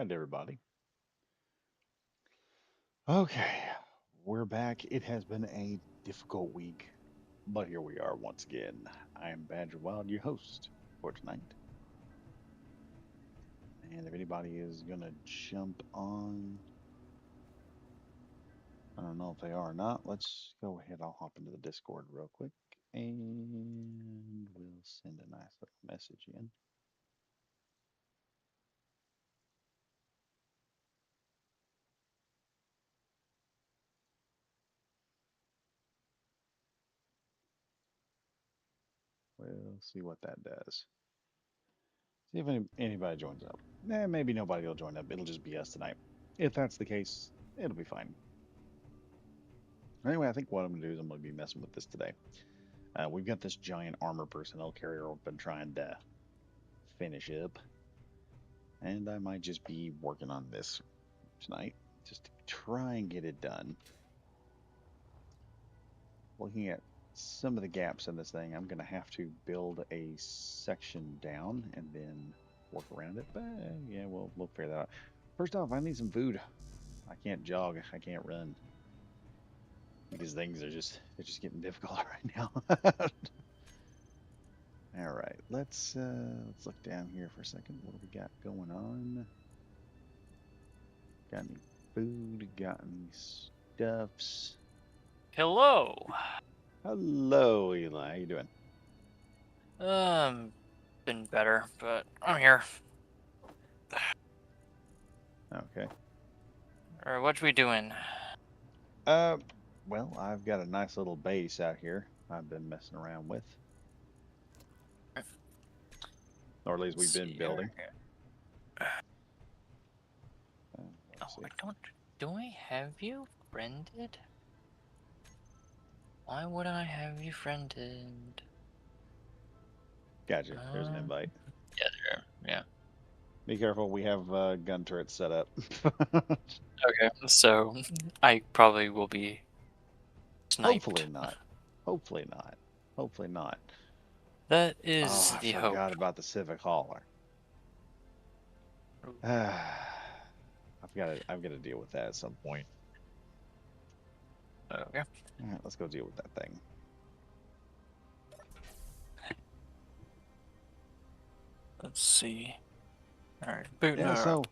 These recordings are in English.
right, everybody. Okay, we're back. It has been a difficult week, but here we are once again. I am Badger Wild, your host for tonight. And if anybody is going to jump on, I don't know if they are or not. Let's go ahead. I'll hop into the Discord real quick and we'll send a nice little message in. We'll see what that does. See if anybody joins up. Maybe nobody will join up. It'll just be us tonight. If that's the case, it'll be fine. Anyway, I think what I'm going to do is I'm going to be messing with this today. We've got this giant armor personnel carrier we've been trying to finish up, and I might just be working on this tonight just to try and get it done. Looking at some of the gaps in this thing, I'm going to have to build a section down and then work around it. But yeah, we'll figure that out. First off, I need some food. I can't jog. I can't run. These things are just getting difficult right now. All right, let's look down here for a second. What do we got going on? Got any food? Got any stuffs? Hello. Hello, Eli. How you doing? Been better, but I'm here. Okay. Or what we doing? Uh, well, I've got a nice little base out here I've been messing around with, or at least Let's we've been see here. building. Oh, Let's see. I don't. Do I have you friended? Why would I have you friended? Gotcha. There's an invite. Yeah, there. Yeah. Be careful. We have gun turrets set up. Okay. So I probably will be Hopefully sniped. not. Hopefully not. Hopefully not. That Oh, is I the hope. forgot about the Civic Hauler. I've got to deal with that at some point. Okay. All right, let's go deal with that thing. Let's see. All right. Booting Yeah, her so up.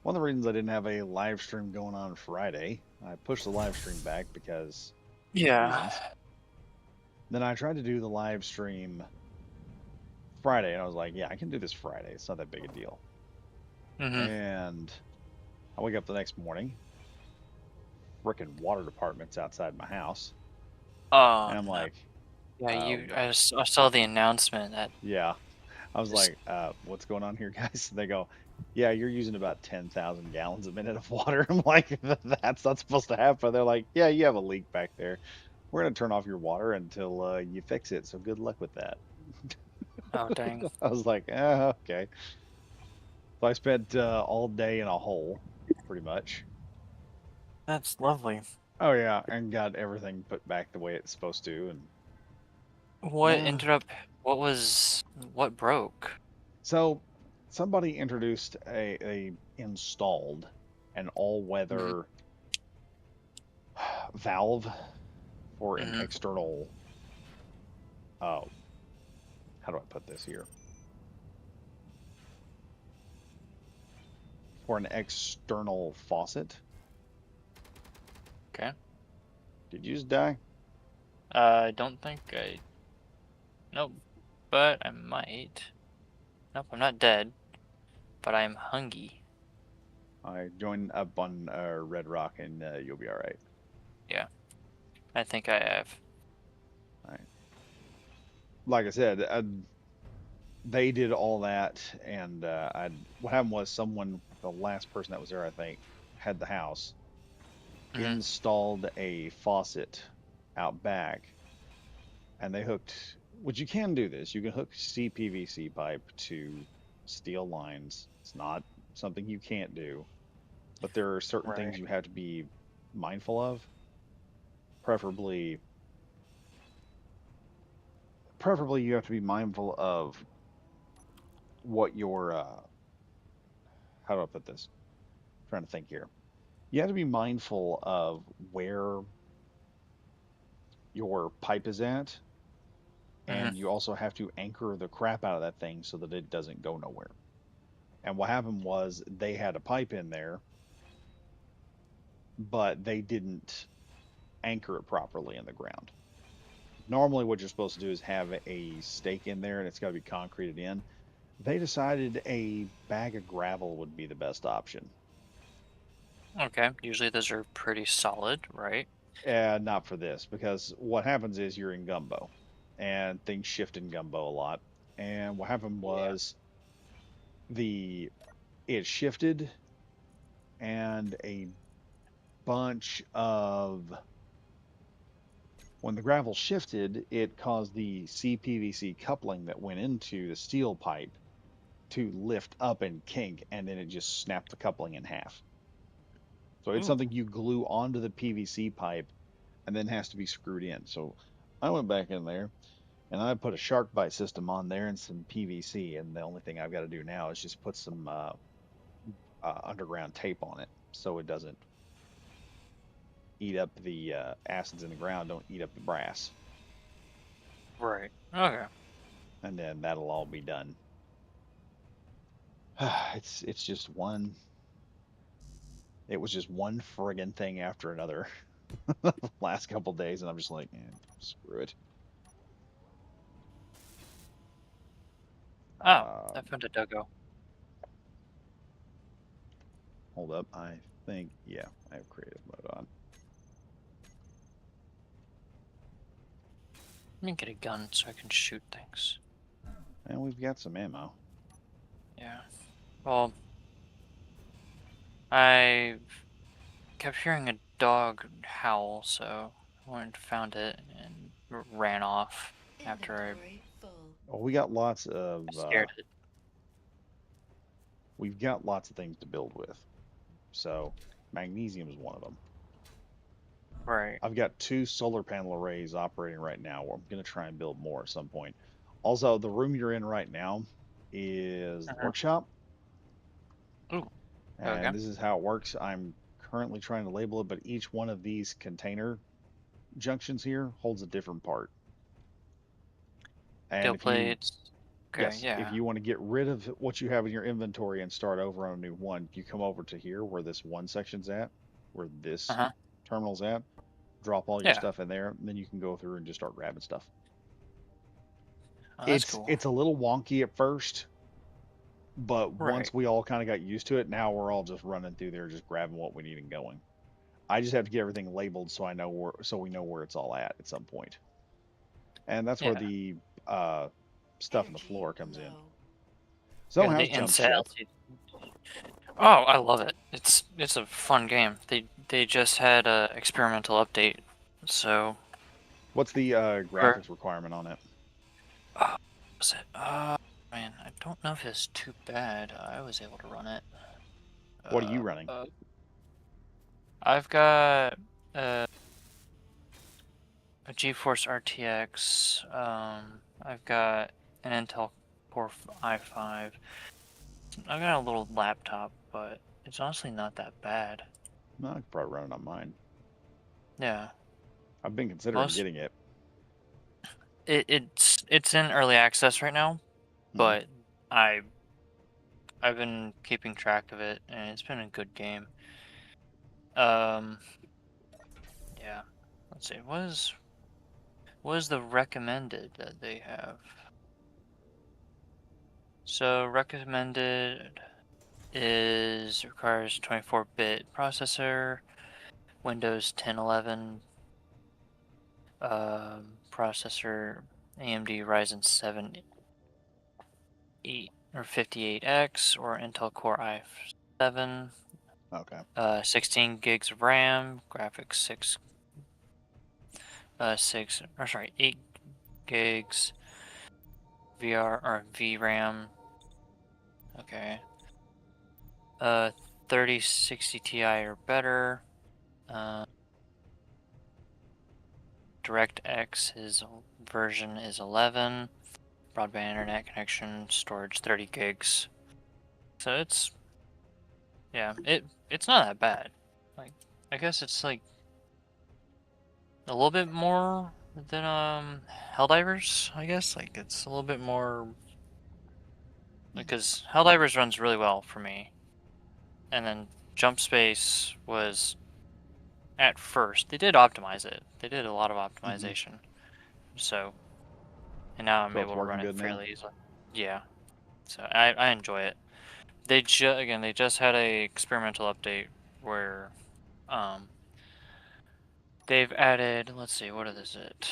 one of the reasons I didn't have a live stream going on Friday, I pushed the live stream back because Yeah. reasons. Then I tried to do the live stream Friday, and I was like, yeah, I can do this Friday. It's not that big a deal. Mhm. And I wake up the next morning, frickin' water department's outside my house, Oh and I'm no. like, Yeah. uh, I saw the announcement that yeah. I was just. like, what's going on here, guys? They go, yeah, you're using about 10,000 gallons a minute of water. I'm like, that's not supposed to happen. They're like, yeah, you have a leak back there. We're going to turn off your water until you fix it. So good luck with that. Oh dang. I was like, okay. So I spent all day in a hole, pretty much. That's lovely. Oh, yeah, and got everything put back the way it's supposed to. And What yeah. ended up, what broke? So somebody introduced a installed an Mhm, all-weather valve for an mhm, external uh how do I put this here? For an external faucet. okay. Did you just die? I don't think I, nope, but I might. Nope, I'm not dead, but I'm hungry. I joined up on Red Rock and you'll be all right. Yeah, I think I have. All right. Like I said, they did all that, and I what happened was someone, the last person that was there, I think, had the house, Mhm, installed a faucet out back, and they hooked. Which you can do this. You can hook CPVC pipe to steel lines. It's not something you can't do, but there are certain right, things you have to be mindful of. Preferably, preferably you have to be mindful of what your how do I put this? trying to think here. You have to be mindful of where your pipe is at, Hmm. and you also have to anchor the crap out of that thing so that it doesn't go nowhere. And what happened was they had a pipe in there, but they didn't anchor it properly in the ground. Normally, what you're supposed to do is have a stake in there and it's got to be concreted in. They decided a bag of gravel would be the best option. Okay. Usually those are pretty solid, right? Not for this, because what happens is you're in gumbo and things shift in gumbo a lot. And what happened Yeah. was the it shifted and a bunch of when the gravel shifted, it caused the CPVC coupling that went into the steel pipe to lift up and kink, and then it just snapped the coupling in half. So it's Ooh. something you glue onto the PVC pipe and then has to be screwed in. So I went back in there and I put a shark bite system on there and some PVC, and the only thing I've got to do now is just put some underground tape on it so it doesn't eat up the acids in the ground, don't eat up the brass, Right. Okay. and then that'll all be done. It's just one. It was just one friggin' thing after another last couple days, and I'm just like, screw it. Oh, I Um, found a doggo. Hold up, I think yeah, I have creative mode on, Let me get a gun so I can shoot things. and we've got some ammo. Yeah. Well, I kept hearing a dog howl, so I went and found it and ran off after Inventory full. Oh, we got lots of I scared it. we've got lots of things to build with. So magnesium is one of them. Right. I've got 2 solar panel arrays operating right now. I'm going to try and build more at some point. Also, the room you're in right now is the Uh-huh. workshop, Ooh. Okay. and this is how it works. I'm currently trying to label it, but each one of these container junctions here holds a different part. And Steel plates. Okay. yes, if Yeah. you want to get rid of what you have in your inventory and start over on a new one, you come over to here where this one section's at, where this Uh-huh. terminal's at, drop all your Yeah. stuff in there, and then you can go through and just start grabbing stuff. Oh, that's It's cool. it's a little wonky at first, but Right. once we all kind of got used to it, now we're all just running through there, just grabbing what we need and going. I just have to get everything labeled so I know so we know where it's all at some point. And that's where Yeah. the stuff on the Energy floor comes in. low. So Yeah. The how's Jump Ship? incels. Oh, I love it. It's a fun game. They just had a experimental update, so What's the or graphics requirement on it? was it? Man, I don't know if it's too bad. I was able to run it. What are you running? I've got uh, a GeForce RTX. I've got an Intel Core i5. I've got a little laptop, but it's honestly not that bad. No, I could probably run it on mine. Yeah, I've been considering most getting it. it's in early access right now, Hmm. but I I've been keeping track of it, and it's been a good game. Um, yeah. Let's see. What is the recommended that they have? So recommended is requires 24-bit processor, Windows 10 11 processor, AMD Ryzen 7 8 or 58X or Intel Core i7, Okay. 16 gigs of RAM, graphics 8 gigs, VR or VRAM. Okay. 3060 Ti or better. DirectX his version is 11. Broadband internet connection, storage 30 gigs. So it's Yeah, it's not that bad. Like, I guess it's like a little bit more than Helldivers. I guess like it's a little bit more because Helldivers runs really well for me, and then Jump Space was at first they did optimize it. They did a lot of Hmm. optimization. So and now I'm So it's able to working run it good now. fairly easily. Yeah, so I enjoy it. They just had a experimental update where um they've added, let's see, what is it?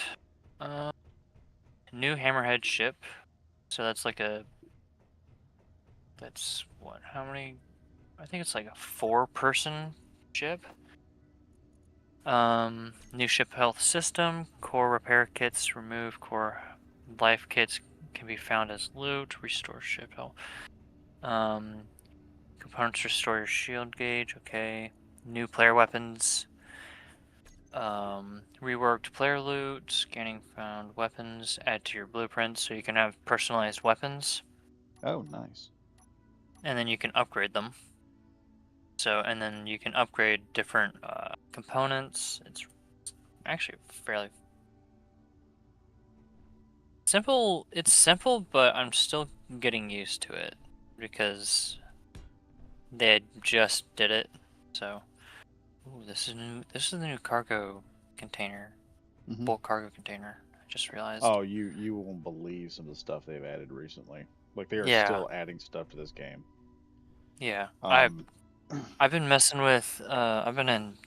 Uh, new Hammerhead ship. So that's what? How many? I think it's like a 4-person ship. New ship health system, core repair kits, remove core life kits can be found as loot, restore ship health. Components restore your shield gauge, okay. New player weapons. Reworked player loot, scanning found weapons, add to your blueprints so you can have personalized weapons, Oh, nice. and then you can upgrade them. So, and then you can upgrade different components. It's actually fairly simple. It's simple, but I'm still getting used to it because they just did it. So, ooh, this is new. This is the new cargo container, Hmm. bulk cargo container. I just realized. Oh, you won't believe some of the stuff they've added recently. Like they are Yeah, still adding stuff to this game. yeah. Um, I've been messing with. I've been in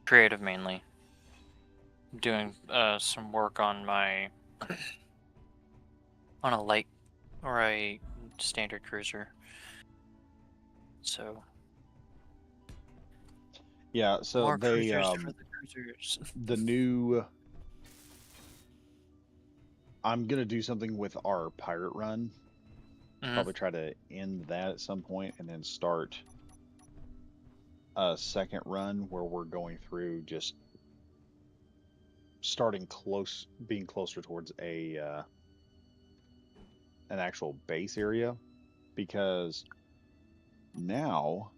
creative mainly, doing some work on my on a light or a standard cruiser. So yeah, so more they cruisers for the cruisers. the new I'm gonna do something with our pirate run. Hmm. Probably try to end that at some point and then start a second run where we're going through just starting close, being closer towards a an actual base area because now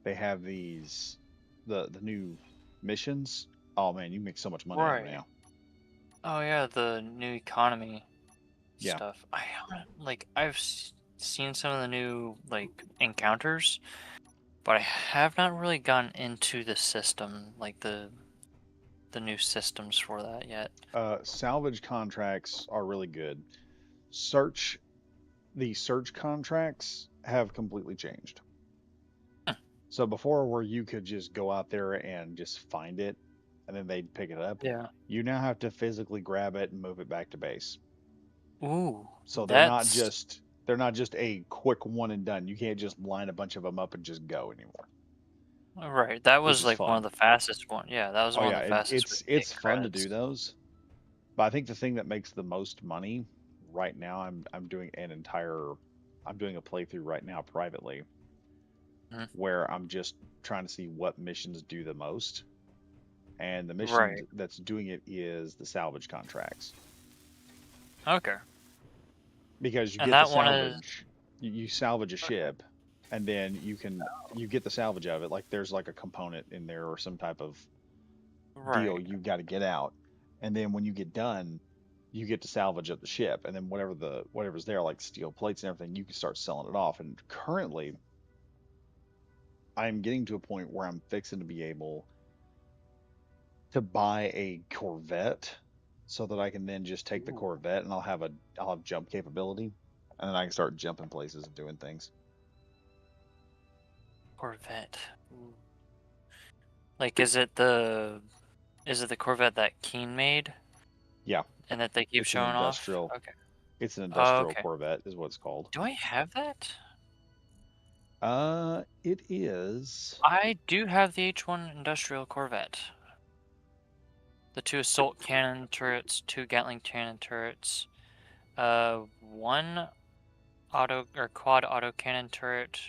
they have these the new missions. Oh man, you make so much money on them Right. now. Oh yeah, the new economy Yeah. stuff. Seen some of the new like encounters, but I have not really gotten into the system, like the new systems for that yet. Salvage contracts are really good. Search the search contracts have completely changed. Hmm. So before where you could just go out there and just find it and then they'd pick it up, Yeah. you now have to physically grab it and move it back to base. Ooh, So that's they're not just a quick one and done. You can't just line a bunch of them up and just go anymore, right. That which was is like one fun. of the fastest one. Yeah, that was Oh one of yeah, the fastest way to it's get fun to do credits. those. But I think the thing that makes the most money right now, I'm doing an entire I'm doing a playthrough right now privately Mhm. where I'm just trying to see what missions do the most. And the mission Right. that's doing it is the salvage contracts Okay. because you And get the that one is salvage, you salvage a okay. ship, and then you get the salvage of it. Like there's like a component in there or some type of deal Right. you got to get out, and then when you get done, you get to salvage up the ship, and then whatever's there, like steel plates and everything, you can start selling it off. And currently, I'm getting to a point where I'm fixing to be able to buy a Corvette so that I can then just take the Ooh. Corvette and I'll have jump capability and then I can start jumping places and doing things. Corvette. Ooh. Like, is it the Corvette that Keen made Yeah, and that they keep it's an showing off? industrial Okay. it's an Oh, industrial okay. Corvette is what it's called. Do I have that? It is. I do have the H1 industrial Corvette. The 2 assault cannon turrets, 2 Gatling cannon turrets, 1 auto or quad auto cannon turret,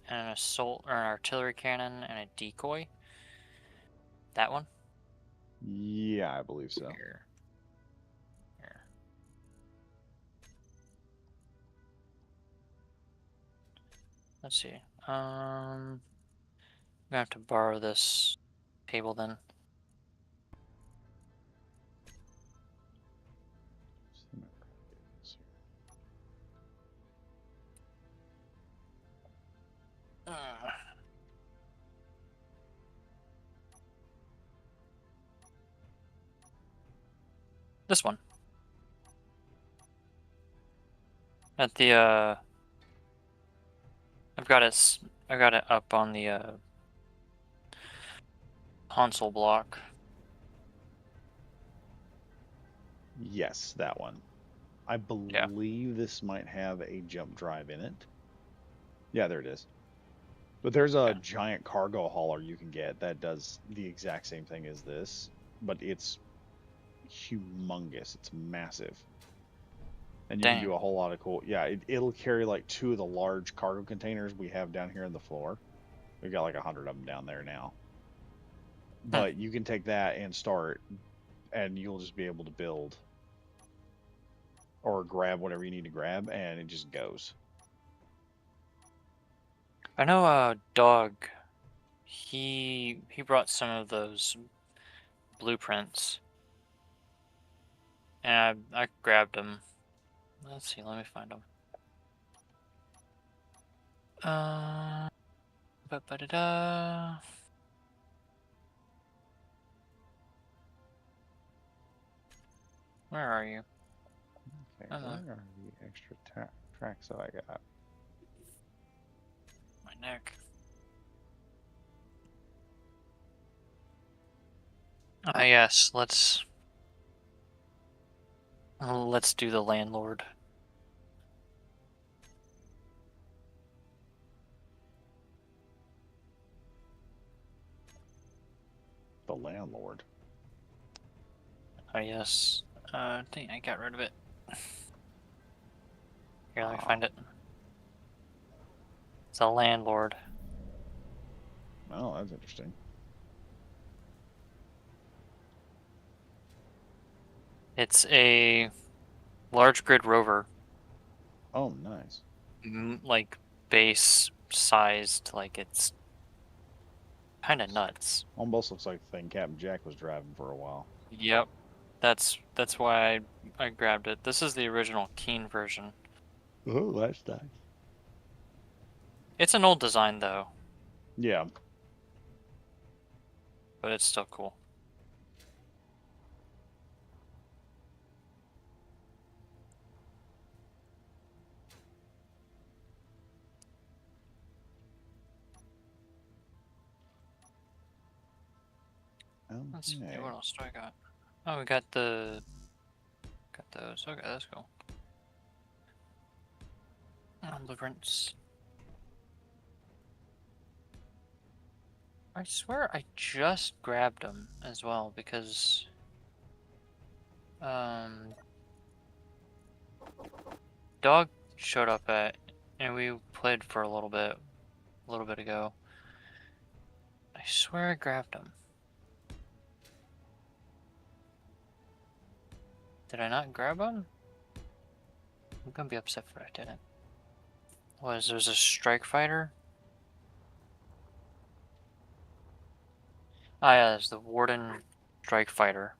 and an assault or an artillery cannon and a decoy. That one? Yeah, I believe so. Here. Here. Let's see. I'm gonna have to borrow this table then. Uh, this one. At the I've got it up on the console block. Yes, that one. I Yeah. believe this might have a jump drive in it. Yeah, there it is. But there's a Okay. giant cargo hauler you can get that does the exact same thing as this, but it's humongous. It's massive. And you can Dang. do a whole lot of cool. Yeah, it'll carry like 2 of the large cargo containers we have down here on the floor. We've got like 100 of them down there now. Hmm. But you can take that and start, and you'll just be able to build or grab whatever you need to grab, and it just goes. I know Dog, he brought some of those blueprints and I grabbed them. Let's see, let me find them. Ba-ba-da-da. Where are you? Okay, Oh, where are the extra tracks that I got? my neck. Ah, yes, let's do the landlord. The landlord. Ah, yes. Dang, I got rid of it. Here, let me Ah, find it. It's a landlord. oh, that's interesting. It's a large grid rover, Oh, nice. like base sized, like it's kind of nuts. Almost looks like the thing Captain Jack was driving for a while. Yep, that's why I grabbed it. This is the original Keen version. Oh, that's nice. It's an old design though, Yeah. but it's still cool. Let's see, Okay. what else do I got? Oh, we got those. Okay, that's cool. Blueprints. I swear I just grabbed them as well because um Dog showed up and we played for a little bit ago. I swear I grabbed them. Did I not grab them? I'm gonna be upset if I didn't. There's a strike fighter? Ah, yeah, there's the Warden strike fighter.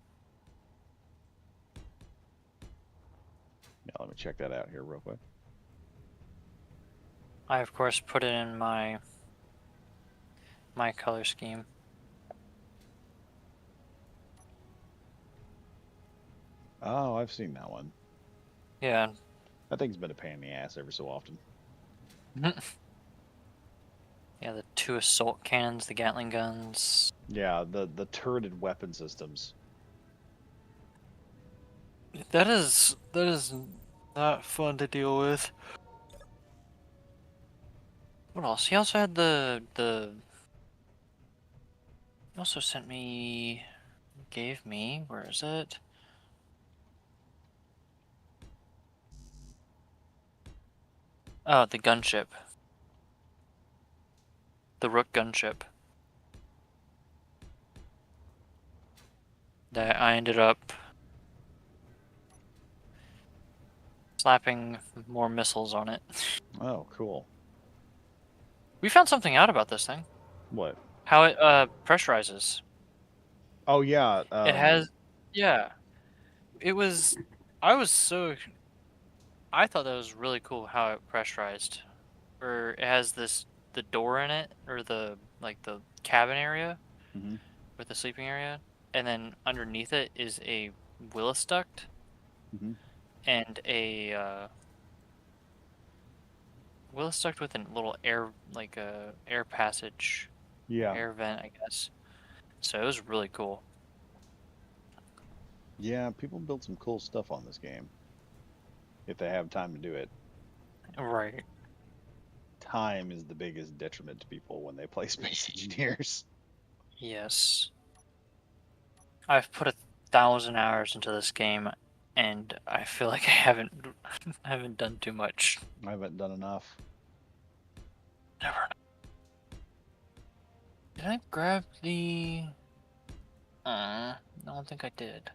Yeah, let me check that out here real quick. I of course put it in my color scheme. Oh, I've seen that one. Yeah. That thing's been a pain in the ass every so often. Yeah, the 2 assault cannons, the Gatling guns. Yeah, the turreted weapon systems. That is not fun to deal with. What else? He also had he also gave me, where is it? Oh, the gunship. The Rook gunship. That I ended up slapping more missiles on it. Oh, cool. We found something out about this thing. What? How it pressurizes. Oh yeah. It has, yeah. It was. I was so. I thought that was really cool how it pressurized. Or it has the door in it, or the like the cabin area hmm with the sleeping area, and then underneath it is a Willis duct hmm and a Willis duct with a little air like a air passage, Yeah. air vent, I guess. So it was really cool. Yeah. People build some cool stuff on this game if they have time to do it. Right. Time is the biggest detriment to people when they play Space Engineers. Yes. I've put 1,000 hours into this game, and I feel like I haven't I haven't done too much. I haven't done enough. Never. Did I grab the? I don't think I did.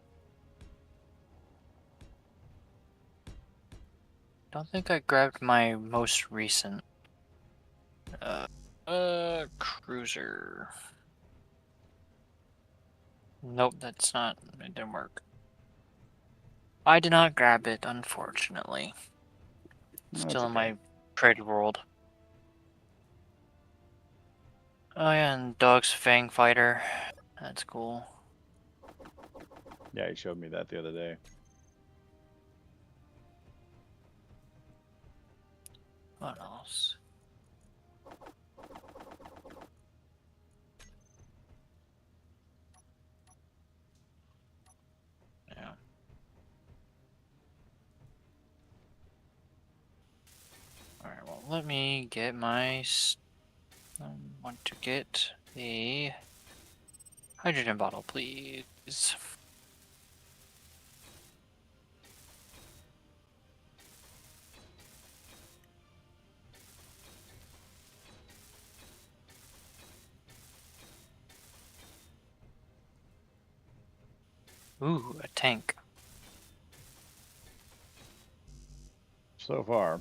Don't think I grabbed my most recent cruiser. Nope, that's not. It didn't work. I did not grab it, unfortunately. That's Still in okay. my creative world. Oh yeah, and Dog's Fang Fighter. That's cool. Yeah, he showed me that the other day. What else? Yeah. Alright, well, let me get my. I want to get a hydrogen bottle, please. Ooh, a tank. So far,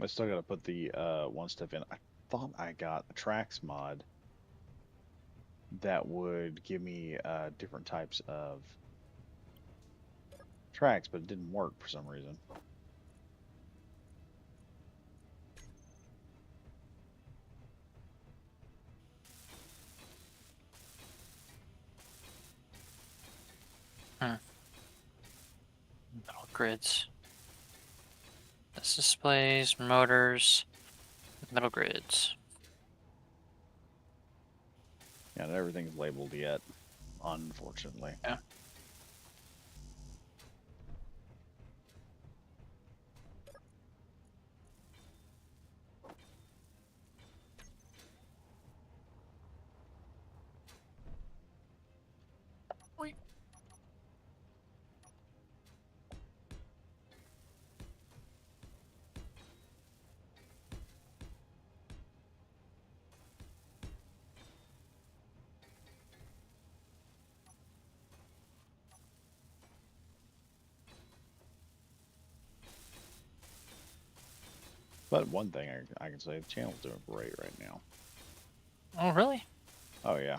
I still got to put the one stuff in. I thought I got a tracks mod that would give me different types of tracks, but it didn't work for some reason. Hmm. Metal grids. This displays, motors, metal grids. Yeah, not everything's labeled yet, unfortunately. Yeah. Wait. But one thing I can say, the channel's doing great right now. Oh, really? Oh yeah.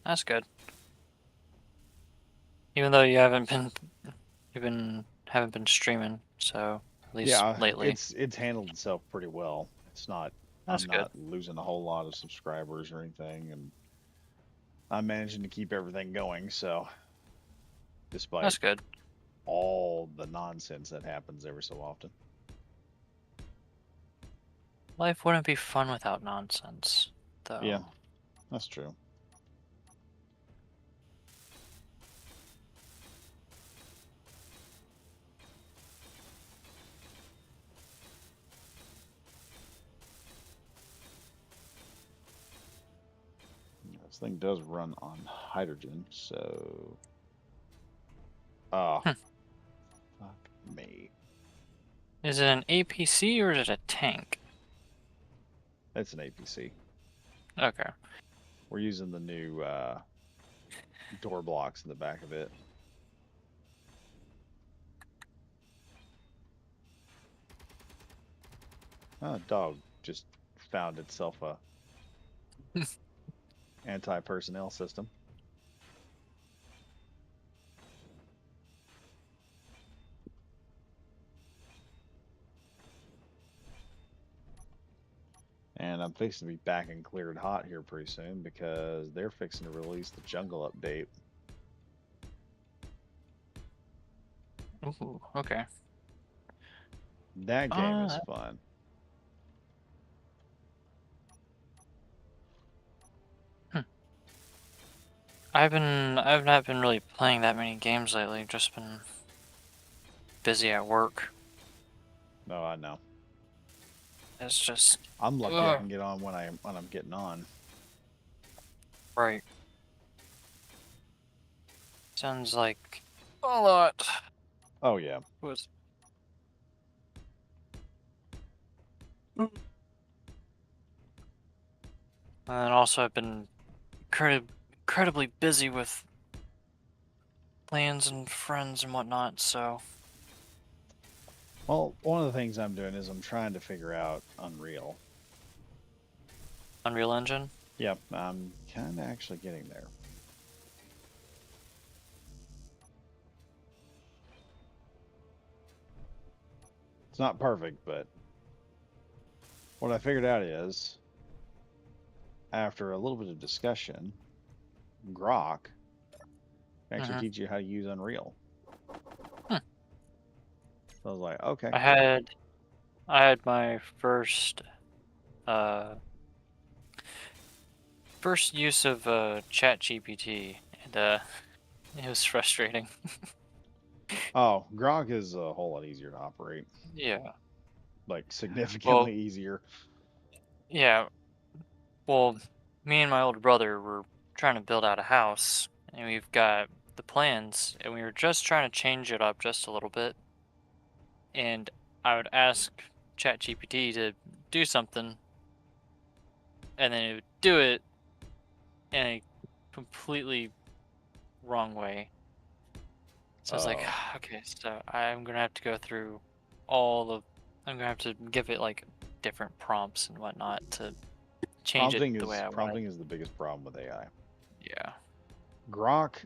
That's good. Even though you haven't been, haven't been streaming, so at least Yeah, lately. it's handled itself pretty well. It's not That's I'm good. not losing a whole lot of subscribers or anything, and I'm managing to keep everything going, so despite That's good. all the nonsense that happens every so often. Life wouldn't be fun without nonsense, Yeah, though. that's true. This thing does run on hydrogen, so Hmm. fuck me. Is it an APC or is it a tank? It's an APC. Okay. We're using the new door blocks in the back of it. Dog just found itself a anti-personnel system. And I'm fixing to be back and cleared hot here pretty soon because they're fixing to release the jungle update. Ooh, okay. That game is fun. Hmm. I've not been really playing that many games lately. Just been busy at work. No, I know. It's just I'm lucky I can get on when I'm getting on. right. Sounds like a lot. Oh yeah. Was and also I've been incredibly busy with plans and friends and whatnot. So Well, one of the things I'm doing is I'm trying to figure out Unreal. Unreal Engine. Yep, I'm kind of actually getting there. It's not perfect, but what I figured out is after a little bit of discussion, Grok can actually Mm-hmm. teach you how to use Unreal. Hmm. So I was like, okay. I had my uh first use of Chat GPT, and it was frustrating. Oh, Grok is a whole lot easier to operate. Yeah. Like Well, significantly easier. yeah. Well, me and my older brother were trying to build out a house, and we've got the plans, and we were just trying to change it up just a little bit. And I would ask ChatGPT to do something, and then it would do it in a completely wrong way. So I was like, Oh, okay, so I'm gonna have to go through all the, I'm gonna have to give it like different prompts and whatnot to change it the way I want it. prompting is the biggest problem with AI. Yeah. Grok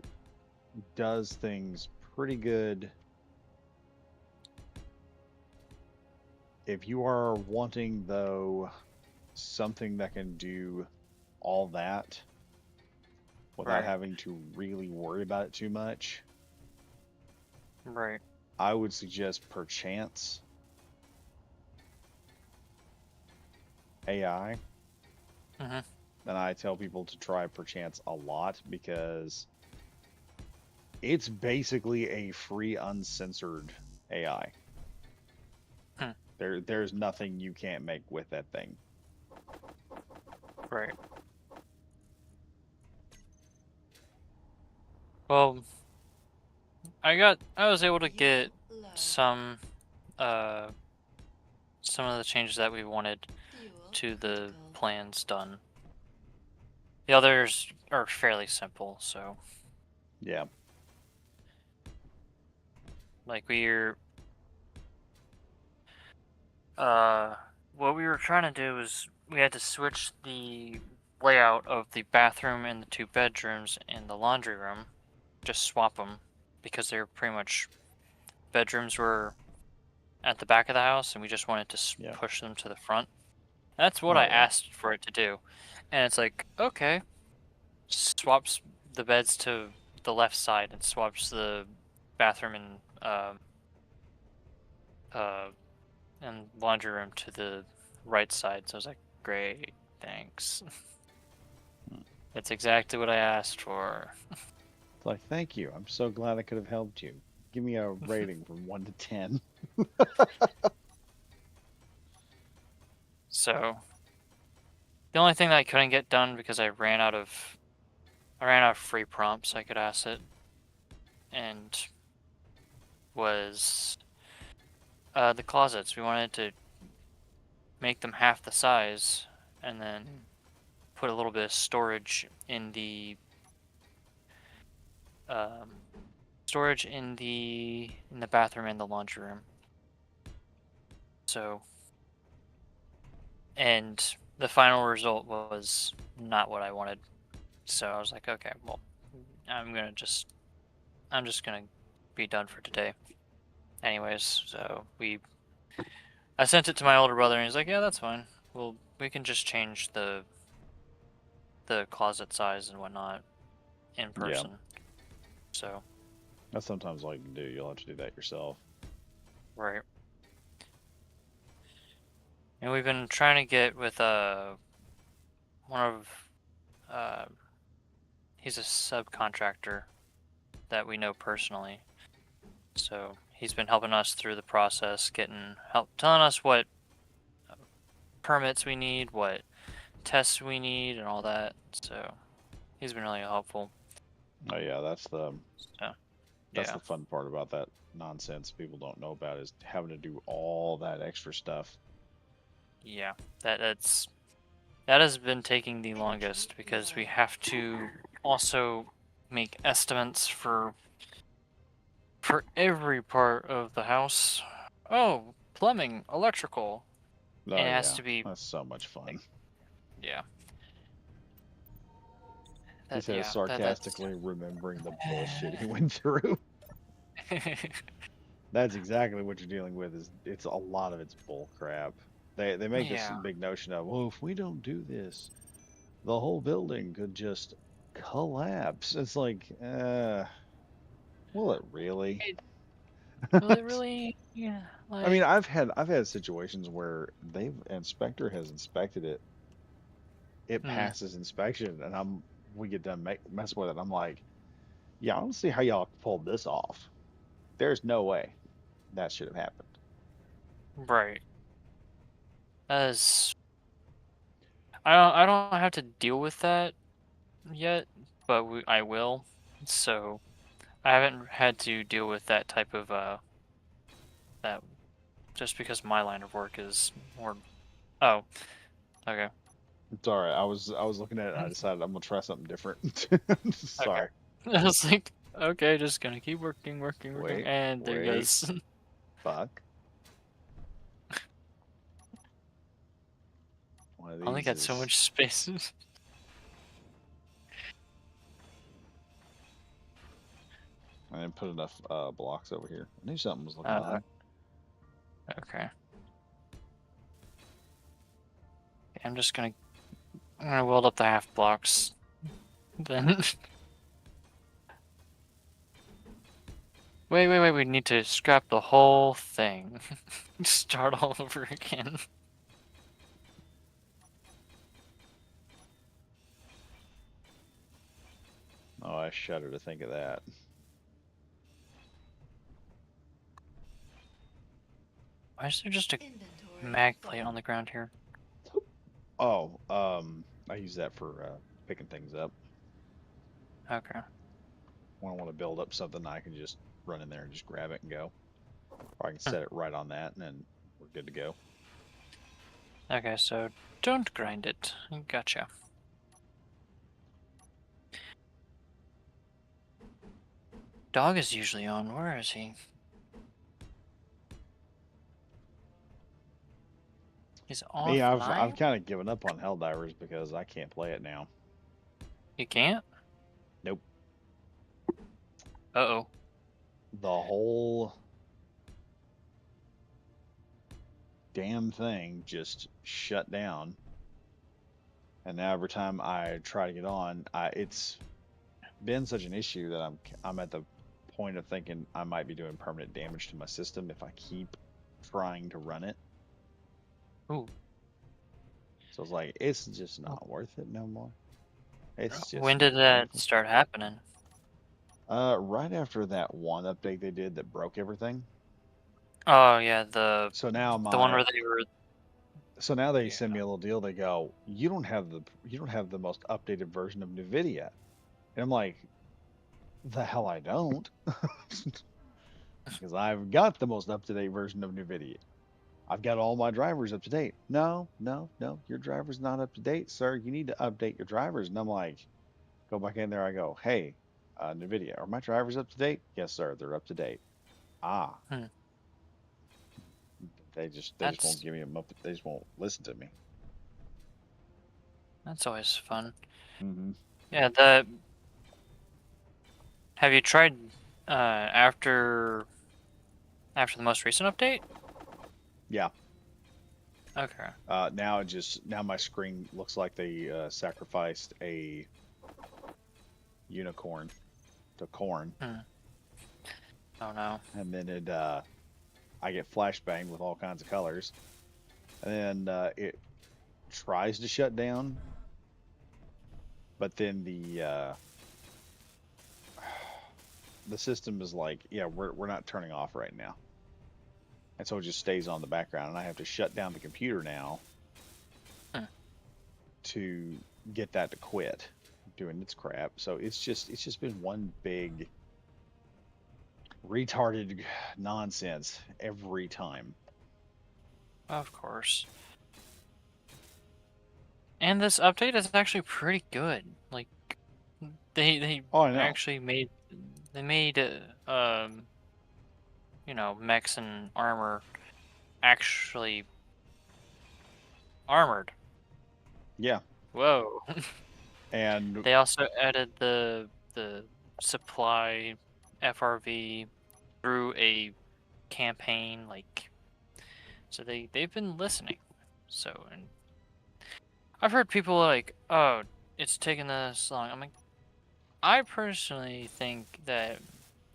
does things pretty good. If you are wanting though something that can do all that without Right. having to really worry about it too much, Right. I would suggest Perchance AI. Mm-hmm. And I tell people to try Perchance a lot because it's basically a free uncensored AI. Hmm. There's nothing you can't make with that thing. Right. Well, I was able to get some uh some of the changes that we wanted to the plans done. The others are fairly simple, so Yeah. like uh what we were trying to do is we had to switch the layout of the bathroom and the two bedrooms and the laundry room. Just swap them because they're pretty much bedrooms were at the back of the house and we just wanted to Yeah. push them to the front. That's what I Oh yeah. asked for it to do. And it's like, okay, swaps the beds to the left side and swaps the bathroom uh and laundry room to the right side. So I was like, great, thanks. Hmm. That's exactly what I asked for. It's like, thank you. I'm so glad I could have helped you. Give me a rating from 1 to 10. So the only thing that I couldn't get done because I ran out of free prompts I could ask it, and was the closets. We wanted to make them half the size, and then put a little bit of um, storage in the bathroom and the laundry room. So and the final result was not what I wanted. So I was like, okay, well, I'm just gonna be done for today. Anyways, I sent it to my older brother, and he's like, yeah, that's fine. Well, we can just change the closet size and whatnot in Yeah, person. So, that's sometimes all you can do. You'll have to do that yourself. right. And we've been trying to get with one of uh he's a subcontractor that we know personally. So he's been helping us through the process, telling us what permits we need, what tests we need, and all that. So he's been really helpful. Oh yeah, So that's yeah, the fun part about that nonsense people don't know about is having to do all that extra stuff. yeah. That has been taking the longest because we have to also make estimates for every part of the house. Oh, plumbing, electrical, and Oh it has yeah, to be that's so much fun. like, yeah. He says That's sarcastically, remembering the bullshit he went through. That's exactly what you're dealing with. Is it's a lot of it's bull crap. They make this yeah. big notion of, well, if we don't do this, the whole building could just collapse. It's like, will it really? Will it really? Yeah, I mean, like, I've had situations where they've inspector has inspected it, it hmm, passes inspection, and we get done messing with it. I'm like, yeah, I don't see how y'all pulled this off. There's no way that should have happened. right. As I don't have to deal with that yet, but I will. So I haven't had to deal with that type of that just because my line of work is more. Oh, okay. It's all right. I was looking at it and I decided I'm gonna try something different. Okay. Sorry. I was like, okay, just gonna keep working, Wait, and there wait, goes. fuck. One of I only these got so is much space. I didn't put enough blocks over here. I knew something was looking uh, odd. okay. I'm gonna weld up the half blocks. Then wait. We need to scrap the whole thing. Start all over again. Oh, I shudder to think of that. Why is there just a Inventory mag plate full. on the ground here? Oh, I use that for picking things up. Okay. When I want to build up something, I can just run in there and just grab it and go. Or I can Hmm. set it right on that, and then we're good to go. Okay, so don't grind it. Gotcha. Dog is usually on. Where is he? He's Me, I've offline? kind of given up on Helldivers because I can't play it now. You can't? Nope. Uh-oh. The whole damn thing just shut down, and now every time I try to get on, it's been such an issue that I'm at the point of thinking I might be doing permanent damage to my system if I keep trying to run it. Ooh. So it's like it's just not worth it no more. It's just When did not worth that it. start happening? Right after that one update they did that broke everything. Oh yeah, So now the one where they were they yeah. send me a little deal. They go, you don't have the most updated version of NVIDIA, and I'm like, the hell I don't, because I've got the most up to date version of NVIDIA. I've got all my drivers up to date. No, no, no, your driver's not up to date, sir. You need to update your drivers. And I'm like, go back in there. I go, hey, NVIDIA, are my drivers up to date? Yes, sir. They're up to date. Ah, Hmm. they just won't That's give me them up. They just won't listen to me. That's always fun. Hmm. Yeah, have you tried after the most recent update? Yeah. Okay. Now my screen looks like they sacrificed a unicorn to corn, Hmm. Oh no. and then I get flashbanged with all kinds of colors, and then it tries to shut down, but then the system is like, yeah, we're not turning off right now, and so it just stays on the background, and I have to shut down the computer now Hmm. to get that to quit doing its crap. So it's just been one big retarded nonsense every time. Of course. And this update is actually pretty good. Like they Oh, I know. actually made mechs and armor actually armored. Yeah, Whoa. and They also added the supply FRV through a campaign, like, so they've been listening. So, and I've heard people like, oh, it's taking this long. I'm like, I personally think that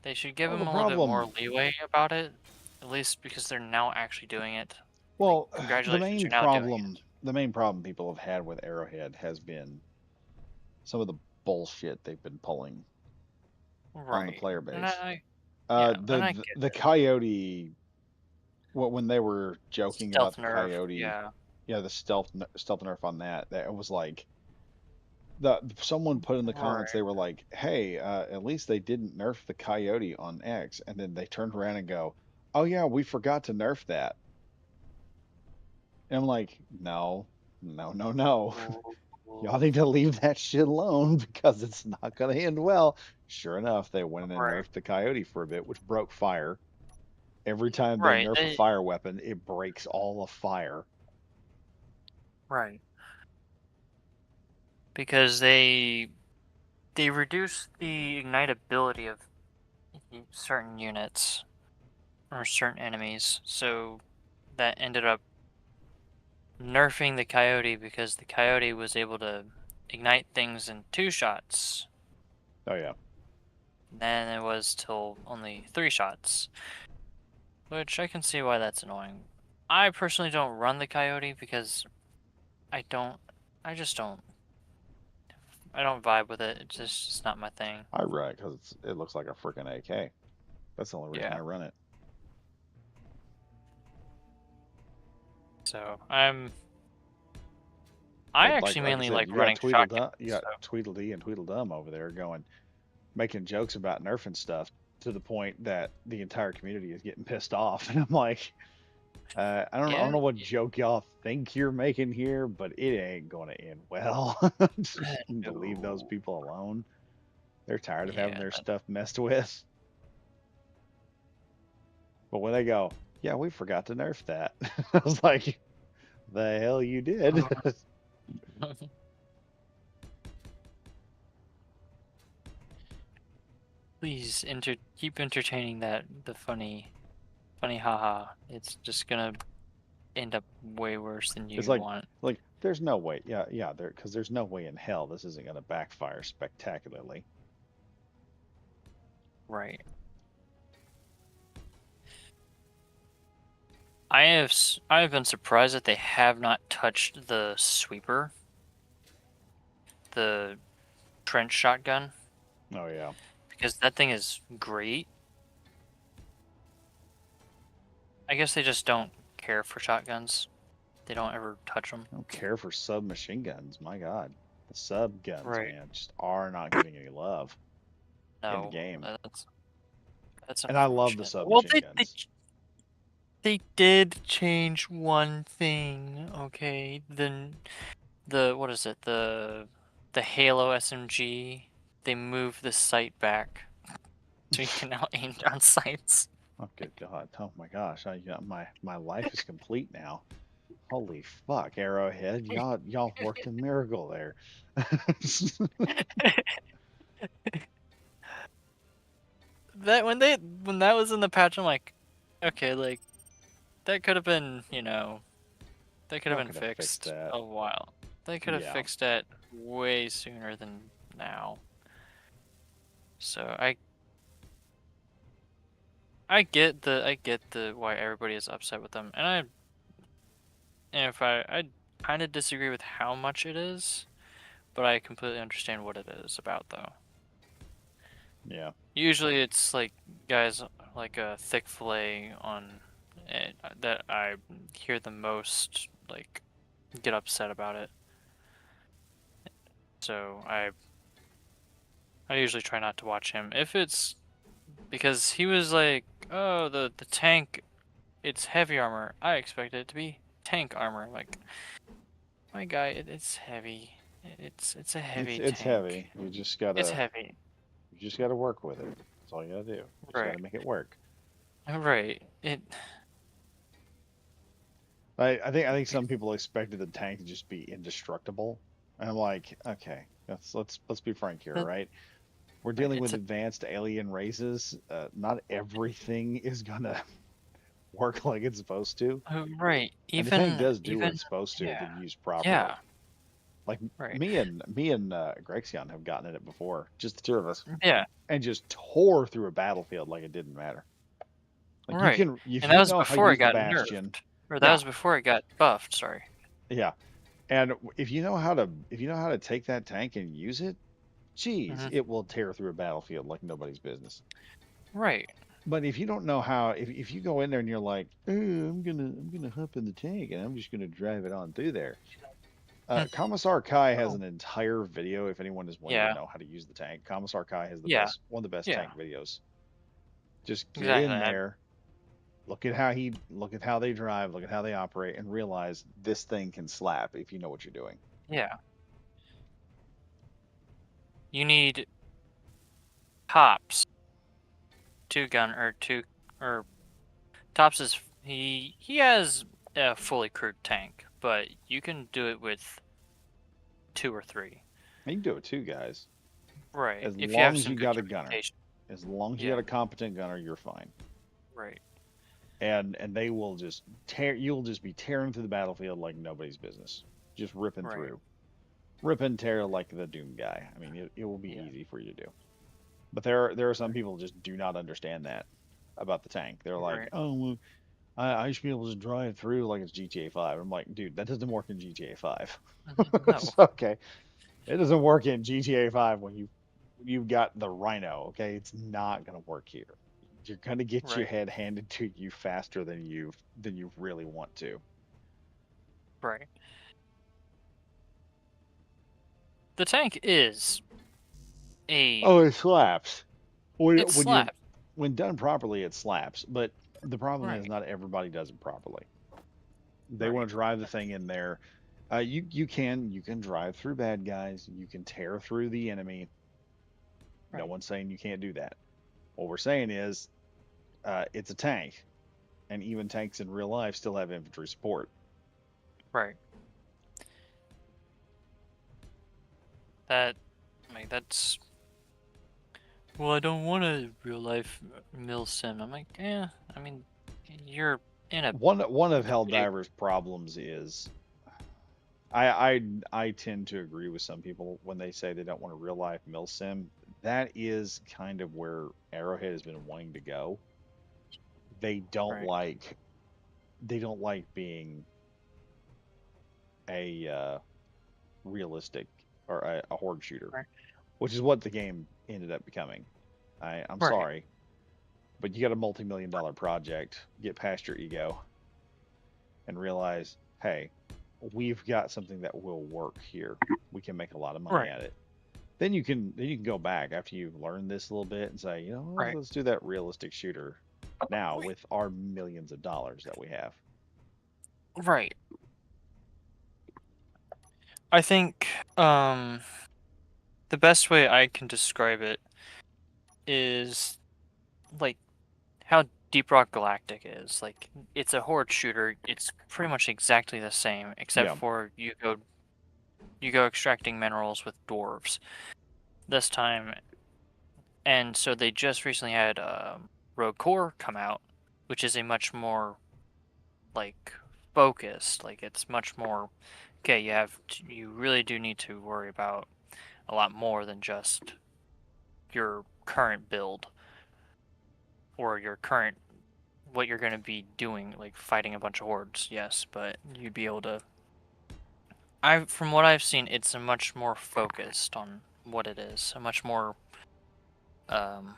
they should give well, the them a little bit more problem, leeway about it, at least because they're now actually doing it. Like, well, congratulations, you're now doing it. the main problem people have had with Arrowhead has been some of the bullshit they've been pulling on the Right. player And base. yeah, and I The get the Coyote, when they were joking about stealth the nerf. Coyote, Yeah. yeah, the stealth nerf on that, that was like the someone put in the comments, they Right. were like, "Hey, at least they didn't nerf the Coyote on X," and then they turned around and go, "Oh yeah, we forgot to nerf that." And I'm like, "No, no, no, no. Y'all need to leave that shit alone because it's not going to end well." Sure enough, they went in and Right. nerfed the Coyote for a bit, which broke fire. Every time they Right. nerf a fire weapon, it breaks all of fire. Right. Because they reduce the ignitability of certain units or certain enemies, so that ended up nerfing the Coyote because the Coyote was able to ignite things in 2 shots. Oh yeah, Then it was till only 3 shots, which I can see why that's annoying. I personally don't run the Coyote because I don't, I just don't, I don't vibe with it. It's not my thing. I run it because it looks like a freaking AK. That's the only reason Yeah. I run it. So I But actually like I mainly said, like running shotguns. You got So Tweedledee and Tweedledum over there going, making jokes about nerfing stuff to the point that the entire community is getting pissed off. And I'm like, I don't yeah, know what joke y'all think you're making here, but it ain't going to end well. Just need to leave those no, people alone. They're tired of having yeah, their stuff messed with. But when they go, yeah, we forgot to nerf that. I was like, the hell you did. please keep entertaining the funny haha. It's just gonna end up way worse than It's you want. like there's no way. Yeah, yeah, because there's no way in hell this isn't going to backfire spectacularly. Right. I have been surprised that they have not touched the sweeper, the trench shotgun, Oh yeah. because that thing is great. I guess they just don't care for shotguns. They don't ever touch them. I don't care for submachine guns. My God, the sub guns, Right. man, just are not getting any love in the No, game. that's And I love the unfortunate. Well, submachine guns. they did change one thing. Okay, then the what is it? The Halo SMG. They moved the sight back, so you can now aim down sights. Oh good God. Oh my gosh. My life is complete now. Holy fuck, Arrowhead. Y'all worked a miracle there. That when that was in the patch, I'm like, okay, like that could have been, that could have Y'all been could have fixed fixed that. a while. They could have Yeah. fixed that way sooner than now. So I get the why everybody is upset with them, and if I kind of disagree with how much it is, but I completely understand what it is about though. Yeah. Usually it's like guys like a thick fillet on it that I hear the most like get upset about it. So I usually try not to watch him if it's because he was like, oh the tank, it's heavy armor. I expected it to be tank armor. Like my guy, it's heavy. It's a heavy It's tank. heavy. You just It's gotta heavy. work with it. That's all you gotta do. You just Right. gotta make it work. Right. It. I think some people expected the tank to just be indestructible. And I'm like, okay, let's be frank here, That, right? We're right. dealing It's with a advanced alien races. Not everything is gonna work like it's supposed to. right. And the tank Even does do what even it's supposed to if yeah. it's used properly. Yeah. Like Right. me and Grexion have gotten in it before, just the two of us, Yeah. and just tore through a battlefield like it didn't matter. Like you Right. can, if And that you was know how to before it use the got Bastion, nerfed, or that yeah, was before it got buffed. Sorry. yeah, and if you know how to take that tank and use it, geez, Hmm. it will tear through a battlefield like nobody's business. Right. But if you don't know how, if you go in there and you're like, oh, I'm gonna hop in the tank and I'm just gonna drive it on through there. Hmm. Commissar Kai has Oh. an entire video if anyone is wanting to Yeah. know how to use the tank. Commissar Kai has Yeah. one of the best Yeah. tank videos. Just get Exactly. in there, look at how they drive, look at how they operate, and realize this thing can slap if you know what you're doing. Yeah. You need tops two gun or two or tops is he has a fully crewed tank, but you can do it with two or three. You can do it too, guys. Right. As If you long have as some you good got a gunner, communication. as long as you got Yeah. a competent gunner, you're fine. Right. And they will just tear. You'll just be tearing through the battlefield like nobody's business, just ripping Right. through, rip and tear like the Doom guy. I mean, it will be Yeah. easy for you to do. But there are some people just do not understand that about the tank. They're like, Right. oh, well, I should be able to drive through like it's GTA 5. I'm like, dude, that doesn't work in GTA 5. No. It's okay. It doesn't work in GTA 5 when you've got the Rhino. Okay, it's not gonna work here. You're gonna get your Right. head handed to you faster than you really want to. Right. The tank is a Oh, it slaps. it When you're slaps. when done properly, it slaps. But the problem is Right. not everybody does it properly. They Right. want to drive the thing in there. You can drive through bad guys. You can tear through the enemy. No Right. one's saying you can't do that. What we're saying is it's a tank, and even tanks in real life still have infantry support. Right. That like that's well, I don't want a real life mill sim. I'm like, yeah. I mean, you're in a One of big Helldiver's problems is I tend to agree with some people when they say they don't want a real life mill sim. That is kind of where Arrowhead has been wanting to go. They don't right. like they don't like being a realistic or a horde shooter, Right. which is what the game ended up becoming. I'm Right. sorry, but you got a multi-million-dollar project. Get past your ego and realize, hey, we've got something that will work here. We can make a lot of money Right. at it. Then you can go back after you've learned this a little bit and say, you know, Right. let's do that realistic shooter now with our millions of dollars that we have. Right. I think the best way I can describe it is like how Deep Rock Galactic is. Like, it's a horde shooter. It's pretty much exactly the same, except Yeah. for you go extracting minerals with dwarves this time. And so they just recently had Rogue Core come out, which is a much more like focused. Like, it's much more okay. You really do need to worry about a lot more than just your current build or your current what you're going to be doing, like fighting a bunch of hordes. Yes, but you'd be able to. I From what I've seen, it's a much more focused on what it is. A much more um,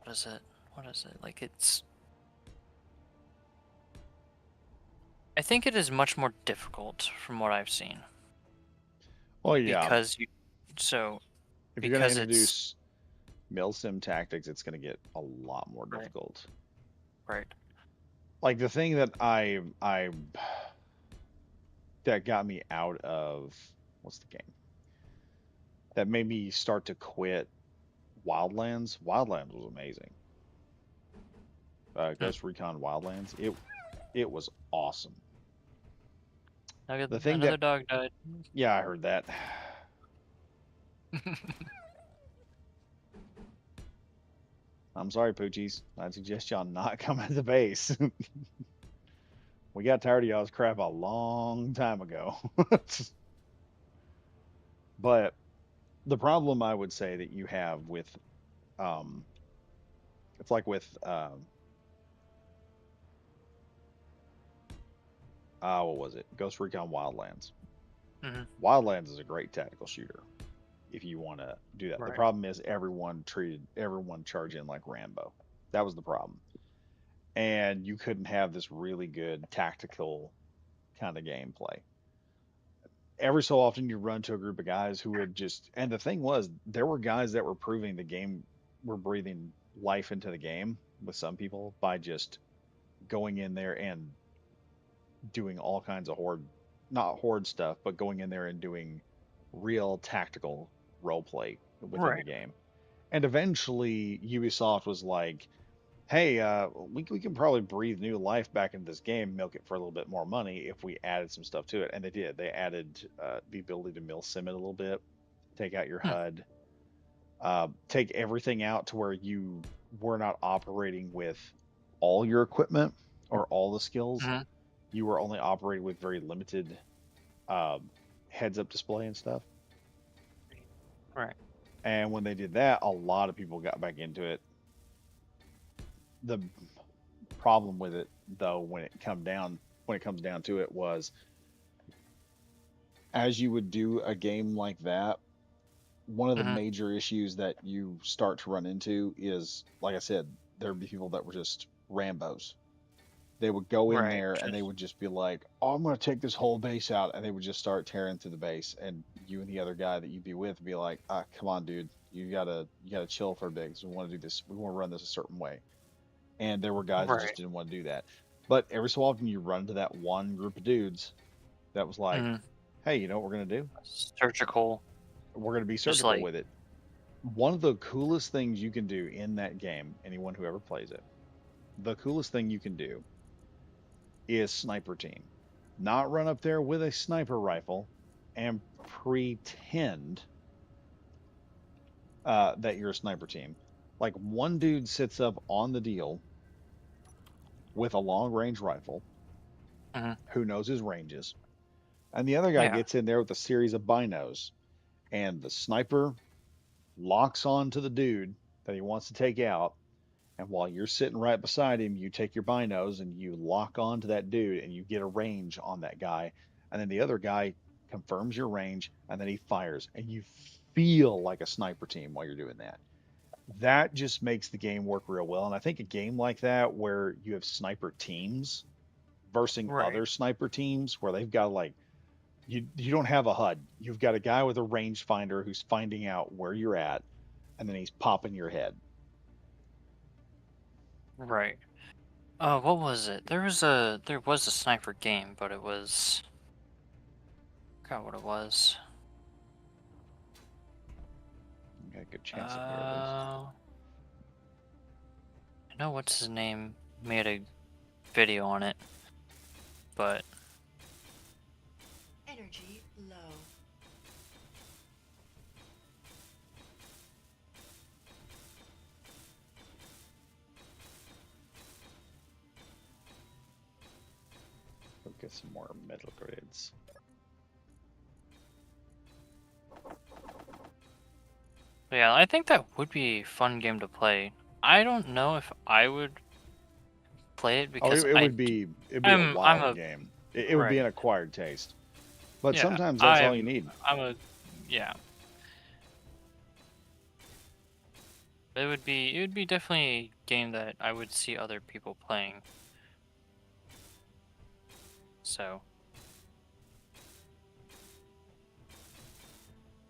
what is it? What is it? Like, it's. I think it is much more difficult from what I've seen Well, yeah. because you. So If you're going to because it's introduce milsim tactics, it's going to get a lot more right, difficult. right. Like the thing that I that got me out of what's the game that made me start to quit Wildlands. Wildlands was amazing. Hmm. Ghost Recon Wildlands. It was awesome. The thing Another that dog died. yeah, I heard that. I'm sorry, Poochies. I'd suggest y'all not come at the base. We got tired of y'all's crap a long time ago. But the problem I would say that you have with um it's like with what was it? Ghost Recon Wildlands. Hmm. Wildlands is a great tactical shooter if you want to do that. The Right. problem is everyone charge in like Rambo. That was the problem. And you couldn't have this really good tactical kind of gameplay. Every so often you run to a group of guys who would just and the thing was there were guys that were proving the game were breathing life into the game with some people by just going in there and doing all kinds of horde not horde stuff, but going in there and doing real tactical role play within the Right. game. And eventually Ubisoft was like, hey, we can probably breathe new life back into this game, milk it for a little bit more money if we added some stuff to it. And they did. They added the ability to mill sim it a little bit, take out your Hmm. HUD, take everything out to where you were not operating with all your equipment or all the skills. Hmm. You were only operating with very limited um, heads up display and stuff. Right. And when they did that, a lot of people got back into it. The problem with it, though, when it comes down to it, was as you would do a game like that, one of the Hmm. major issues that you start to run into is, like I said, there'd be people that were just Rambos. They would go in Right. there and they Just would just be like, "Oh, I'm going to take this whole base out," and they would just start tearing through the base. And you and the other guy that you'd be with would be like, "Ah, come on, dude, you gotta chill for a bit because we want to do this. We want to run this a certain way." And there were guys that just right. didn't want to do that. But every so often you run into that one group of dudes that was like, Hmm. "Hey, you know what we're gonna do? Surgical. We're gonna be Just surgical like. with it." One of the coolest things you can do in that game, anyone who ever plays it, the coolest thing you can do is sniper team. Not run up there with a sniper rifle and pretend that you're a sniper team. Like one dude sits up on the deal with a long range rifle Hmm. who knows his ranges, and the other guy Yeah. gets in there with a series of binos, and the sniper locks on to the dude that he wants to take out. And while you're sitting right beside him, you take your binos and you lock on to that dude and you get a range on that guy. And then the other guy confirms your range and then he fires. And you feel like a sniper team while you're doing that. That just makes the game work real well. And I think a game like that where you have sniper teams versus Right. other sniper teams where they've got like you don't have a HUD. You've got a guy with a rangefinder who's finding out where you're at and then he's popping your head. Right. What was it? There was a sniper game, but it was I forgot what it was. You got a good chance of me at least. I know what's his name made a video on it, but Energy low. Go get some more metal grids. yeah, I think that would be a fun game to play. I don't know if I would play it Oh, because it would be a I'm wild a game. It would be right. an acquired taste. But Yeah, sometimes that's all you need. I'm a yeah. It would be definitely a game that I would see other people playing. So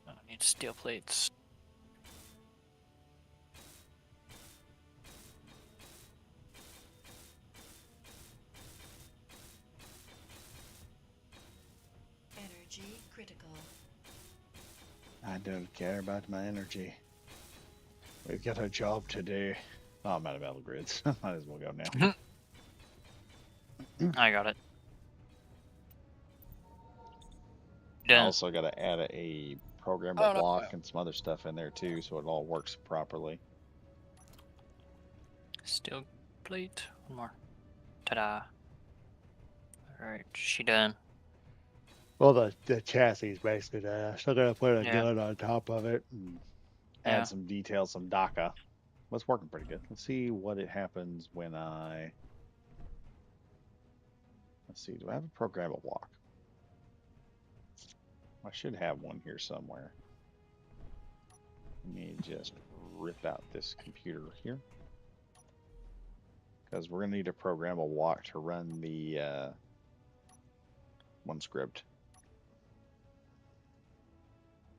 I need steel plates. Energy critical. I don't care about my energy. We've got a job to do. Oh, I'm out of metal grids. Might as well go now. I got it. I Done. also got to add a programmable Oh, no. block and some other stuff in there too, so it all works properly. Steel plate. One more. Ta-da. Alright, she done. Well, the chassis is basically that. I still got to put a Yeah. gun on top of it and Yeah. add some details, some DACA. Well, it's working pretty good. Let's see what it happens when I... Let's see, do I have a programmable block? I should have one here somewhere. Let me just rip out this computer here. Because we're going to need a programmable block to run the one script.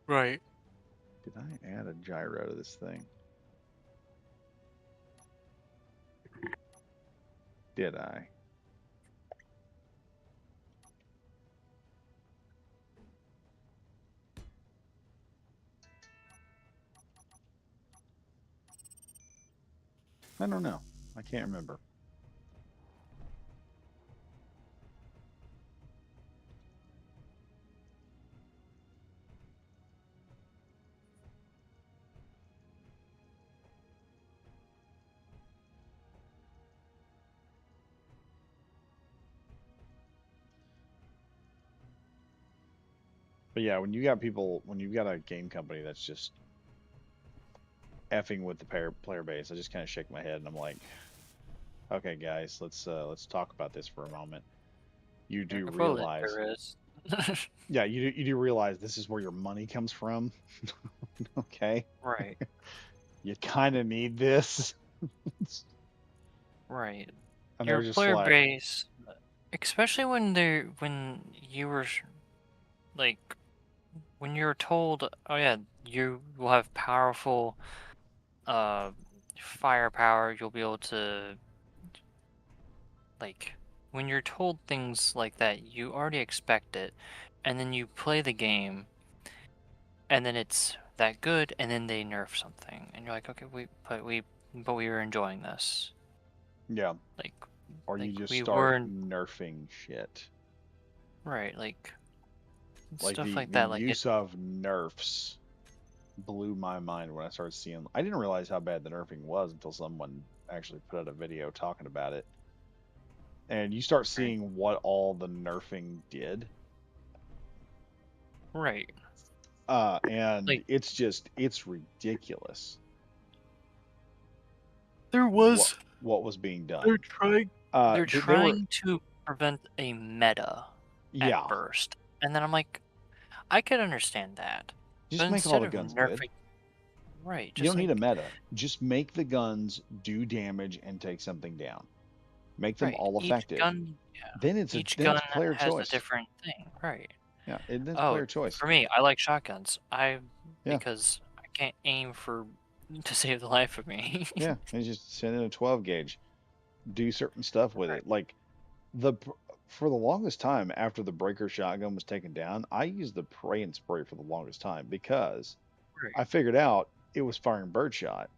Right. Did I add a gyro to this thing? Did I? I don't know. I can't remember. But yeah, when you got people, when you've got a game company that's just effing with the player base, I just kind of shake my head and I'm like, okay, guys, let's talk about this for a moment. You do realize, There is. yeah, you do realize this is where your money comes from, okay? Right. You kind of need this, Right. and Your they're just player like, base, especially when you were like when you're told, oh yeah, you will have powerful firepower, you'll be able to like when you're told things like that, you already expect it, and then you play the game, and then it's that good, and then they nerf something, and you're like, okay, but we were enjoying this, yeah, like or you just we start weren't nerfing shit. right, like Like stuff like the that, like it. use of nerfs blew my mind when I started seeing. I didn't realize how bad the nerfing was until someone actually put out a video talking about it. And you start Right. seeing what all the nerfing did. Right. And Like it's ridiculous. there was What was being done. they're trying they're They were, trying to prevent a meta at yeah, first. And then I'm like, I could understand that. just But make all instead the of guns good. nerfing right, You just don't need like a meta. Just make the guns do damage and take something down. Make them right. all effective. Then it's Each then gun it's player has a choice. different thing. Right. Yeah, then it's Oh, player choice. for me, I like shotguns. Yeah. Because I can't aim to save the life of me. Yeah, and just send in a 12 gauge. Do certain stuff with Right. it. Like the for the longest time after the breaker shotgun was taken down, I used the pray and spray for the longest time because Right. I figured out it was firing birdshot.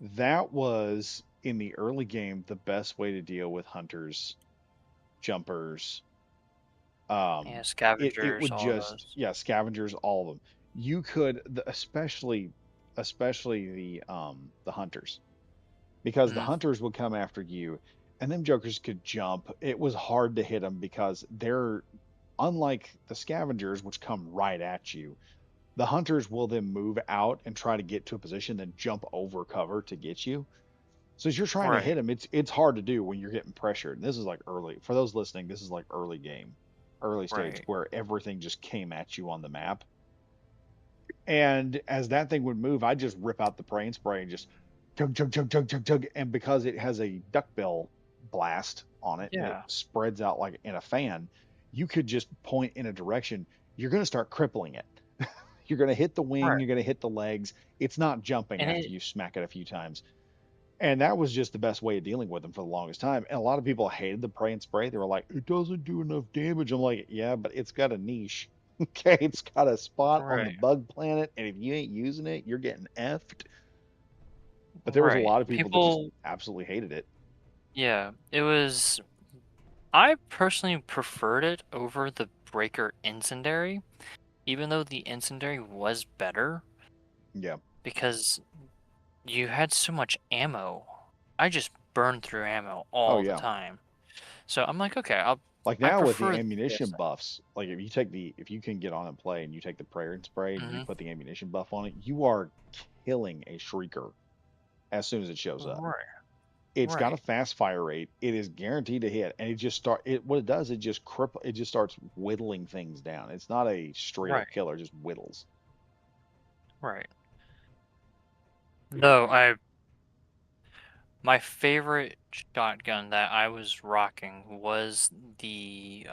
That was in the early game the best way to deal with hunters, jumpers. Yeah, It scavengers, would all just, those. yeah, scavengers, all of them. You could, especially the hunters, because the Mm, hunters would come after you, and them jokers could jump. It was hard to hit them because they're unlike the scavengers, which come right at you. The hunters will then move out and try to get to a position, then jump over cover to get you. So as you're trying to hit right, them, it's hard to do when you're getting pressured. And this is like early for those listening. This is like early game, early stage right. where everything just came at you on the map. And as that thing would move, I just rip out the pray and spray and just chug chug chug chug chug chug. And because it has a duckbill blast on it and it Yeah, spreads out like in a fan, you could just point in a direction. You're going to start crippling it. You're going to hit the wing. right. You're going to hit the legs. It's not jumping And after it, you smack it a few times. And that was just the best way of dealing with them for the longest time. And a lot of people hated the pray and spray. They were like, it doesn't do enough damage. I'm like, yeah, but it's got a niche. Okay, it's got a spot on the right, bug planet, and if you ain't using it, you're getting effed. But there was a right. lot of people that just People, absolutely hated it. yeah, it was. I personally preferred it over the Breaker Incendiary, even though the Incendiary was better Yeah. because you had so much ammo. I just burned through ammo Oh all the yeah. time. So I'm like, okay, Like I now with the prefer ammunition this. buffs, like if you can get on and play and you take the prayer and spray and you Hmm. put the ammunition buff on it, you are killing a shrieker as soon as it shows up. Right, It's got a right, fast fire rate. It is guaranteed to hit, and it just start it. What it does, it just It just starts whittling things down. It's not a straight right, up killer; it just whittles. right. No, my favorite shotgun that I was rocking was the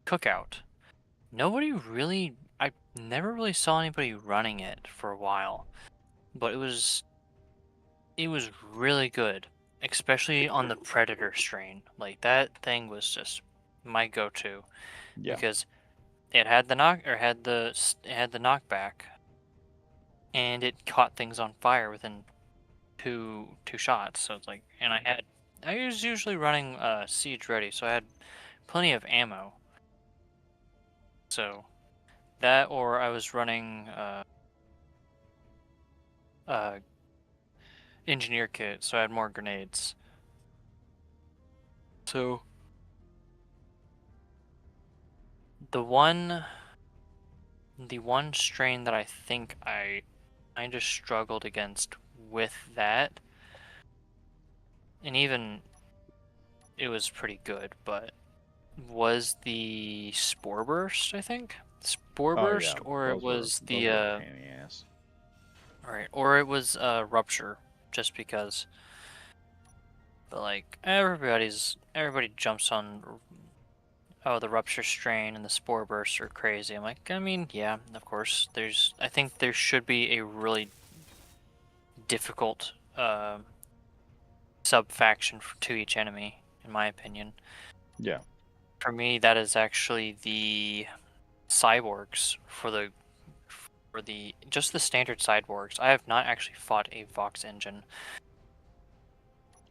Cookout. Nobody really, I never really saw anybody running it for a while, but it was really good, especially on the Predator strain. Like that thing was just my go-to Yeah. because it had the knock or it had the knockback, and it caught things on fire within two shots. So it's like, and I was usually running siege ready, so I had plenty of ammo. So that, or I was running uh engineer kit, so I had more grenades. So the one the one strain that I think I just struggled against with that, and even it was pretty good, but was the Spore Burst, I think. Spore Oh yeah. Burst, or it was Those the were a pain in the ass. right, or it was Rupture, just because. But like everybody jumps on oh, the Rupture strain and the Spore Burst are crazy. I'm like, I mean, yeah, of course. I think there should be a really difficult sub faction to each enemy, in my opinion. Yeah. For me, that is actually the cyborgs for the just the standard cyborgs. I have not actually fought a Vox engine.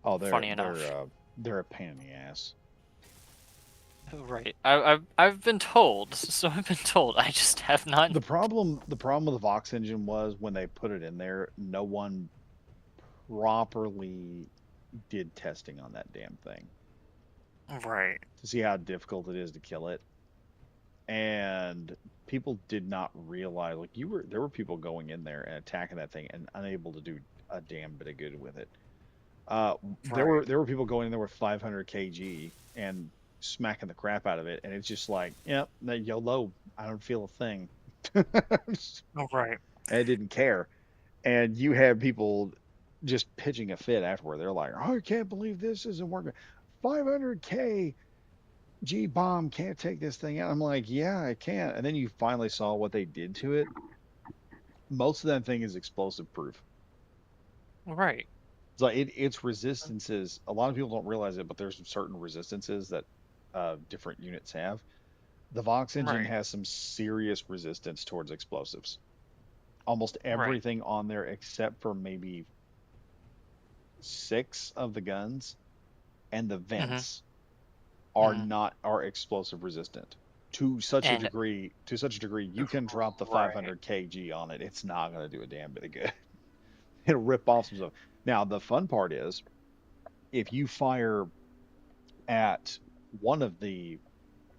Oh, Funny enough. they're a pain in the ass. Right. I've been told. So I've been told. I just have not. The problem with the Vox engine was when they put it in there, no one properly did testing on that damn thing Right. to see how difficult it is to kill it. And people did not realize like there were people going in there and attacking that thing and unable to do a damn bit of good with it. Right. There were people going in there with 500 kg and smacking the crap out of it, and it's just like, yep, yeah, YOLO. I don't feel a thing. Right. I didn't care. And you had people just pitching a fit afterward. They're like, oh, I can't believe this isn't working. 500K G bomb can't take this thing out. I'm like, yeah, I can't. And then you finally saw what they did to it. Most of that thing is explosive proof. Right. It's like its resistances. A lot of people don't realize it, but there's certain resistances that different units have. The Vox engine Right. has some serious resistance towards explosives. Almost Right. everything on there, except for maybe 6 of the guns and the Mm-hmm. vents are Mm-hmm. are explosive resistant to such a And degree. To such a degree, you can drop the right, 500 kg on it. It's not going to do a damn bit of good. It'll rip off some stuff. Now the fun part is if you fire at one of the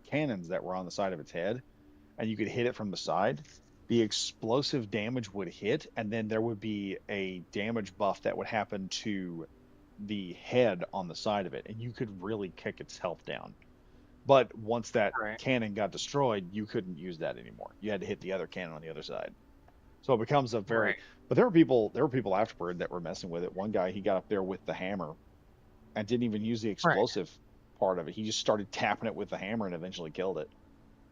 cannons that were on the side of its head, and you could hit it from the side, the explosive damage would hit, and then there would be a damage buff that would happen to the head on the side of it, and you could really kick its health down. But once that right, cannon got destroyed, you couldn't use that anymore. You had to hit the other cannon on the other side. So it becomes a very. right, But there were people afterward that were messing with it. One guy, he got up there with the hammer and didn't even use the right. explosive part of it. He just started tapping it with the hammer and eventually killed it.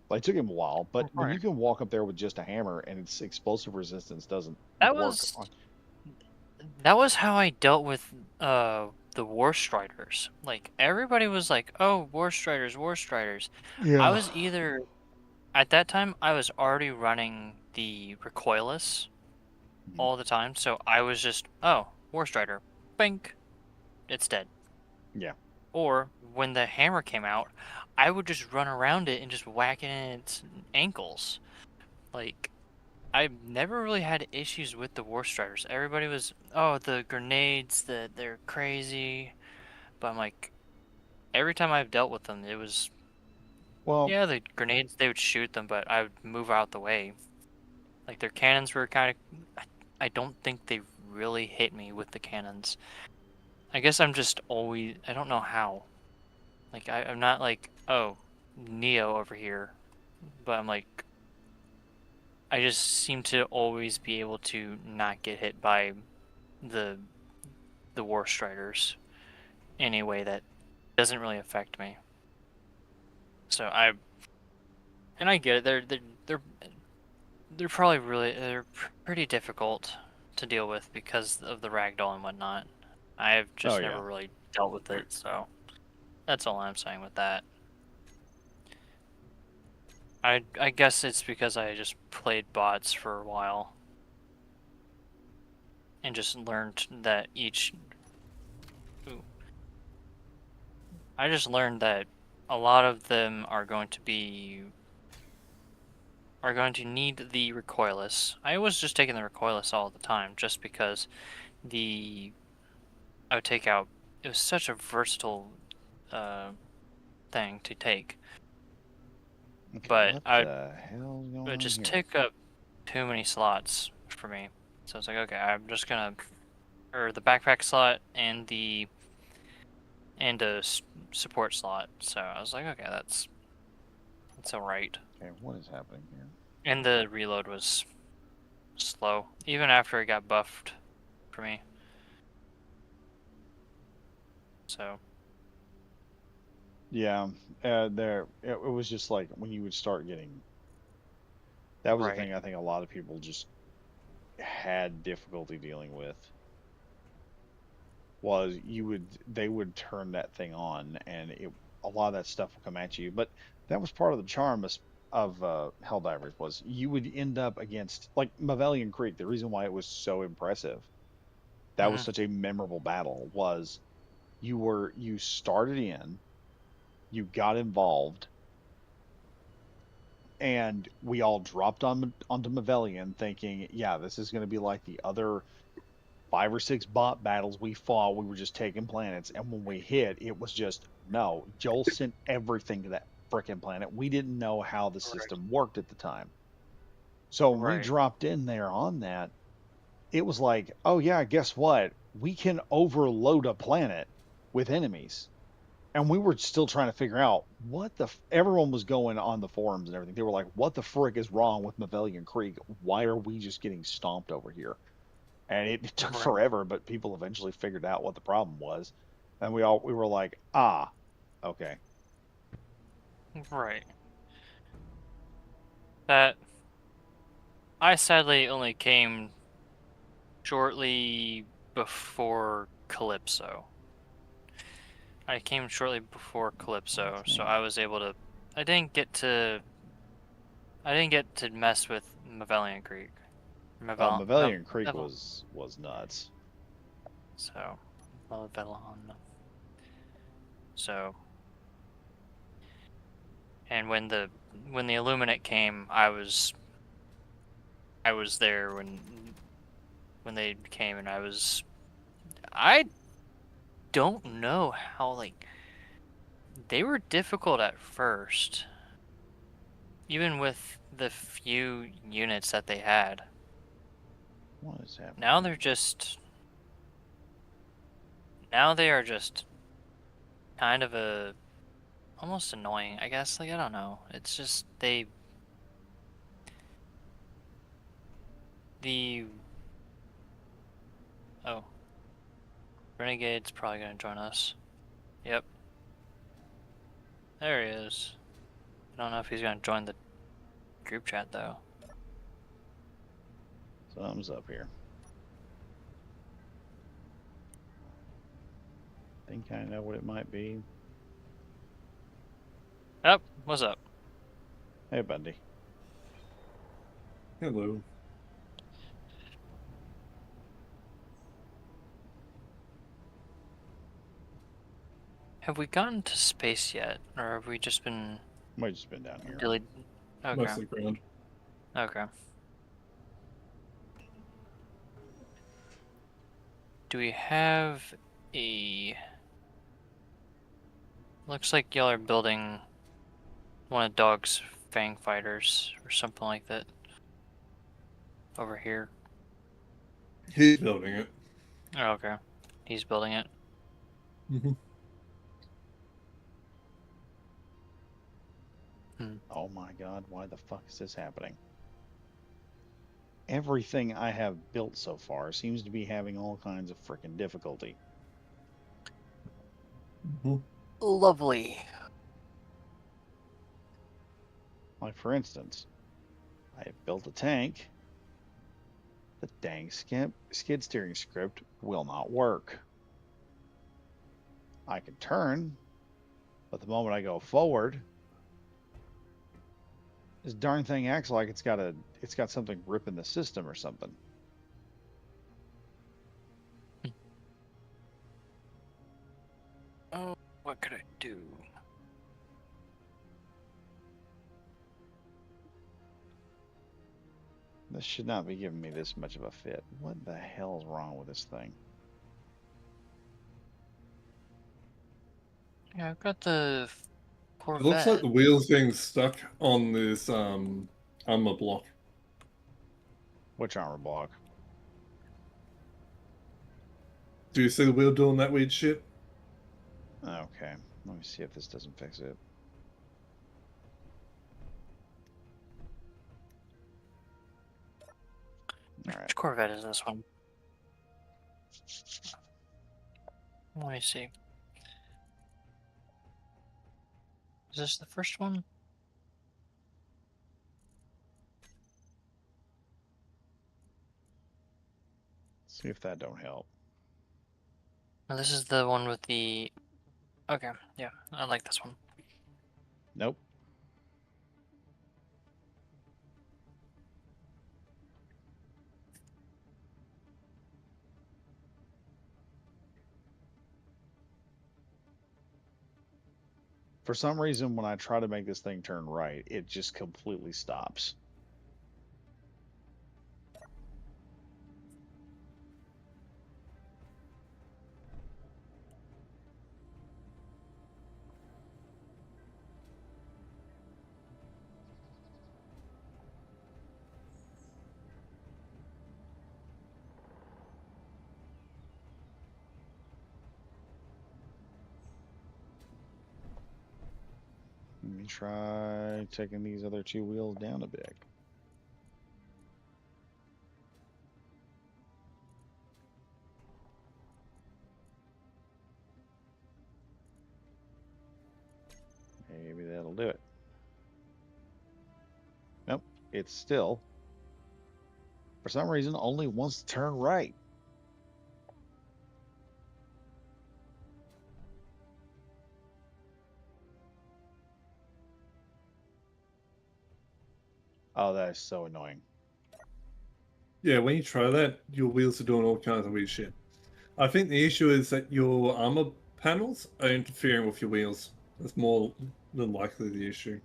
Like, it took him a while, but when Right. you can walk up there with just a hammer and its explosive resistance doesn't That work was on. that was how I dealt with the War Striders. Like everybody was like, "Oh, War Striders, War Striders." I Yeah. was either at that time I was already running the Recoilless Mhm. all the time, so I was just, "Oh, War Strider, bink, it's dead." Yeah. Or when the hammer came out, I would just run around it and just whack it in its ankles. Like I never really had issues with the War Striders. Everybody was, oh, the grenades, they're crazy. But I'm like, every time I've dealt with them, it was, Well, yeah, the grenades, they would shoot them, but I would move out the way. Like their cannons were kind of, I don't think they really hit me with the cannons. I guess I'm just always, I don't know how. Like I'm not like, oh, Neo over here, but I'm like, I just seem to always be able to not get hit by the the War Striders in a way that doesn't really affect me. So I get it. They're they're probably pretty difficult to deal with because of the ragdoll and whatnot. I've oh just yeah. never really dealt with it, so that's all I'm saying with that. I guess it's because I just played bots for a while and just learned that each. Ooh, I just learned that a lot of them are going to need the recoilless. I was just taking the recoilless all the time just because the I would take out it was such a versatile uh, thing to take, Okay, but what I the hell's going would on just here? take up too many slots for me. So it's like, okay, I'm just gonna or the backpack slot and a support slot. So I was like, okay, that's all right. Okay, what is happening here? And the reload was slow, even after it got buffed for me. So Yeah, it was just like when you would start getting. That was the right, thing I think a lot of people just had difficulty dealing with. Was they would turn that thing on and a lot of that stuff would come at you. But that was part of the charm of Helldivers was you would end up against like Mavelian Creek. The reason why it was so impressive, that was hmm, such a memorable battle, was you started in, you got involved, and we all dropped onto Mavelian thinking, yeah, this is going to be like the other 5 or 6 bot battles we fought. We were just taking planets, and when we hit, it was just no. Joel sent everything to that freaking planet. We didn't know how the right, system worked at the time, so when we right, dropped in there on that, it was like, oh yeah, guess what? We can overload a planet with enemies. And we were still trying to figure out everyone was going on the forums and everything. They were like, what the frick is wrong with Mavelian Creek? Why are we just getting stomped over here? And it took right, forever, but people eventually figured out what the problem was. And we were like, ah, okay. right. That I sadly only came shortly before Calypso. I came shortly before Calypso, That's so neat. I was able to. I didn't get to. I didn't get to mess with Mavelian Creek. Mavelian Creek was nuts. So Velon. So, and when the Illuminate came, I was there when they came, and I don't know how, like, they were difficult at first, even with the few units that they had. What is happening? Now they are just kind of almost annoying, I guess. Like, I don't know. It's just oh, Renegade's probably gonna join us. Yep. There he is. I don't know if he's gonna join the group chat though. Something's up here. Think I know what it might be. Yep. What's up? Hey, Bundy. Hello. Have we gotten to space yet, or have we just been Might just been down here. really? Okay. Mostly ground. Okay. Do we have a... Looks like y'all are building one of Dog's Fang Fighters or something like that over here. He's building it. Oh, okay. He's building it. Mm-hmm. Oh my god, why the fuck is this happening? Everything I have built so far seems to be having all kinds of freaking difficulty. Mm-hmm. Lovely. Like, for instance, I have built a tank. The dang skid steering script will not work. I can turn, but the moment I go forward, this darn thing acts like it's got something ripping the system or something. Oh, what could I do? This should not be giving me this much of a fit. What the hell is wrong with this thing? Yeah, I've got the It Corvette. looks like the wheel's getting stuck on this armor block. Which armor block? Do you see the wheel doing that weird shit? Okay, let me see if this doesn't fix it. All right. Which Corvette is this one? Let me see. Is this the first one? See if that don't help. No, this is the one with the... Okay, yeah, I like this one. Nope. For some reason, when I try to make this thing turn right, it just completely stops. Let me try taking these other two wheels down a bit. Maybe that'll do it. Nope, it's still, for some reason, only wants to turn right. Oh, that is so annoying. Yeah, when you try that, your wheels are doing all kinds of weird shit. I think the issue is that your armor panels are interfering with your wheels. That's more than likely the issue.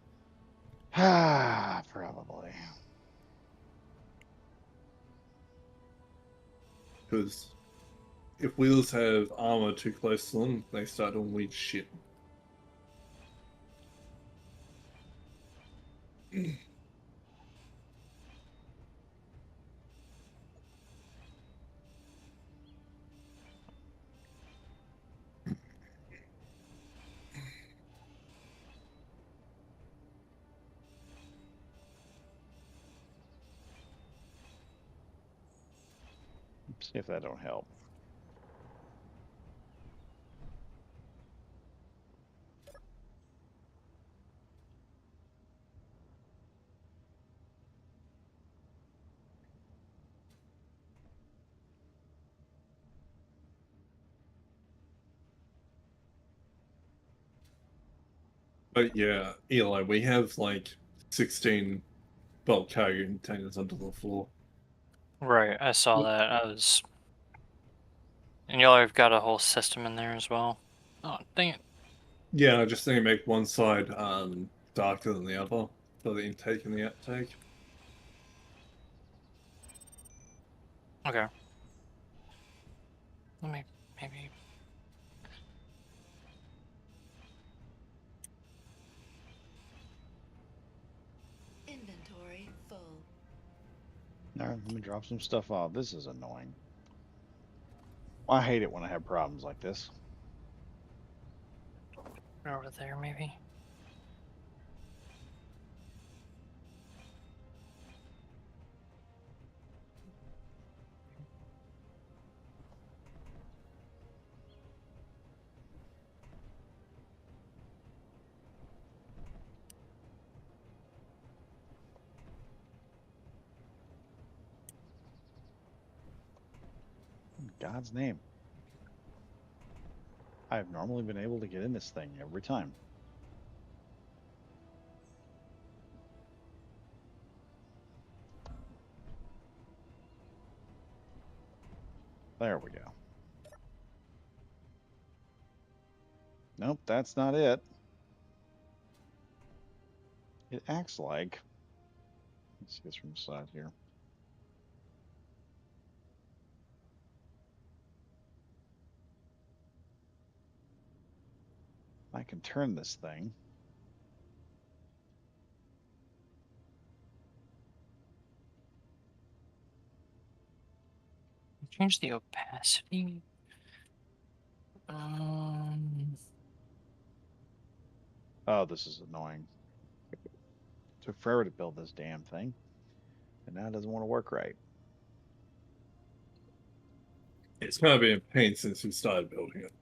Ah, probably. Because if wheels have armor too close to them, they start doing weird shit. See if that don't help. But yeah, Eli, we have like 16 bulk cargo containers under the floor. Right, I saw Look. that. I was. And y'all have got a whole system in there as well. Oh, dang it. Yeah, I just need to make one side darker than the other for the intake and the outtake. Okay. Let me maybe. Inventory full. All right, let me drop some stuff off. This is annoying. I hate it when I have problems like this. Over there, maybe. In God's name. I've normally been able to get in this thing every time. There we go. Nope, that's not it. It acts like. Let's see this from the side here. I can turn this thing. Change the opacity. Um. Oh, this is annoying. Took forever to build this damn thing. And now it doesn't want to work right. It's kind of been a pain since we started building it.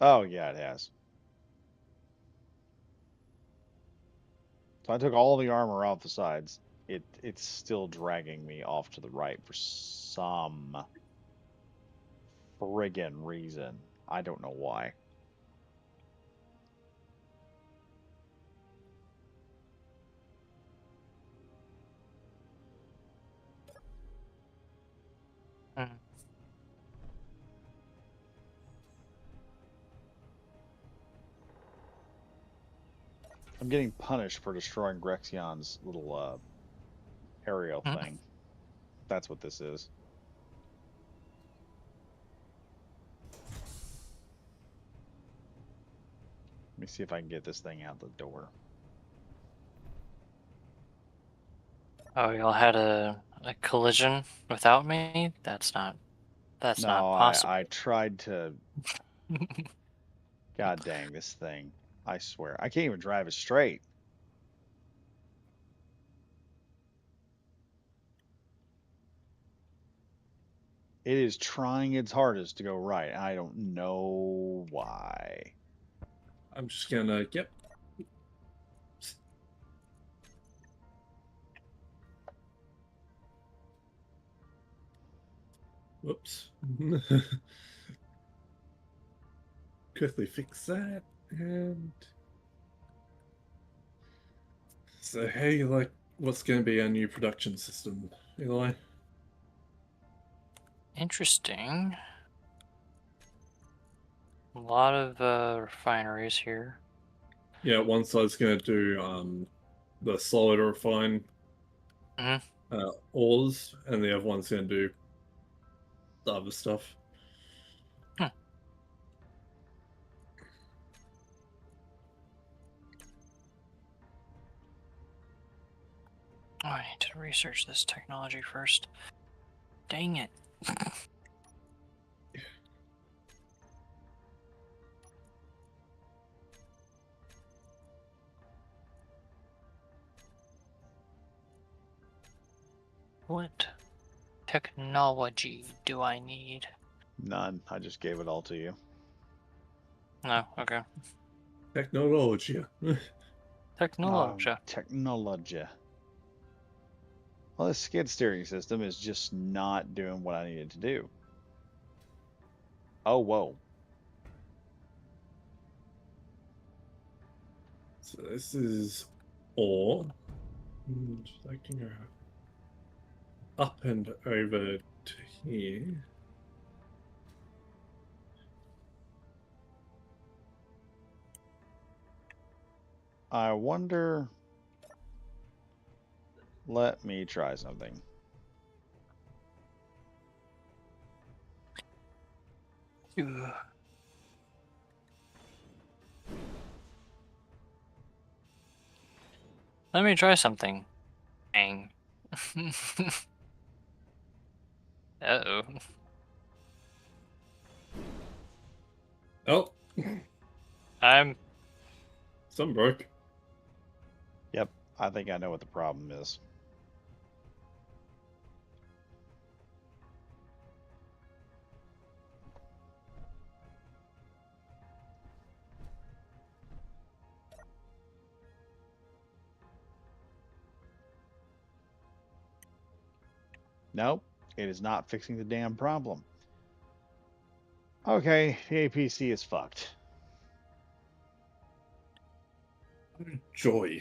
Oh, yeah, it has. So I took all the armor off the sides. It's still dragging me off to the right for some friggin' reason. I don't know why. hmm. I'm getting punished for destroying Grexion's little aerial Hmm. thing. That's what this is. Let me see if I can get this thing out the door. Oh, y'all had a collision without me? That's not No, possible. I tried to. God dang this thing. I swear. I can't even drive it straight. It is trying its hardest to go right. I don't know why. I'm just gonna, yep. Whoops. Quickly fix that. And so, hey, like, what's going to be our new production system, Eli? Interesting. A lot of refineries here. Yeah, one side's going to do the solid refine Mhm. ores, and the other one's going to do the other stuff. Oh, I need to research this technology first. Dang it. What technology do I need? None. I just gave it all to you. No, okay. Technology. Technology. Technology. Well, this skid steering system is just not doing what I needed to do. Oh, whoa. So this is ore. I can go up and over to here. I wonder. Let me try something. Ugh. Let me try something. Dang. Uh-oh. Oh, I'm some broke. Yep, I think I know what the problem is. Nope, it is not fixing the damn problem. Okay, the APC is fucked. Joy.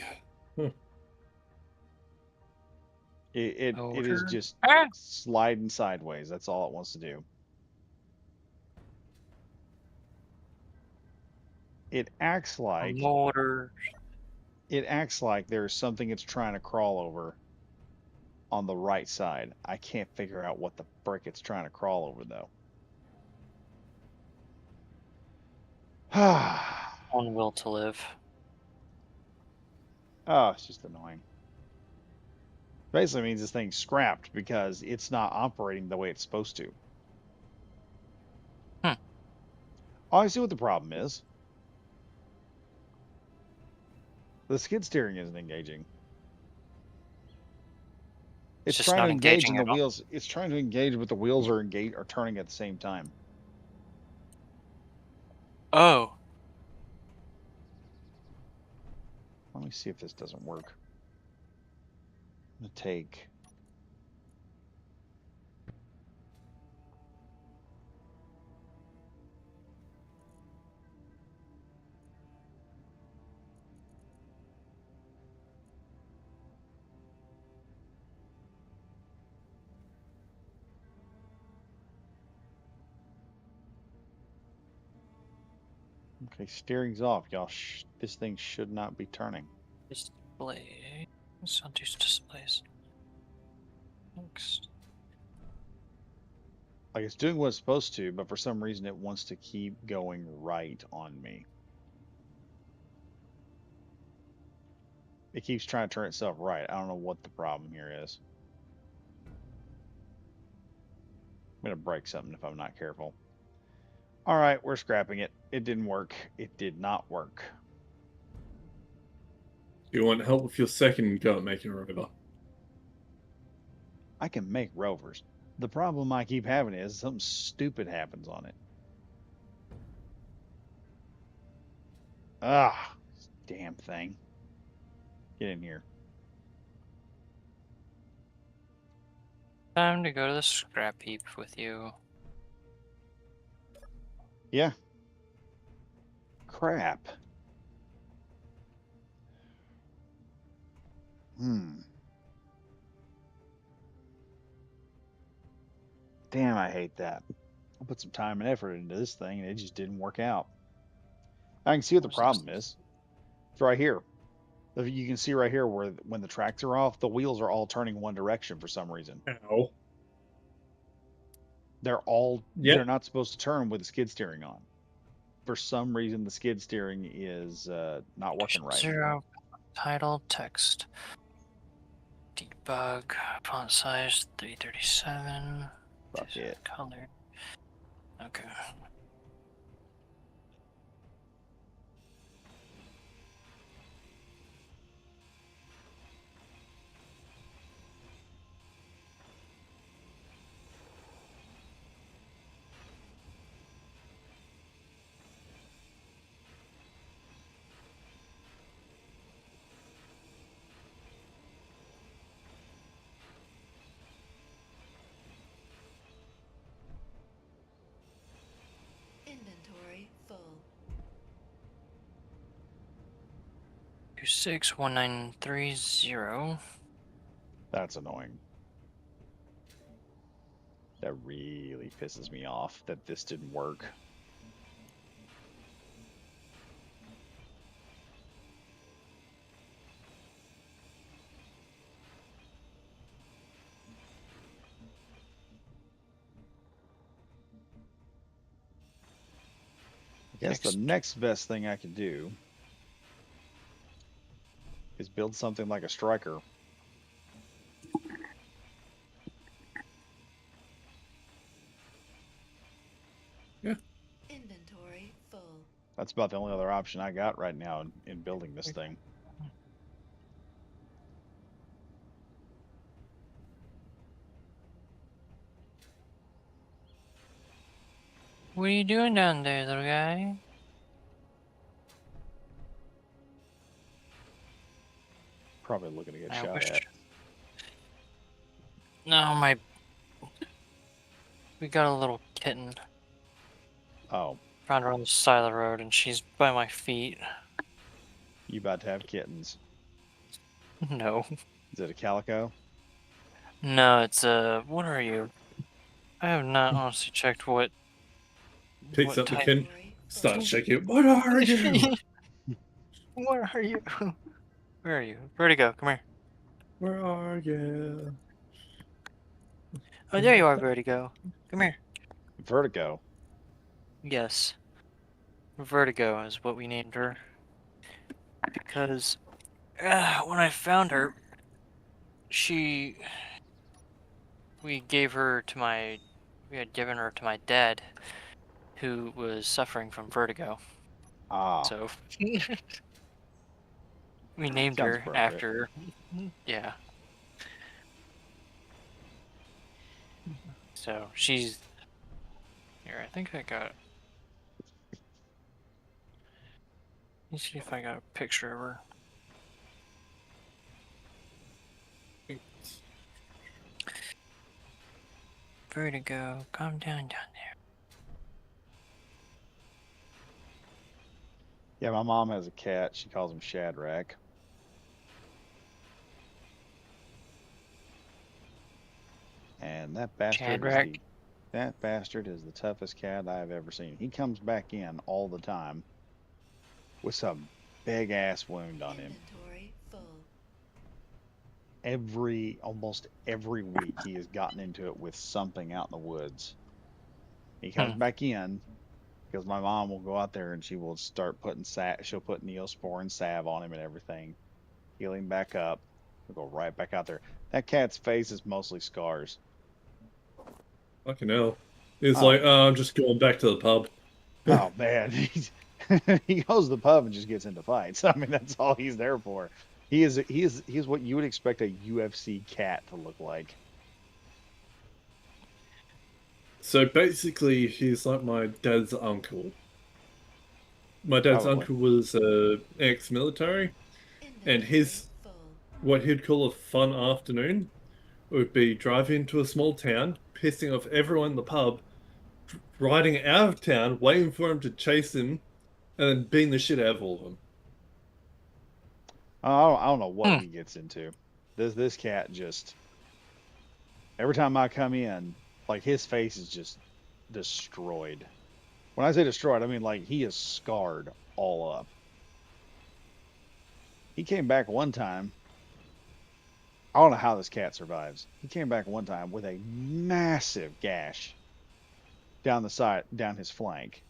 It is older. just Ah! sliding sideways. That's all it wants to do. It acts A like motor. there's something it's trying to crawl over on the right side. I can't figure out what the frick it's trying to crawl over though. On will to live. Oh, it's just annoying. Basically means this thing's scrapped because it's not operating the way it's supposed to. Hmm. Oh, I see what the problem is. The skid steering isn't engaging. It's just trying to not engage engaging and the at all. wheels. It's trying to engage, but the wheels are turning at the same time. Oh. Let me see if this doesn't work. I'm gonna take. Okay, steering's off, y'all. This thing should not be turning. Display. Undo displays. Next. Like it's doing what it's supposed to, but for some reason it wants to keep going right on me. It keeps trying to turn itself right. I don't know what the problem here is. I'm gonna break something if I'm not careful. All right, we're scrapping it. It didn't work. It did not work. You want help with your second go at making a rover? I can make rovers. The problem I keep having is something stupid happens on it. Ah, damn thing. Get in here. Time to go to the scrap heap with you. Yeah. Crap. Damn, I hate that. I put some time and effort into this thing, and it just didn't work out. I can see what the Where's problem this? is. It's right here. You can see right here where when the tracks are off, the wheels are all turning one direction for some reason. Ow. They're Yep. not supposed to turn with the skid steering on. For some reason, the skid steering is not working right. 0 title text. Debug font size 337. Fuck it. Color. Okay. Inventory full. 261930. That's annoying. That really pisses me off that this didn't work. I guess the Text. next best thing I can do is build something like a striker. Inventory full. That's about the only other option I got right now in building this thing. What are you doing down there, little guy? Probably looking to get I shot wish. at. No, we got a little kitten. Oh, Found her on the side of the road, and she's by my feet. you about to have kittens. No. Is it a calico? No, it's what are you? I have not honestly checked what. Picks what up the type- kin, Inventory full. starts shaking. What are you? Where are you? Where are you? Vertigo, come here. Where are you? Oh, there you are, Vertigo. Come here. Vertigo. Yes. Vertigo is what we named her. Because when I found her, we had given her to my dad, who was suffering from vertigo. Ah, So we named sounds her appropriate. after, yeah. So she's here. I think I got. Let me see if I got a picture of her. Vertigo, calm down there. Yeah, my mom has a cat. She calls him Shadrach. And Shadrach. that bastard is the toughest cat I've ever seen. He comes back in all the time with some big ass wound on him. Inventory full. Almost every week he has gotten into it with something out in the woods. He comes back in because my mom will go out there and she will start putting she'll put Neosporin salve on him and everything. Heal him back up. He'll go right back out there. That cat's face is mostly scars. Fucking hell. He's Oh. like, I'm just going back to the pub. Oh man, he goes to the pub and just gets into fights. I mean, that's all he's there for. He is what you would expect a UFC cat to look like. So basically, he's like my dad's uncle. My dad's Probably. uncle was ex-military, and Inventory full. what he'd call a fun afternoon would be driving to a small town, pissing off everyone in the pub, riding out of town, waiting for him to chase him, and then beating the shit out of all of them. I don't know what he gets into. This cat just every time I come in, like his face is just destroyed. When I say destroyed, I mean like he is scarred all up. He came back one time. I don't know how this cat survives. He came back one time with a massive gash down the side, down his flank,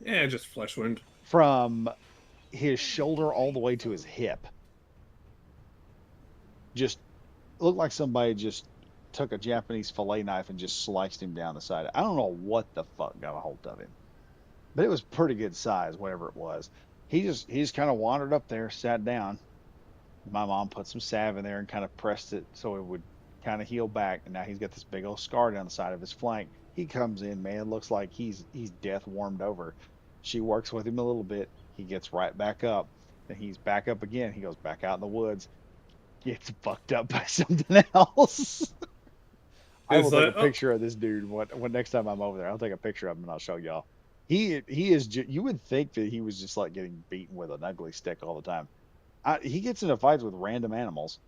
Yeah, just flesh wound. from his shoulder all the way to his hip. Just looked like somebody just took a Japanese fillet knife and just sliced him down the side. I don't know what the fuck got a hold of him, but it was pretty good size, whatever it was. He just kind of wandered up there, sat down. My mom put some salve in there and kind of pressed it so it would kind of heal back. And now he's got this big old scar down the side of his flank. He comes in, man, looks like he's death warmed over. She works with him a little bit. He gets right back up. Then he's back up again. He goes back out in the woods, gets fucked up by something else. I will take a picture of this dude. When next time I'm over there, I'll take a picture of him and I'll show y'all. He is. You would think that he was just like getting beaten with an ugly stick all the time. He gets into fights with random animals.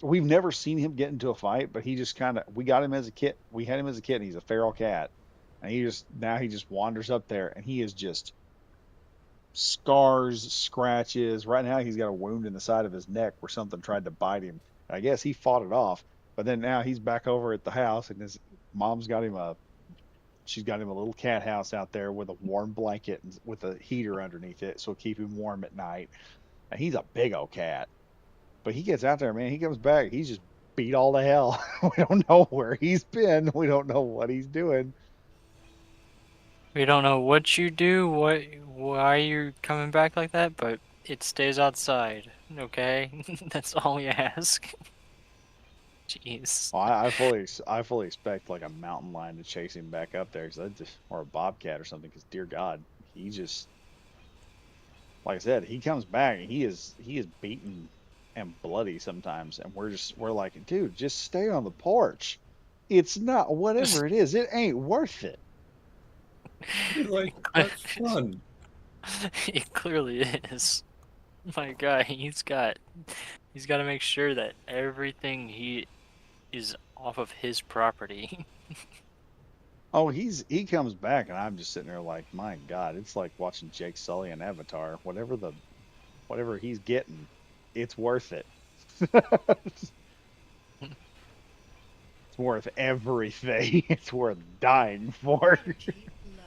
We've never seen him get into a fight, but he just kind of. We got him as a kid. We had him as a kid. And he's a feral cat, and he just wanders up there, and he is just scars, scratches. Right now, he's got a wound in the side of his neck where something tried to bite him. I guess he fought it off, but then now he's back over at the house, and his mom's got him she's got him a little cat house out there with a warm blanket and with a heater underneath it, so keep him warm at night. And he's a big old cat, but he gets out there, man. He comes back, he's just beat all to hell. We don't know where he's been. We don't know what he's doing. We don't know what you do, why you're coming back like that, but it stays outside, okay? That's all we ask. Jeez. Oh, I fully expect like a mountain lion to chase him back up there, or a bobcat or something. Because dear God, he just, like I said, he comes back and he is beaten and bloody sometimes, and we're like, dude, just stay on the porch. It's not whatever it is. It ain't worth it. Like, that's fun. It clearly is. My guy, he's got to make sure that everything he is off of his property. Oh, he comes back, and I'm just sitting there like, my God, it's like watching Jake Sully in Avatar. Whatever he's getting, it's worth it. It's worth everything. It's worth dying for. Energy low.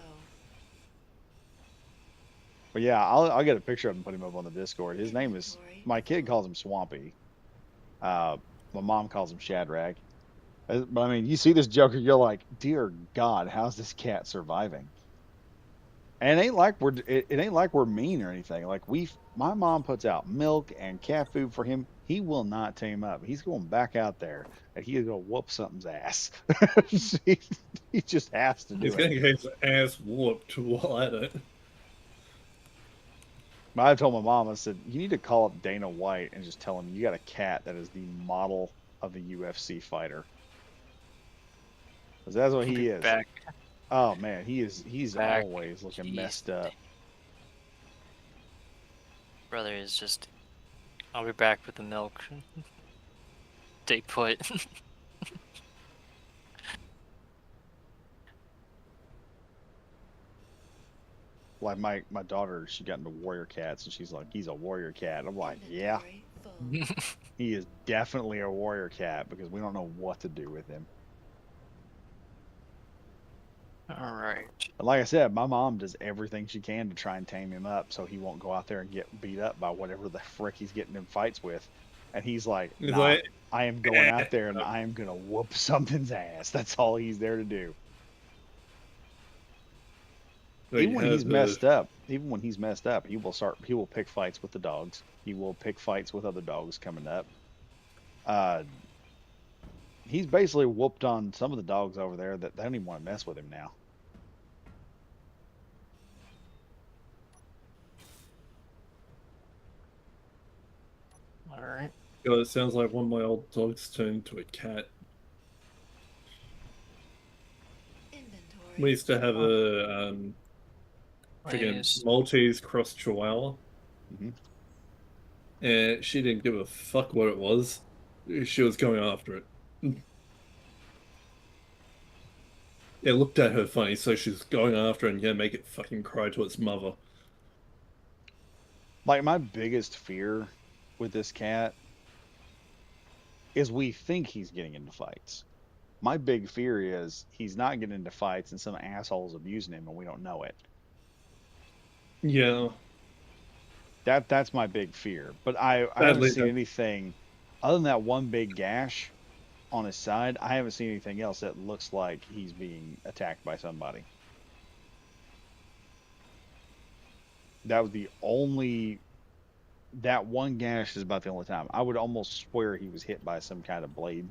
But yeah, I'll get a picture of him and put him up on the Discord. His name is, Inventory my kid full. calls him Swampy. My mom calls him Shadrach. But I mean, you see this Joker, you're like, dear God, how's this cat surviving? And it ain't like it ain't like we're mean or anything. Like my mom puts out milk and cat food for him. He will not tame up. He's going back out there and he's gonna whoop something's ass. he just has to do He's it. gonna get his ass whooped while at it. But I told my mom, I said, you need to call up Dana White and just tell him you got a cat that is the model of a UFC fighter. Because that's what he is. Back. Oh man, he's Back. always looking Jeez. messed up. Brother is just. I'll be back with the milk. Stay put. Like my daughter, she got into warrior cats, and she's like, he's a warrior cat. I'm like, yeah, Inventory full. he is definitely a warrior cat because we don't know what to do with him. All right. But like I said, my mom does everything she can to try and tame him up so he won't go out there and get beat up by whatever the frick he's getting in fights with. And he's like, He's nah, like, I am going out there and I am gonna whoop something's ass. That's all he's there to do. Even when he's messed up, he will pick fights with the dogs. He will pick fights with other dogs coming up. He's basically whooped on some of the dogs over there that they don't even want to mess with him now. All right. God, it sounds like one of my old dogs turned into a cat. Inventory. We used to have a friggin' Nice. Maltese cross Chihuahua, Mhm. and she didn't give a fuck what it was. She was going after it. it looked at her funny, so she's going after it and yeah, make it fucking cry to its mother. Like my biggest fear with this cat is we think he's getting into fights. My big fear is he's not getting into fights and some asshole's abusing him and we don't know it. Yeah, That's my big fear. But I haven't badly seen done. anything other than that one big gash on his side. I haven't seen anything else that looks like he's being attacked by somebody. That was the only. That one gash is about the only time. I would almost swear he was hit by some kind of blade.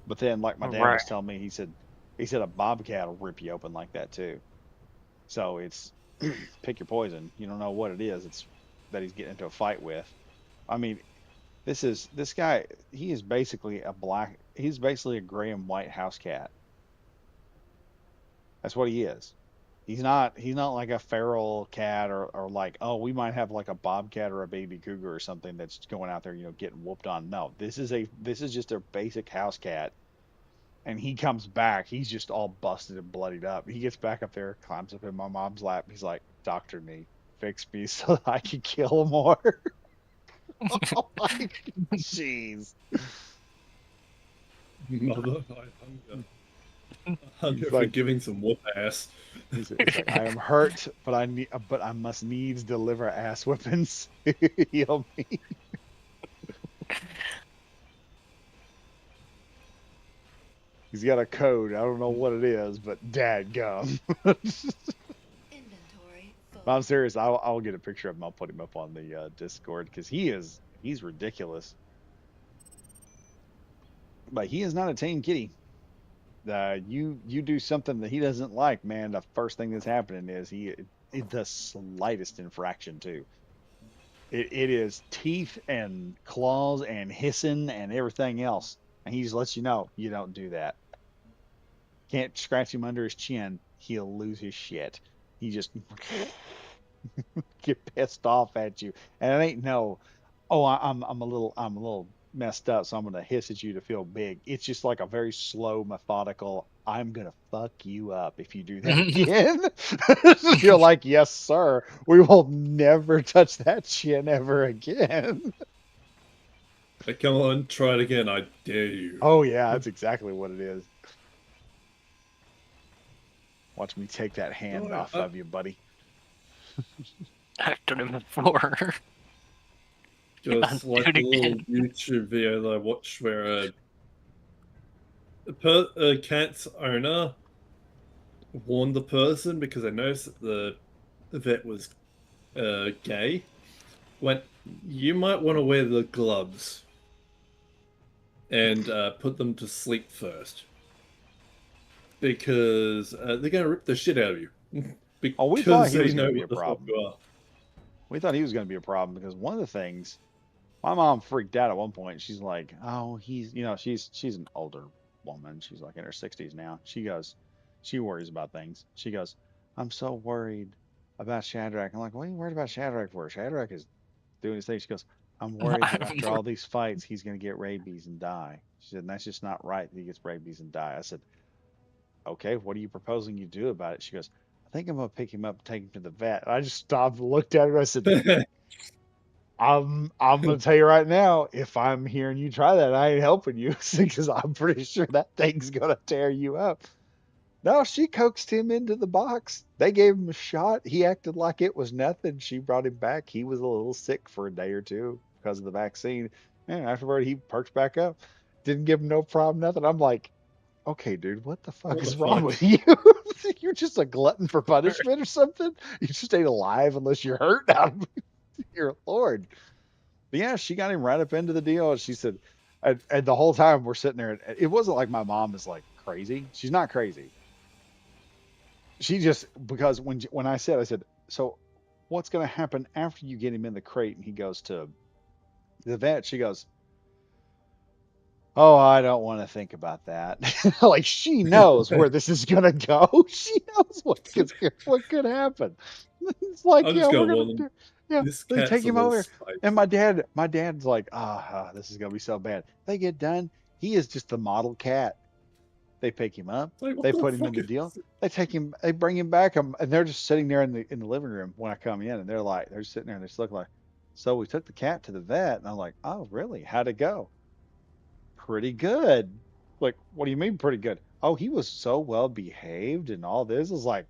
But then, like my dad Right. was telling me, he said a bobcat will rip you open like that too. So it's pick your poison. You don't know what it is. It's that he's getting into a fight with. I mean, this guy. He is basically a black. He's basically a gray and white house cat. That's what he is. He's not like a feral cat or like, oh, we might have like a bobcat or a baby cougar or something that's going out there, getting whooped on. No, this is just a basic house cat. And he comes back, he's just all busted and bloodied up. He gets back up there, climbs up in my mom's lap. He's like, "Doctor me, fix me so that I can kill more." Oh my, jeez. Mother, I hunger. Hunger He's for like, giving some whoop ass. he's like, I am hurt, but I must needs deliver ass whippings. Heal me. He's got a code. I don't know what it is, but dad gum. Inventory full. I'm serious. I'll get a picture of him. I'll put him up on the Discord because he's ridiculous. But he is not a tame kitty. You do something that he doesn't like, man. The first thing that's happening is the slightest infraction too. It is teeth and claws and hissing and everything else, and he just lets you know you don't do that. Can't scratch him under his chin. He'll lose his shit. He just get pissed off at you, and it ain't no. Oh, I'm a little messed up, so I'm gonna hiss at you to feel big. It's just like a very slow, methodical. I'm gonna fuck you up if you do that again. You're like, yes, sir. We will never touch that chin ever again. Hey, come on, try it again. I dare you. Oh yeah, that's exactly what it is. Watch me take that hand Oh, off of you, buddy. I've done it before. Just Do like it a little again. YouTube video that I watched where a cat's owner warned the person because they noticed that the vet was gay. Went, you might want to wear the gloves and put them to sleep first because they're going to rip the shit out of you. Oh, we thought Because he they was know gonna be what a the fuck problem. you are. We thought he was going to be a problem because one of the things my mom freaked out at one point. She's like, "Oh, she's an older woman. She's like in her 60s now." She goes, she worries about things. She goes, "I'm so worried about Shadrach." I'm like, "What are you worried about Shadrach for? Shadrach is doing his thing." She goes, "I'm worried that after all these fights, he's going to get rabies and die." She said, "And that's just not right that he gets rabies and die." I said, "Okay, what are you proposing you do about it?" She goes, "I think I'm going to pick him up and take him to the vet." And I just stopped and looked at her. I said, I'm gonna tell you right now, if I'm hearing you try that, I ain't helping you because I'm pretty sure that thing's gonna tear you up. No, she coaxed him into the box. They gave him a shot. He acted like it was nothing. She brought him back. He was a little sick for a day or two because of the vaccine. And afterward, he perked back up. Didn't give him no problem, nothing. I'm like, okay, dude, what the fuck What the is wrong fuck? with you? You're just a glutton for punishment or something? You just ain't alive unless you're hurt. Your lord. But yeah, she got him right up into the deal. And she said, and the whole time we're sitting there, it wasn't like my mom is like crazy. She's not crazy. She just, because when I said, so what's going to happen after you get him in the crate and he goes to the vet? She goes, oh, I don't want to think about that. Like she knows where this is going to go. She knows what could happen. It's like, I'm yeah, just we're gonna gonna warn them. do, yeah, This they cat's take a him little over. spicy. And my dad's like, this is gonna be so bad. They get done. He is just the model cat. They pick him up. Like, what They the put him fuck in the is deal. this? They take him. They bring him back. And they're just sitting there in the living room when I come in, and they're sitting there and they just look like. So we took the cat to the vet, and I'm like, oh really? How'd it go? Pretty good. Like, what do you mean pretty good? Oh, he was so well behaved and all this. Is like,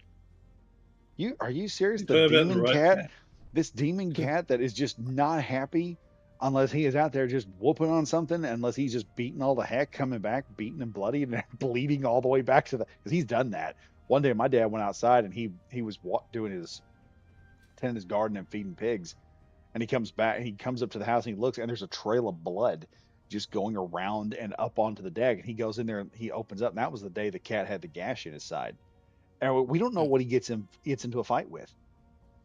are you serious? You The know about the demon right cat, cat? this demon cat that is just not happy unless he is out there just whooping on something, unless he's just beating all the heck, coming back, beaten and bloody and bleeding all the way back to the, because he's done that. One day my dad went outside and he was doing his, tending his garden and feeding pigs. And he comes back, he comes up to the house and he looks, and there's a trail of blood just going around and up onto the deck. And he goes in there and he opens up. And that was the day the cat had the gash in his side. And we don't know what he gets into a fight with.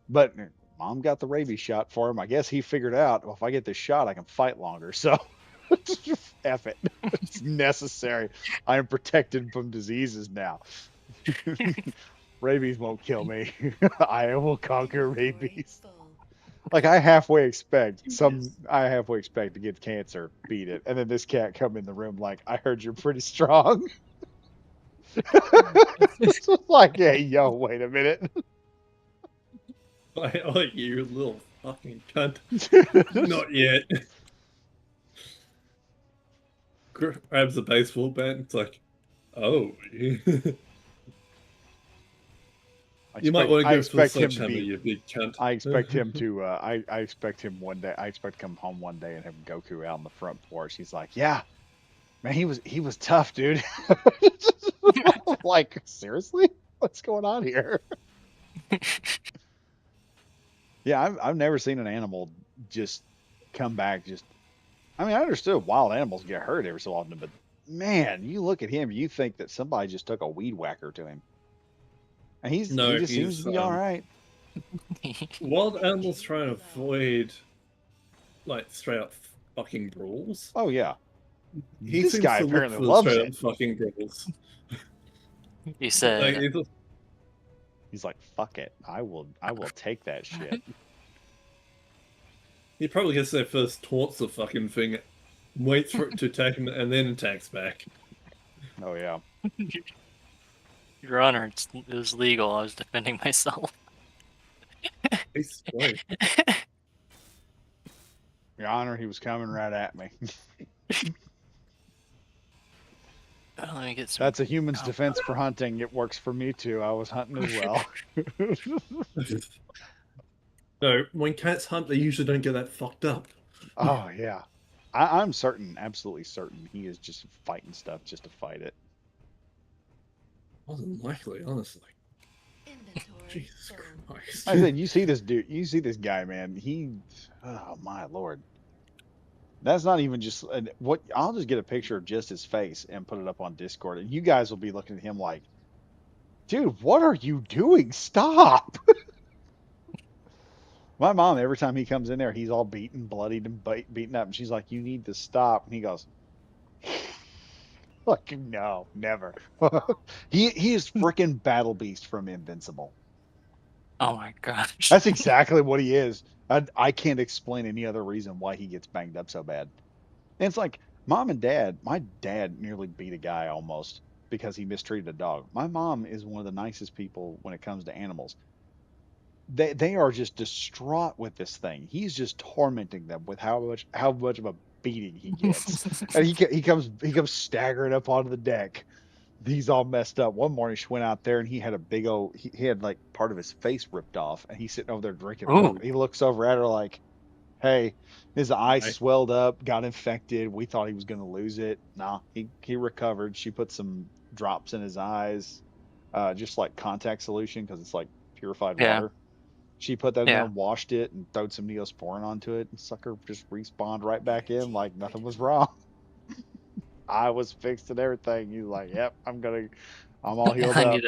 But mom got the rabies shot for him. I guess he figured out, well, if I get this shot, I can fight longer. So F it. It's necessary. I am protected from diseases now. Rabies won't kill me. I will conquer rabies. Full. Like I halfway expect to get cancer, beat it, and then this cat come in the room like, I heard you're pretty strong. It's just like, hey, yo, wait a minute. Oh, you little fucking cunt. Not yet. Grabs a baseball bat. It's like, oh. You might want to go for the sledgehammer, you big cunt. I expect him to. I expect him one day. I expect to come home one day and have Goku out on the front porch. He's like, "Yeah, man, he was tough, dude." Like, seriously, what's going on here? Yeah, I've never seen an animal just come back. I mean, I understood wild animals get hurt every so often, but man, you look at him, you think that somebody just took a weed whacker to him. And he just seems to be all right. Wild animals try and avoid, like, straight up fucking brawls. Oh yeah, He this seems guy to look apparently for the loves straight it. up fucking brawls. He said, Like, He's like, fuck it, I will take that shit. he probably gets their first taunts the fucking thing, waits for it to attack him, and then attacks back. Oh yeah. Your Honor, it was legal. I was defending myself. He's slow. Your Honor, he was coming right at me. Let me get some. That's a human's defense for hunting. It works for me too. I was hunting as well. No, when cats hunt, they usually don't get that fucked up. Oh yeah. I'm certain, absolutely certain, he is just fighting stuff just to fight it. Wasn't likely, honestly. Inventory Jesus full. Christ. I said, you see this guy, man. Oh my Lord. That's not even just what. I'll just get a picture of just his face and put it up on Discord, and you guys will be looking at him like, dude, what are you doing? Stop. My mom, every time he comes in there, he's all beaten, bloodied, and beaten up, and she's like, you need to stop. And he goes, like, no, never. He is freaking Battle Beast from Invincible. Oh my gosh. That's exactly what he is. I can't explain any other reason why he gets banged up so bad. And it's like, mom and dad, my dad nearly beat a guy almost because he mistreated a dog. My mom is one of the nicest people when it comes to animals. They are just distraught with this thing. He's just tormenting them with how much of a beating he gets. And he comes staggering up onto the deck. He's all messed up. One morning she went out there and he had a big old he had like part of his face ripped off, and he's sitting over there drinking water. He looks over at her like, hey, his eye swelled up, got infected. We thought he was gonna lose it. Nah, he recovered. She put some drops in his eyes, just like contact solution because it's like purified water. She put that in there and washed it and throwed some Neosporin onto it, and sucker just respawned right back in like nothing was wrong. I was fixed and everything. He's like, yep, I'm all healed up.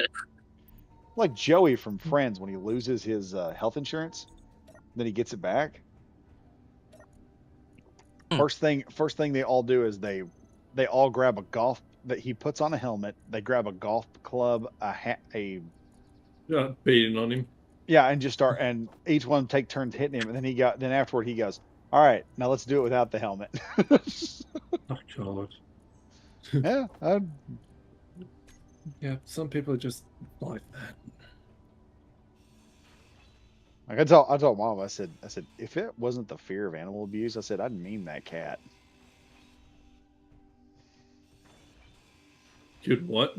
Like Joey from Friends when he loses his health insurance, then he gets it back. First thing they all do is they all grab a golf that he puts on a helmet. They grab a golf club, beating on him. Yeah, and just start, and each one take turns hitting him, and then afterward he goes, all right, now let's do it without the helmet. Oh God. Yeah, Yeah, some people are just like that. Like I told mom, I said, if it wasn't the fear of animal abuse, I said I'd meme that cat. Good what?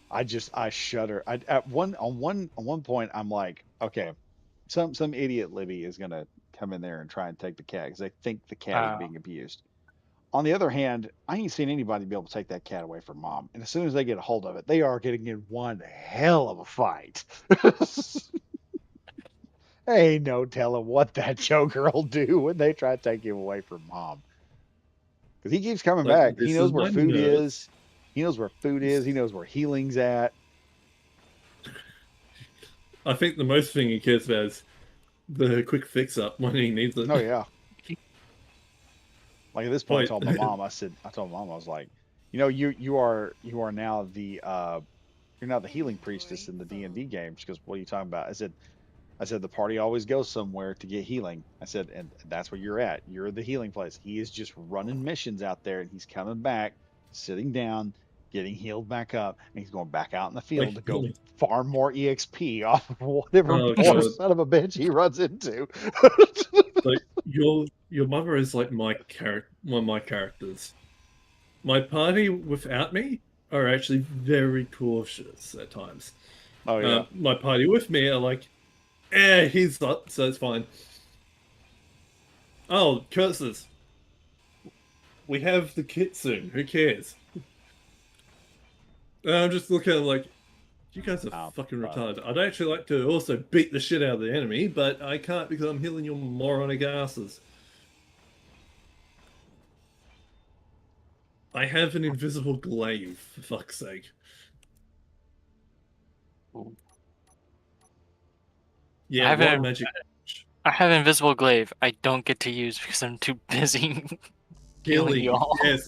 I shudder. I at one on one point I'm like, okay, some idiot Libby is gonna come in there and try and take the cat because they think the cat is Oh. being abused. On the other hand, I ain't seen anybody be able to take that cat away from mom. And as soon as they get a hold of it, they are getting in one hell of a fight. Ain't no telling what that joker will do when they try to take him away from mom. Because he keeps coming Like, back. He this knows is where my food nurse. is. He knows where food is. He knows where healing's at. I think the most thing he cares about is the quick fix up when he needs it. Oh yeah. Like at this point, I Wait, told my mom. I told mom, I was like, you know, you are now the you're now the healing priestess in the D&D game. She goes, what are you talking about? I said the party always goes somewhere to get healing. I said, and that's where you're at. You're the healing place. He is just running missions out there, and he's coming back, sitting down, getting healed back up, and he's going back out in the field like, to go farm more EXP off of whatever oh poor god, son of a bitch he runs into. like your mother is like my character, one of my characters. My party without me are actually very cautious at times. Oh yeah. My party with me are like, he's up, so it's fine. Oh, curses. We have the kit soon. Who cares? And I'm just looking at him like, you guys are Oh, fucking fuck. retarded. I'd actually like to also beat the shit out of the enemy, but I can't because I'm healing your moronic asses. I have an invisible glaive, for fuck's sake. Yeah, have what a an magic I have invisible glaive. I don't get to use because I'm too busy healing you all. yes.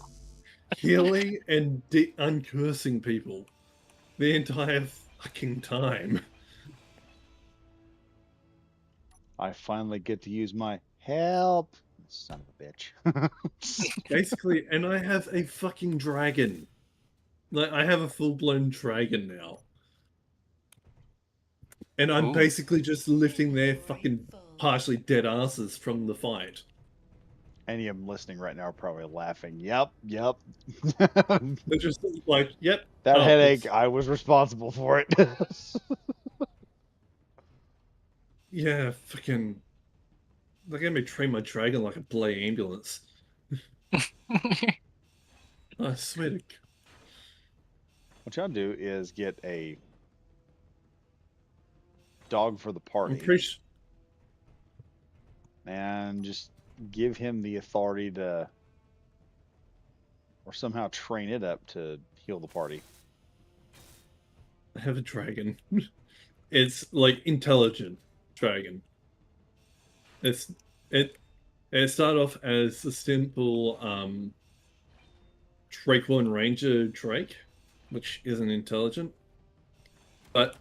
Healing and uncursing people the entire fucking time. I finally get to use my help. Son of a bitch. Basically, and I have a fucking dragon. Like, I have a full-blown dragon now. And I'm Ooh. basically just lifting their fucking partially dead asses from the fight. Any of them listening right now are probably laughing. Yep, yep. They're just like, yep. That Oh, headache, oops. I was responsible for it. Yeah, fucking. They're gonna be train my dragon like a bloody ambulance. I swear to. What y'all do is get a dog for the I'm party pretty sure. and just give him the authority to, or somehow train it up to heal the party. I have a dragon. It's like intelligent dragon. It's it. It started off as a simple Drakeborn Ranger Drake, which isn't intelligent. But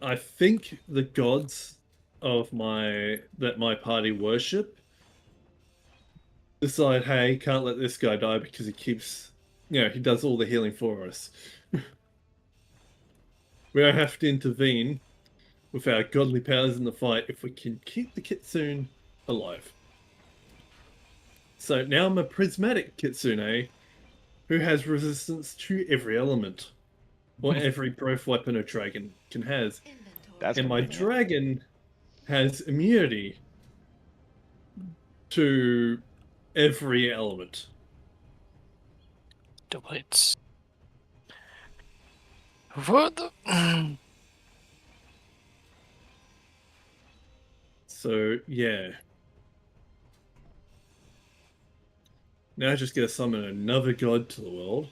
I think the gods of my party worship decide, hey, can't let this guy die because he keeps, he does all the healing for us. We don't have to intervene with our godly powers in the fight if we can keep the Kitsune alive. So now I'm a prismatic Kitsune who has resistance to every element, or every breath weapon a dragon can has. That's And my convenient. dragon has immunity to every element. Double hits. What the? So yeah. Now I just gotta summon another god to the world.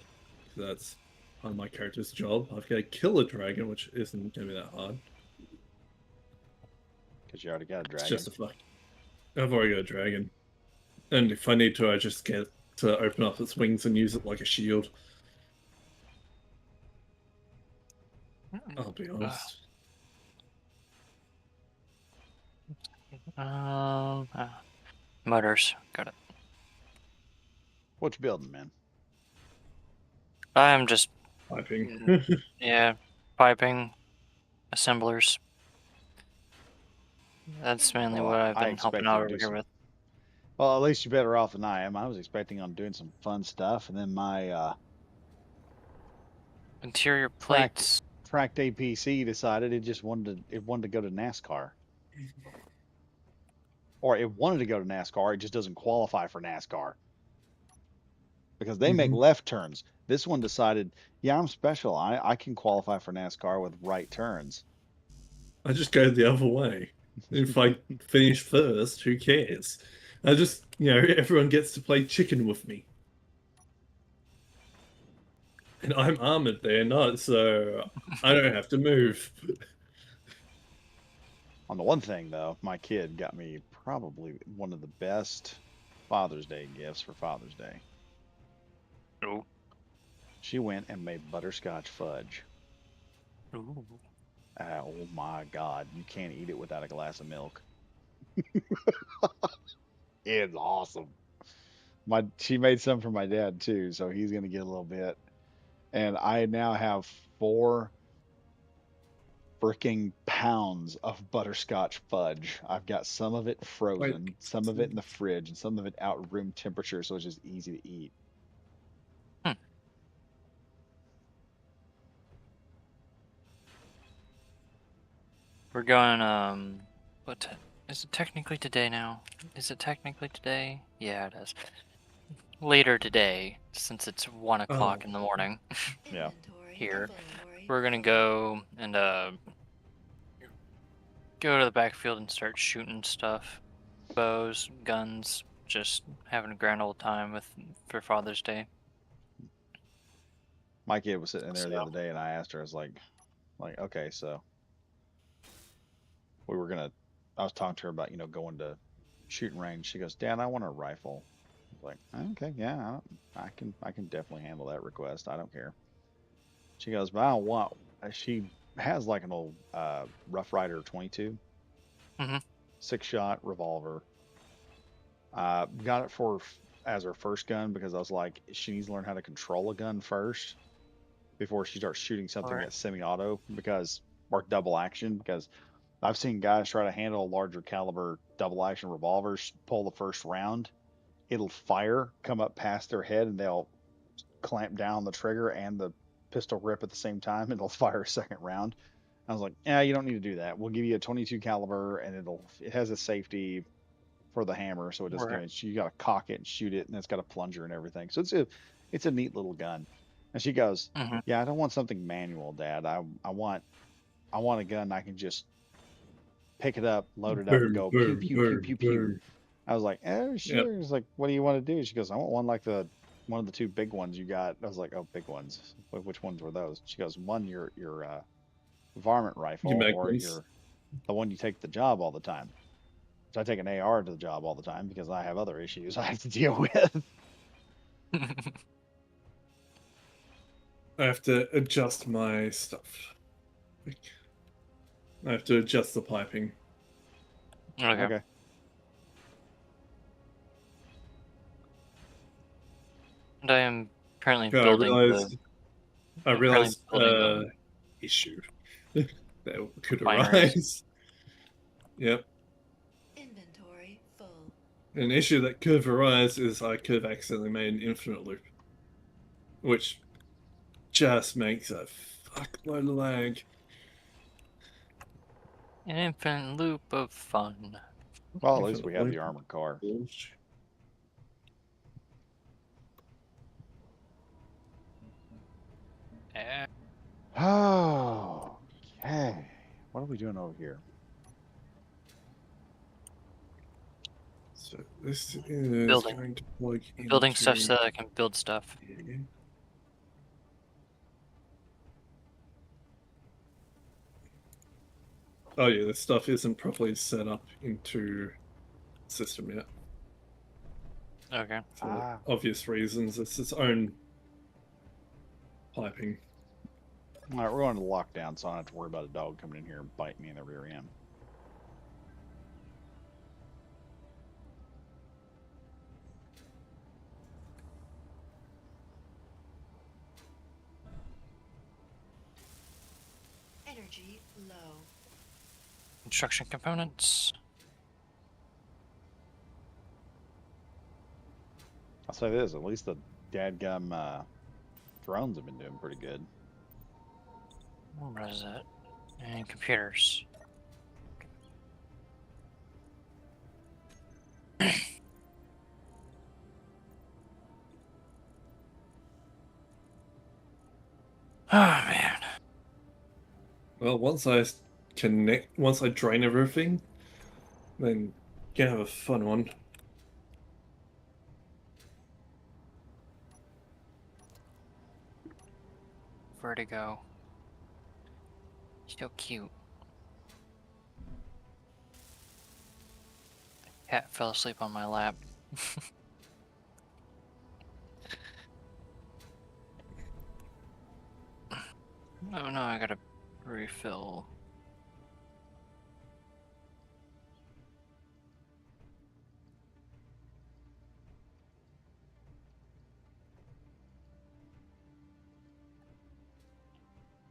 That's part of my character's job. I've got to kill a dragon, which isn't gonna be that hard. Because you already got a It's dragon. just a fuck. I've already got a dragon. And if I need to, I just get to open up its wings and use it like a shield. I'll be honest. Motors. Got it. What you building, man? I'm just Piping. Yeah, piping, assemblers. That's mainly Well, what I've I been helping expected out to over do here some. with. Well, at least you're better off than I am. I was expecting on doing some fun stuff, and then my Interior tracked plates. tracked APC decided it wanted to go to NASCAR, or it wanted to go to NASCAR. It just doesn't qualify for NASCAR because they make Mhm. left turns. This one decided, yeah, I'm special. I can qualify for NASCAR with right turns. I just go the other way. If I finish first, who cares? I just, everyone gets to play chicken with me. And I'm armored, they're not, so I don't have to move. On the one thing though, my kid got me probably one of the best Father's Day gifts for Father's Day. Ooh. She went and made butterscotch fudge. Ooh. Oh my God, you can't eat it without a glass of milk. It's awesome. She made some for my dad too, so he's gonna get a little bit. And I now have 4 freaking pounds of butterscotch fudge. I've got some of it frozen, Like, some of it in the fridge, and some of it out room temperature, so it's just easy to eat. Hmm. We're going, is it technically today now? Is it technically today? Yeah, it is. Later today, since it's 1 o'clock oh, in the morning Yeah. here, Inventory we're gonna full. go and, go to the backfield and start shooting stuff. Bows, guns, just having a grand old time for Father's Day. My kid was sitting there So, the other day, and I asked her, I was like, okay, so we were gonna, I was talking to her about, going to shooting range. She goes, Dad, I want a rifle. I was like, okay, yeah, I can definitely handle that request. I don't care. She goes, but I don't want. She has like an old Rough Rider 22, mhm. 6-shot revolver. Got it as her first gun because I was like, she needs to learn how to control a gun first before she starts shooting something Alright. that's semi-auto or double action because I've seen guys try to handle a larger caliber double action revolvers, pull the first round, it'll fire, come up past their head, and they'll clamp down the trigger and the pistol grip at the same time, and it'll fire a second round. I was like, yeah, you don't need to do that. We'll give you a 22 caliber, and it has a safety for the hammer, so it doesn't do Right. anything. You got to cock it and shoot it, and it's got a plunger and everything. So it's a neat little gun. And she goes, Mhm. yeah, I don't want something manual, Dad. I want a gun I can just pick it up, load it up, and boom, go pew boom, pew pew boom, pew pew. boom. I was like, oh Yep. sure. He's like, what do you want to do? She goes, I want one like one of the two big ones you got. I was like, oh, big ones. Which ones were those? She goes, one your varmint You rifle, make or this. the one you take to the job all the time. So I take an AR to the job all the time because I have other issues I have to deal with. I have to adjust my stuff. I have to adjust the piping. Okay. Okay. And I am currently Yeah, building the. I I'm currently realized building issue that could binaries. arise. Yep. Inventory full. An issue that could have arisen is I could have accidentally made an infinite loop, which just makes a fuckload of lag. An infinite loop of fun. Well, at least Infinite we have loop the of armored car. bullshit. Yeah. Oh, okay. What are we doing over here? So this is Building. going to plug Building stuff into so that I can build stuff. here. Oh yeah, this stuff isn't properly set up into the system yet. Okay. For obvious reasons. It's its own piping. All right, we're going to lockdown, so I don't have to worry about a dog coming in here and biting me in the rear end. Energy low. Construction components. I'll say this, at least the dadgum drones have been doing pretty good. What is it? And computers. Oh man. Well, once I drain everything, then can have a fun one. Vertigo. Still cute. Cat fell asleep on my lap. Oh no, I gotta refill.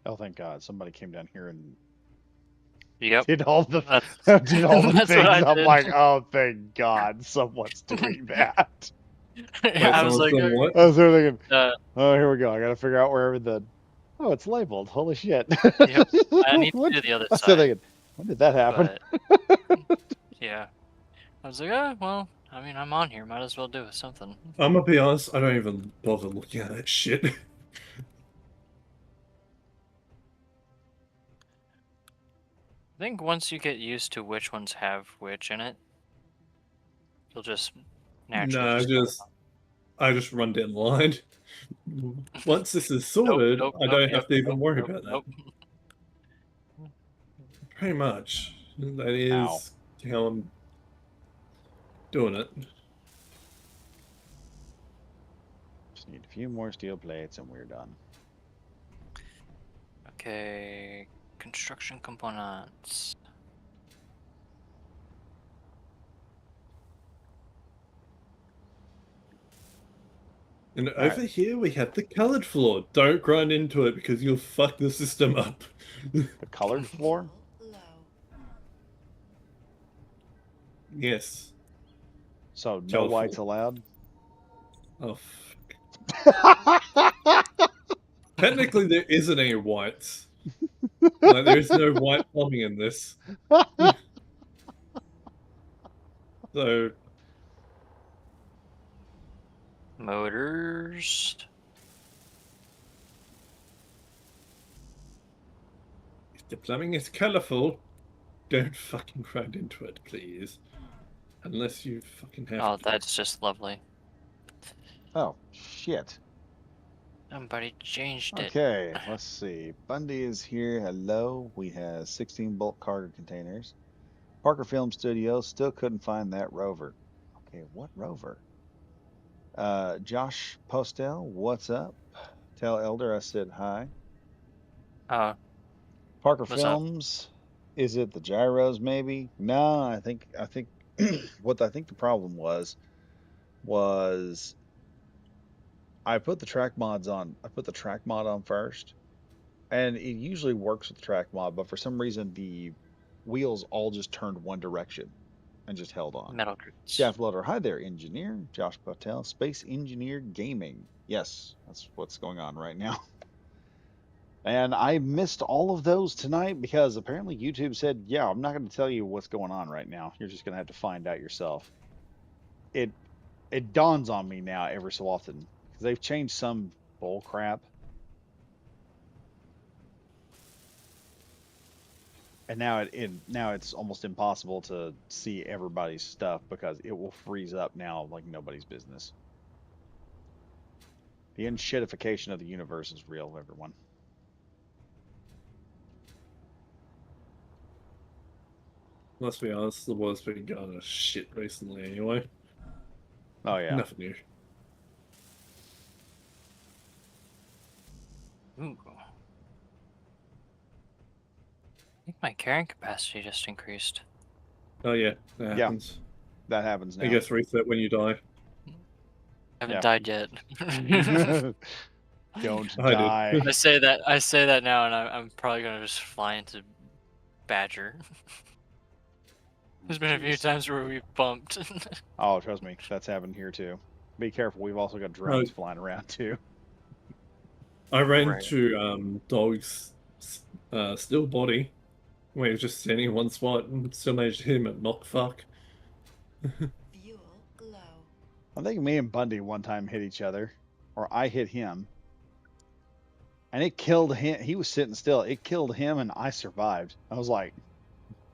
Oh, thank God. Somebody came down here and Yep. did all the That's- did all the that's things. what I I'm did. like, oh, thank God, someone's doing that. Wait, I was like, someone's done what? I was there thinking, uh, oh, here we go. I got to figure out where the. Oh, it's labeled. Holy shit. Yep. I need to What- do the other I was still side. thinking, when did that happen? But yeah, I was like, oh well. I mean, I'm on here. Might as well do something. I'm gonna be honest, I don't even bother looking at that shit. I think once you get used to which ones have which in it, you'll just naturally. No, just I just run down the line. Once this is sorted, Nope, I nope, don't yep, have to even nope, worry nope, about that. nope. Pretty much. That is Ow. how I'm doing it. Just need a few more steel plates and we're done. Okay, construction components. And Alright. over here we have the colored floor. Don't grind into it because you'll fuck the system up. The colored floor? Fuel low. Yes. So no Colorful. whites allowed? Oh, fuck. Technically, there isn't any whites. Like, there's no white plumbing in this. So, Motors. if the plumbing is colorful, don't fucking grind into it, please. Unless you fucking have Oh, to. that's just lovely. Oh, shit. Somebody changed it. Okay, let's see. Bundy is here. Hello. We have 16 bulk cargo containers. Parker Film Studio still couldn't find that rover. Okay, what rover? Josh Postel, what's up? Tell Elder I said hi. Oh, Parker What's up? Films, is it the gyros maybe? No, I think what I think the problem was I put the track mods on. I put the track mod on first, and it usually works with the track mod, but for some reason the wheels all just turned one direction and just held on. Metal Groots. Shaft Loader, hi there, engineer. Josh Patel, Space Engineer Gaming. Yes, that's what's going on right now. And I missed all of those tonight because apparently YouTube said, yeah, I'm not going to tell you what's going on right now. You're just going to have to find out yourself. It dawns on me now every so often because they've changed some bull crap. And now now it's almost impossible to see everybody's stuff because it will freeze up now like nobody's business. The unshitification of the universe is real, everyone. Let's be honest, the world's been going to shit recently anyway. Oh yeah. Nothing new. Ooh. I think my carrying capacity just increased. Oh yeah, that Yeah. happens. That happens now. It gets reset when you die. I haven't Yeah. died yet. Don't I did. die. I say that now, and I'm probably gonna just fly into Badger. There's been a few Jeez. times where we've bumped. Oh, trust me, that's happened here too. Be careful. We've also got drones flying around too. I ran Right. into Dog's still body where he was just standing in one spot and still managed to hit him at knock fuck. Fuel low. I think me and Bundy one time hit each other, or I hit him, and it killed him. He was sitting still. It killed him, and I survived. I was like,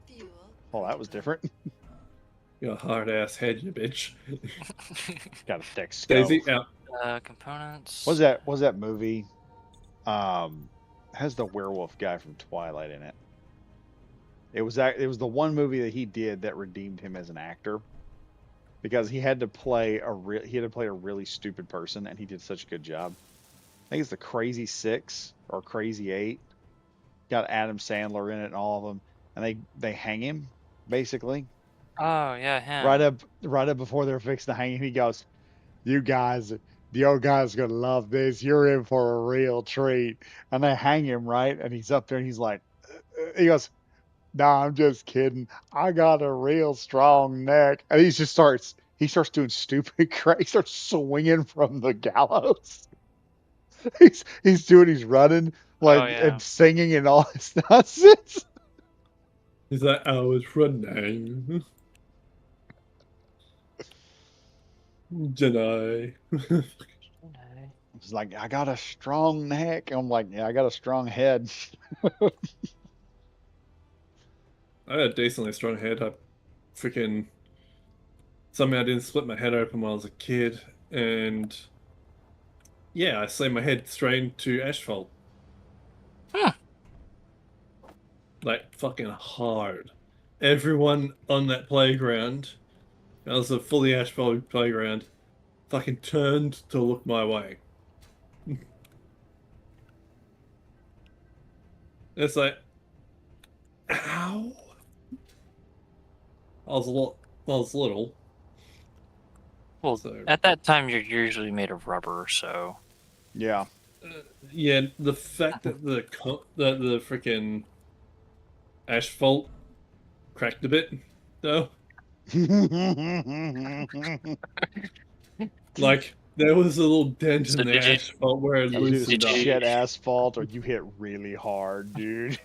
Fuel. "Oh, that was critical. different." You hard ass head, you bitch. Got a thick skull. Daisy out. Components. Was that movie? Has the werewolf guy from Twilight in it. It was the one movie that he did that redeemed him as an actor, because he had to play a really stupid person, and he did such a good job. I think it's the Crazy Six or Crazy Eight. Got Adam Sandler in it and all of them, and they hang him basically Oh yeah, him. right up before they're fixing to hang him. He goes, "You guys, the old guy's gonna love this. You're in for a real treat." And they hang him, right, and he's up there and he's like, he goes, "Nah, I'm just kidding. I got a real strong neck." And he starts doing stupid crap. He starts swinging from the gallows. He's running Oh like yeah. and singing and all this nonsense. He's like, I was running. Jedi. He's like, "I got a strong neck." I'm like, "Yeah, I got a strong head." I had a decently strong head. I freaking somehow didn't split my head open while I was a kid, and yeah, I slammed my head straight into asphalt. Huh. Like fucking hard. Everyone on that playground, that was a fully asphalt playground, fucking turned to look my way. It's like, ow. I was little. Well, So at that time you're usually made of rubber, so Yeah. yeah, the fact that the freaking asphalt cracked a bit, though. Like there was a little dent So in the did you- asphalt where it You just loosened up. shed asphalt, or you hit really hard, dude.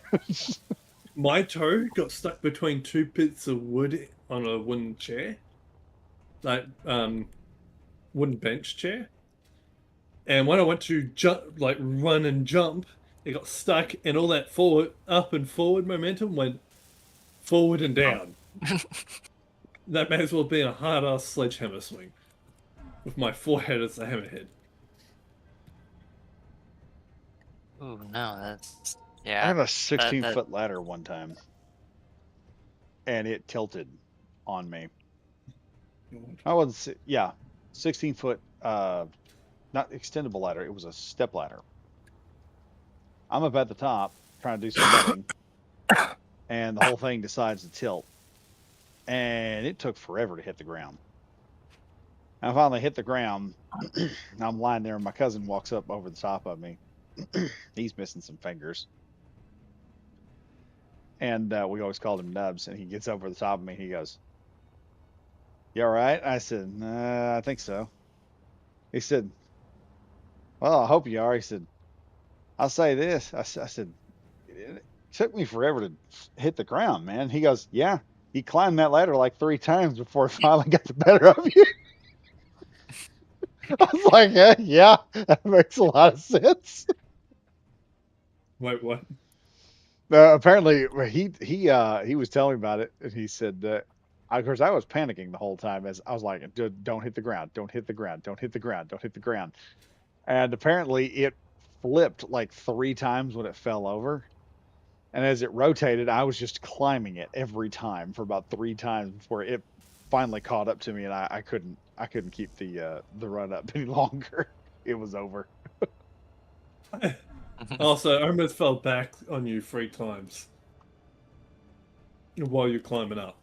My toe got stuck between two bits of wood on a wooden chair, like wooden bench chair. And when I went to jump, like run and jump, it got stuck, and all that up and forward momentum went forward and down. That may as well be a hard ass sledgehammer swing, with my forehead as a hammerhead. Ooh, no, that's I yeah. had a 16 that- foot ladder one time, and it tilted on me. I was, yeah, 16 foot, not extendable ladder. It was a step ladder. I'm up at the top trying to do some running, and the whole thing decides to tilt, and it took forever to hit the ground. I finally hit the ground. I'm lying there, and my cousin walks up over the top of me. He's missing some fingers. And we always called him Nubs, and he gets over the top of me. He goes, "You all right?" I said, "I think so." He said, "Well, I hope you are." He said, "I'll say this." I said, "It took me forever to hit the ground, man." He goes, "Yeah, you climbed that ladder like 3 times before it finally got the better of you." I was like, "Yeah, that makes a lot of sense." Wait, what? Apparently, he was telling me about it, and he said that. Of course, I was panicking the whole time as I was like, "Don't hit the ground! Don't hit the ground! Don't hit the ground! Don't hit the ground!" And apparently, it flipped like 3 times when it fell over, and as it rotated, I was just climbing it every time for about 3 times before it finally caught up to me, and I couldn't keep the run up any longer. It was over. Also, I almost fell back on you 3 times while you're climbing up.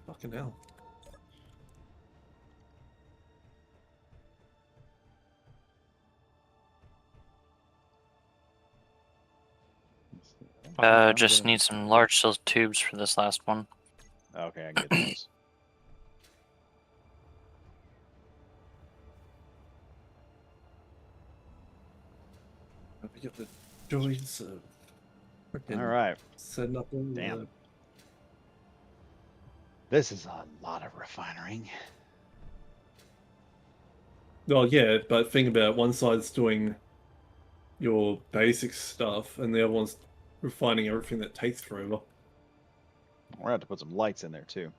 Fucking hell. I'm Just gonna- need some large steel tubes for this last one. Okay, I get those. We get the joys of freaking All right. setting up all Damn. the. This is a lot of refining. Well, yeah, but think about it, one side's doing your basic stuff, and the other one's refining everything that takes forever. We're gonna have to put some lights in there too,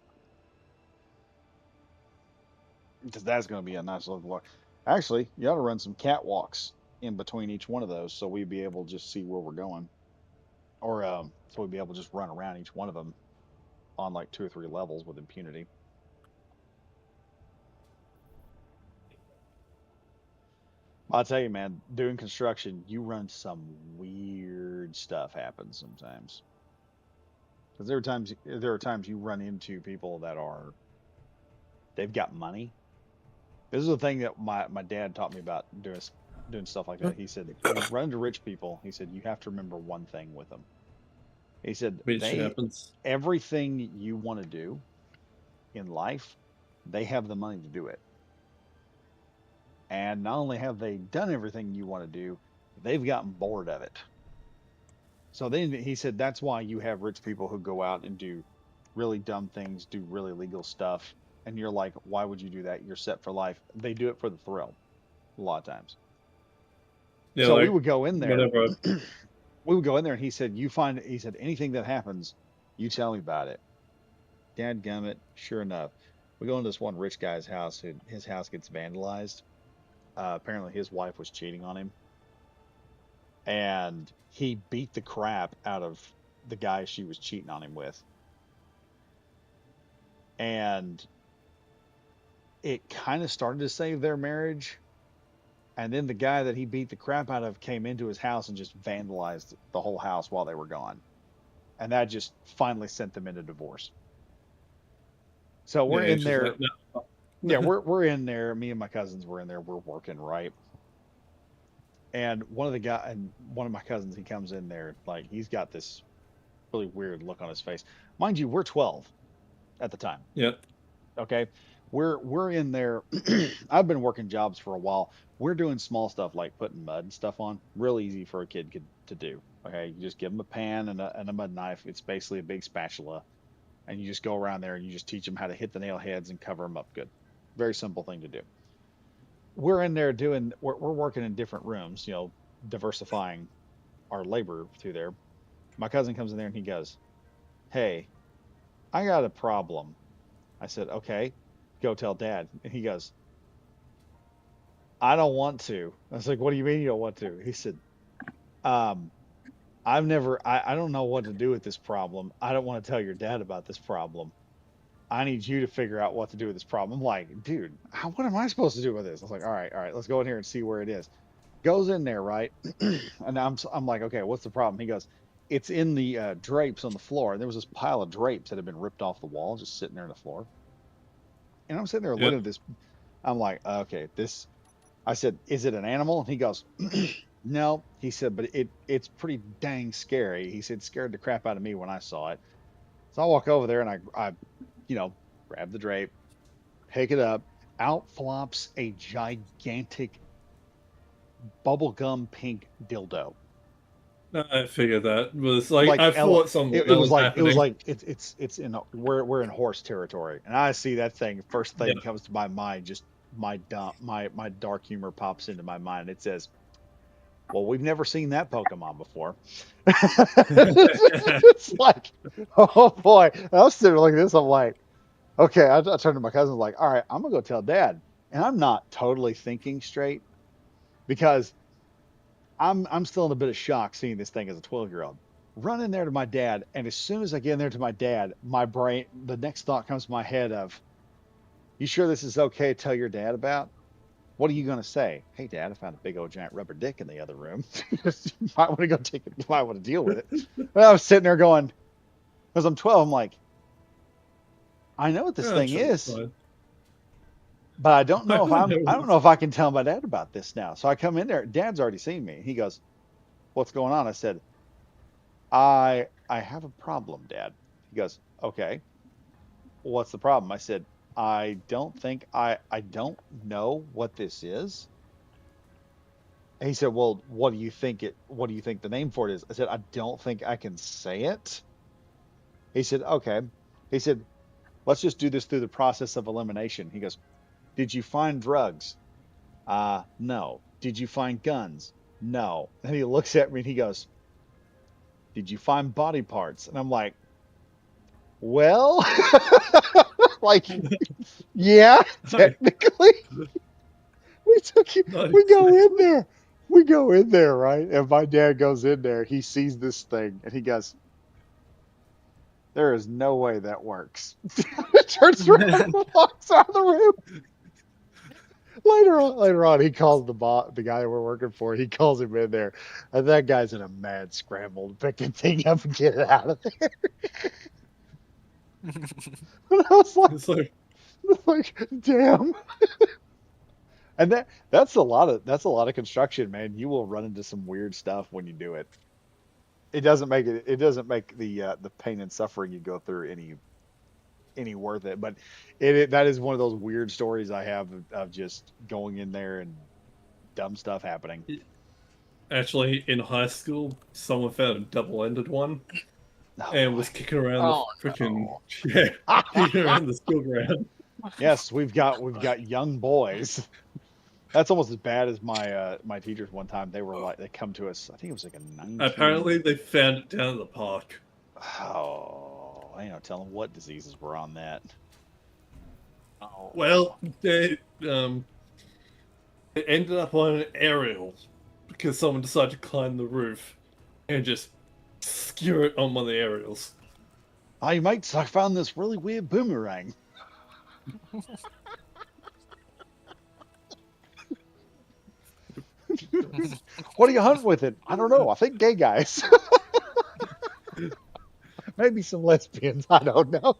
because that's gonna be a nice little walk. Actually, you ought to run some catwalks in between each one of those, so we'd be able to just see where we're going, or so we'd be able to just run around each one of them on like 2 or 3 levels with impunity. I'll tell you, man, doing construction, you run some weird stuff happens sometimes. Because there are times you run into people that they've got money. This is the thing that my dad taught me about doing stuff like that. He said, when you run into rich people, he said, you have to remember one thing with them. He said, Which happens. everything you want to do in life, they have the money to do it. And not only have they done everything you want to do, they've gotten bored of it. So then he said that's why you have rich people who go out and do really dumb things, do really legal stuff, and you're like, why would you do that? You're set for life. They do it for the thrill, a lot of times. Yeah, So like, we would go in there. whenever We would go in there, and he said, he said, anything that happens, you tell me about it. Dadgummit, sure enough. We go into this one rich guy's house, his house gets vandalized. Apparently his wife was cheating on him. And he beat the crap out of the guy she was cheating on him with. And it kind of started to save their marriage. And then the guy that he beat the crap out of came into his house and just vandalized the whole house while they were gone. And that just finally sent them into divorce. So we're in it's just there. like, no. Yeah, we're in there. Me and my cousins were in there. We're working, right? And one of my cousins, he comes in there, like he's got this really weird look on his face. Mind you, we're 12 at the time. Yeah. Okay. We're in there. I've been working jobs for a while. We're doing small stuff like putting mud and stuff on. Real easy for a kid to do. Okay. You just give them a pan and a mud knife. It's basically a big spatula. And you just go around there and you just teach them how to hit the nail heads and cover them up good. Very simple thing to do. We're in there we're working in different rooms, diversifying our labor through there. My cousin comes in there and he goes, "Hey, I got a problem." I said, "Okay, go tell Dad." And he goes, "I don't want to." I was like, "What do you mean you don't want to?" He said, I don't know what to do with this problem. I don't want to tell your dad about this problem. I need you to figure out what to do with this problem." I'm like, "Dude, what am I supposed to do with this?" I was like, all right, let's go in here and see where it is. Goes in there, right? And I'm like, "Okay, what's the problem?" He goes, "It's in the drapes on the floor." And there was this pile of drapes that had been ripped off the wall, just sitting there on the floor. And I'm sitting there looking at this. I'm like, "Okay, this." I said, "Is it an animal?" And he goes, "No." He said, "But it's pretty dang scary." He said, "Scared the crap out of me when I saw it." So I walk over there and I grab the drape, pick it up. Out flops a gigantic bubblegum pink dildo. I figured that was like, Like I Ella, thought something it was like happening. it's in we're in horse territory, and I see that thing. First thing Yeah. comes to my mind, just my dark humor pops into my mind. It says, "Well, we've never seen that Pokemon before." It's like, oh boy. And I was sitting there like this. I'm like, okay. I turned to my cousin, like, all right, I'm gonna go tell Dad, and I'm not totally thinking straight because I'm still in a bit of shock seeing this thing as a 12-year-old. Run in there to my dad, and as soon as I get in there to my dad, the next thought comes to my head of, "You sure this is okay to tell your dad about? What are you going to say?" "Hey, Dad, I found a big old giant rubber dick in the other room. You might want to go take it. You might want to deal with it." But I was sitting there going, because I'm 12, I'm like, I know what this thing is, but I don't know if I can tell my dad about this now. So I come in there. Dad's already seen me. He goes, "What's going on?" I said, I have a problem, Dad. He goes, okay, what's the problem? I said, I don't think I don't know what this is. And he said, well, what do you think the name for it is? I said, I don't think I can say it. He said, okay. He said, let's just do this through the process of elimination. He goes, did you find drugs? No. Did you find guns? No. And he looks at me and he goes, did you find body parts? And I'm like, well, like, yeah, Nice. technically. We took it, we Nice. go in there. We go in there, right? And my dad goes in there. He sees this thing and he goes, there is no way that works. Turns around and walks out of the room. Later on, he calls the guy we're working for. He calls him in there, and that guy's in a mad scramble to pick the thing up and get it out of there. And I was It's like, like, damn. And that's a lot of construction, man. You will run into some weird stuff when you do it. It doesn't make the pain and suffering you go through any worth it. But that is one of those weird stories I have of just going in there and dumb stuff happening. actually, in high school, someone found a double-ended one Oh, and was boy. kicking around Oh, the freaking no. yeah, kicking around the school ground. Yes, we've got young boys. That's almost as bad as my teachers one time. They were like they come to us. I think it was like a 19. Apparently, they found it down at the park. Oh, I ain't no telling what diseases were on that. Oh. Well, it ended up on an aerial because someone decided to climb the roof and just skewer it on one of the aerials. Hey mates, I found this really weird boomerang. What do you hunt with it? I don't know. I think gay guys. Maybe some lesbians. I don't know.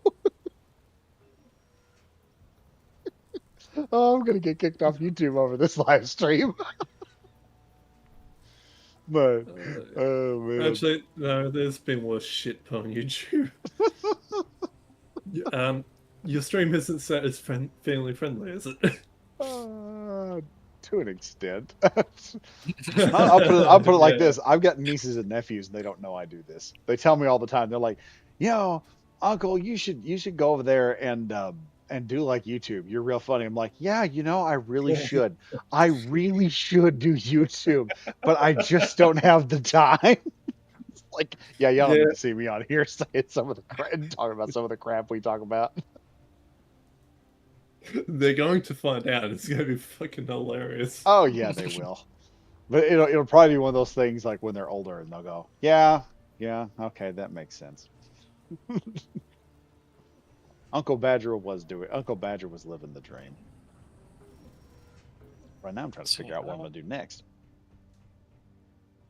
Oh, I'm gonna get kicked off YouTube over this live stream. But oh man. Actually, no, there's been worse shit on YouTube. Your stream isn't set as family friendly, is it? To an extent. I'll put it like Yeah. this. I've got nieces and nephews, and they don't know I do this. They tell me all the time. They're like, Uncle, you should go over there and do like YouTube. You're real funny. I'm like, yeah, I really should. I really should do YouTube, but I just don't have the time. It's like, yeah, y'all don't Yeah. need to see me on here saying some of the talking about some of the crap we talk about. They're going to find out. It's going to be fucking hilarious. Oh yeah, they will. But it'll probably be one of those things like when they're older and they'll go, yeah, okay, that makes sense. Uncle Badger was living the dream. Right now I'm trying to figure out what I'm gonna do next.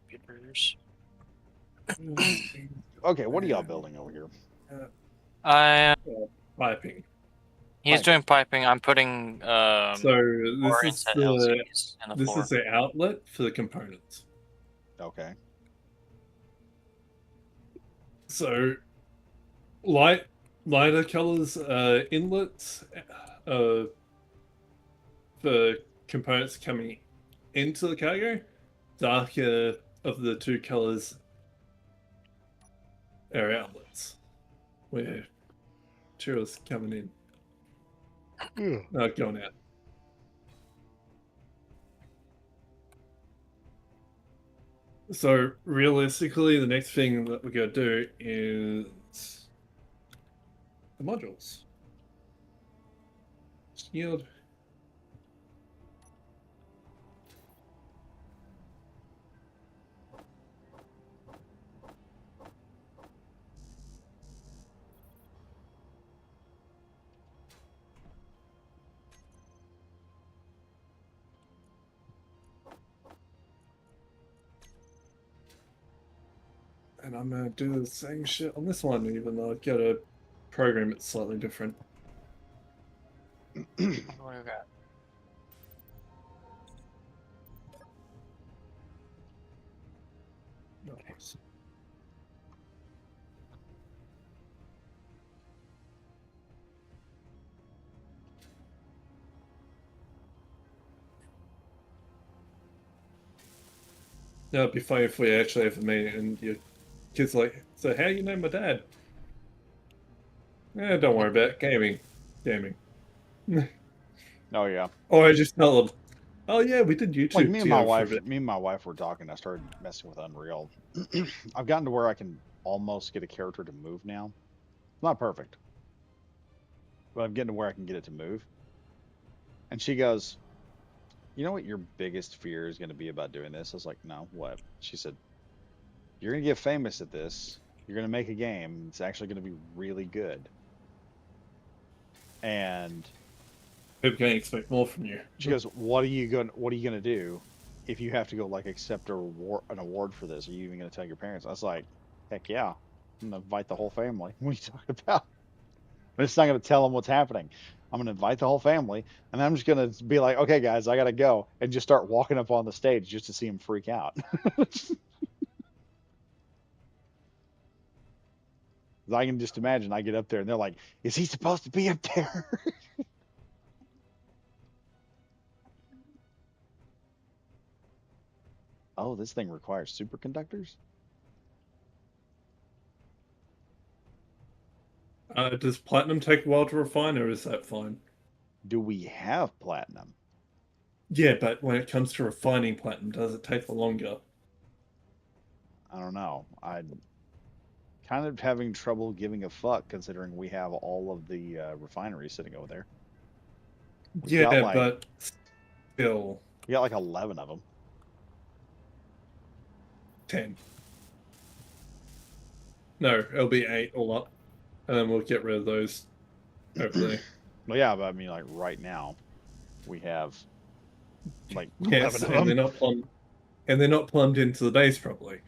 Computers. Okay, what are y'all building over here? Piping. He's Piping. doing piping. I'm putting So more this is into the LCDs in the this floor. is the outlet for the components. Okay. So lighter colors inlets for components coming into the cargo. Darker of the two colors are outlets where materials coming in, going out. So realistically, the next thing that we're gonna do is the modules. Yield. And I'm gonna do the same shit on this one, even though I've got to program it slightly different. What do we got? Nice. It'd be funny if we actually have a meeting and your kid's like, so how you know my dad? Don't worry about it. Gaming. Oh yeah. Or I just tell them, oh yeah, we did Like YouTube me and my together for a wife, bit. me and my wife were talking. I started messing with Unreal. I've gotten to where I can almost get a character to move now. Not perfect, but I'm getting to where I can get it to move. And she goes, "You know what your biggest fear is going to be about doing this?" I was like, "No, what?" She said, "You're going to get famous at this. You're going to make a game. It's actually going to be really good." And People can expect more from you. she goes, What are you gonna do if you have to go like accept an award for this? Are you even gonna tell your parents?" I was like, "Heck yeah, I'm gonna invite the whole family." What are you talking about? I'm just not gonna tell them what's happening. I'm gonna invite the whole family, and I'm just gonna be like, "Okay, guys, I gotta go," and just start walking up on the stage just to see them freak out. I can just imagine I get up there and they're like, "Is he supposed to be up there?" Oh, this thing requires superconductors? Does platinum take a while to refine, or is that fine? Do we have platinum? Yeah, but when it comes to refining platinum, does it take longer? I don't know. I kind of having trouble giving a fuck considering we have all of the refineries sitting over there. We've got Yeah, like but still we got like 11 of them. 10. No, it'll be 8 all up, and then we'll get rid of those over there. Well, yeah, but I mean, like right now, we have like 11 Yes, of and them. they're not plumbed into the base properly.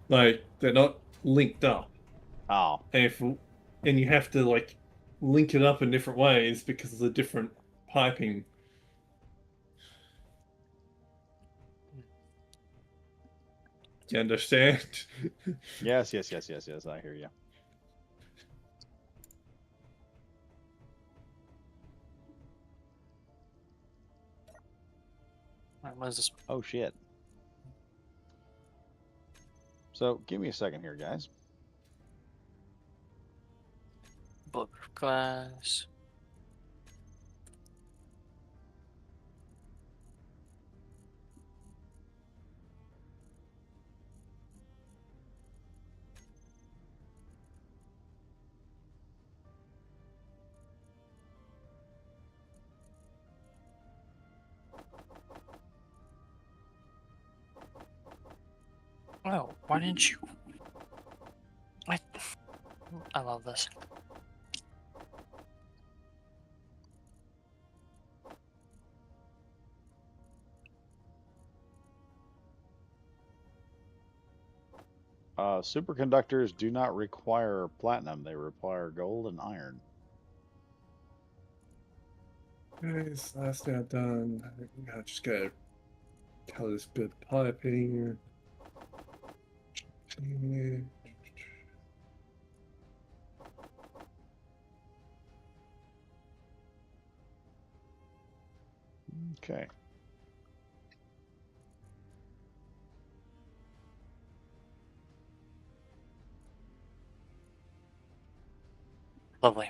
Like they're not linked up, Oh, and and you have to like link it up in different ways because of the different piping. You understand? yes, yes, yes, yes, yes. I hear you. What is this? Oh shit. So give me a second here, guys. Bulletproof glass. Oh, why didn't you? I love this. Superconductors do not require platinum; they require gold and iron. Guys, last now done. I just gotta color this bit of piping. Okay. Lovely.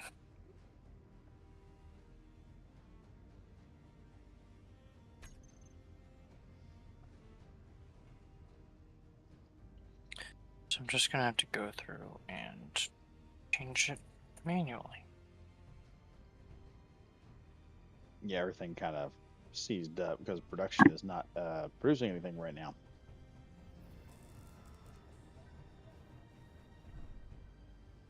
So I'm just gonna have to go through and change it manually. Yeah, everything kind of seized up because production is not producing anything right now.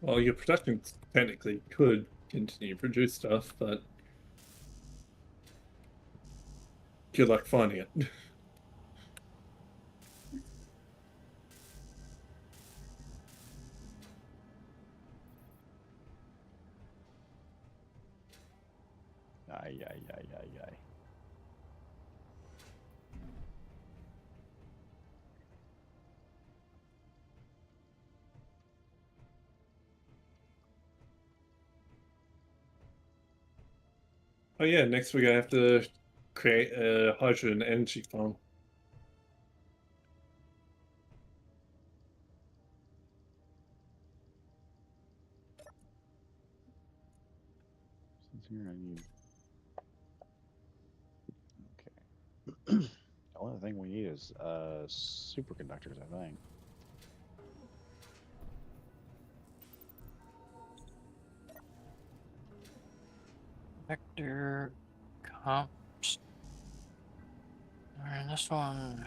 Well, your production technically could continue to produce stuff, but good luck finding it. Ay, ay, ay, ay, ay. Oh yeah, next week I have to create a hydrogen energy farm. Here I need. Okay. The only thing we need is superconductors, I think. Vector comps. Alright, this one.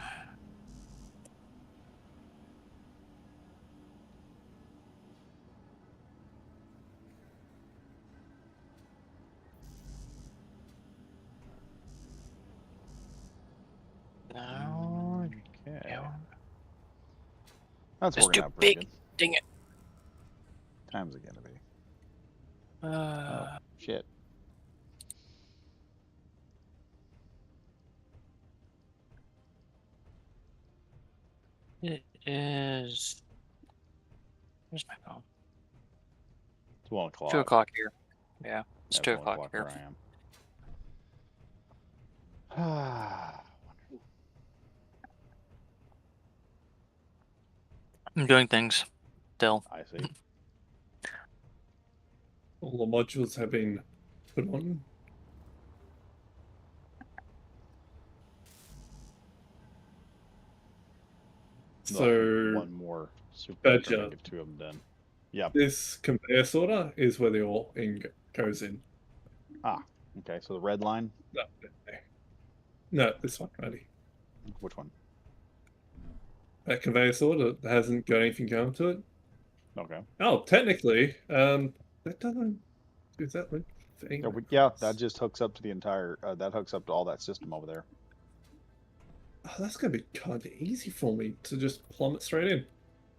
No. Okay. Yeah. That's It's working too out pretty big. good. Dang it. Time's it gonna be? Oh, Uh, shit. it is. Where's my phone? It's 1 o'clock. 2 o'clock here. Yeah, it's Yeah, 2 1 o'clock o'clock here. where I am. Ah, I'm doing things still. I see. All the modules have been put on. So One more super. Badger. Get 2 of them done. Yep. this conveyor sorter is where the ore goes in. Ah, okay. So the red line. No, this one, ready. Which one? That conveyor sorter hasn't got anything going to it. Okay. Oh, technically, that doesn't. Is that like thing? Yeah, that just hooks up to the entire. That hooks up to all that system over there. Oh, that's gonna be kind of easy for me to just plummet straight in.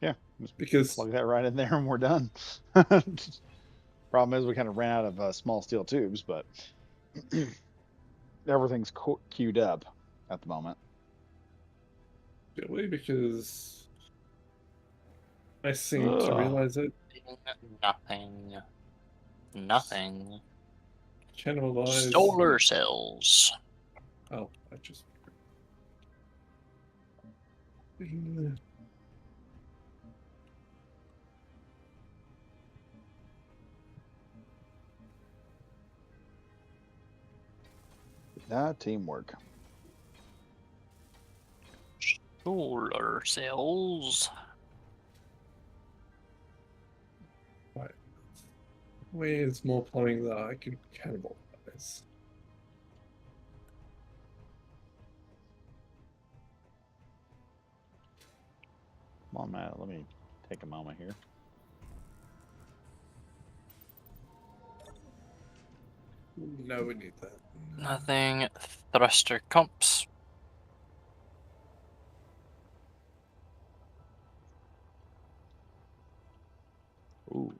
Yeah, just Because plug that right in there and we're done. Problem is we kind of ran out of small steel tubes, but everything's queued up at the moment. really, because I seem to Ugh. realize it. Nothing. Nothing. Cannibalize. Solar cells. Oh, I just. Teamwork. Solar cells. Right. Where's more plumbing that I can cannibalize? Come on, Matt. Let me take a moment here. No, we need that. Nothing. Thruster comps. Ooh.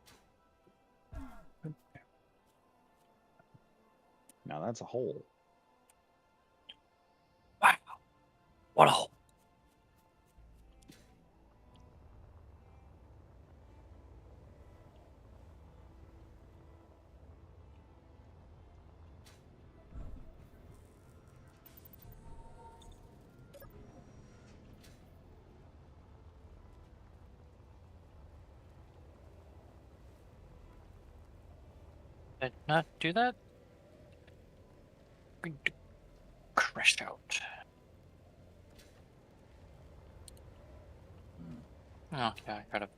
Now that's a hole. Wow. What a hole. Did I not do that? Crashed out. Oh, yeah, I gotta.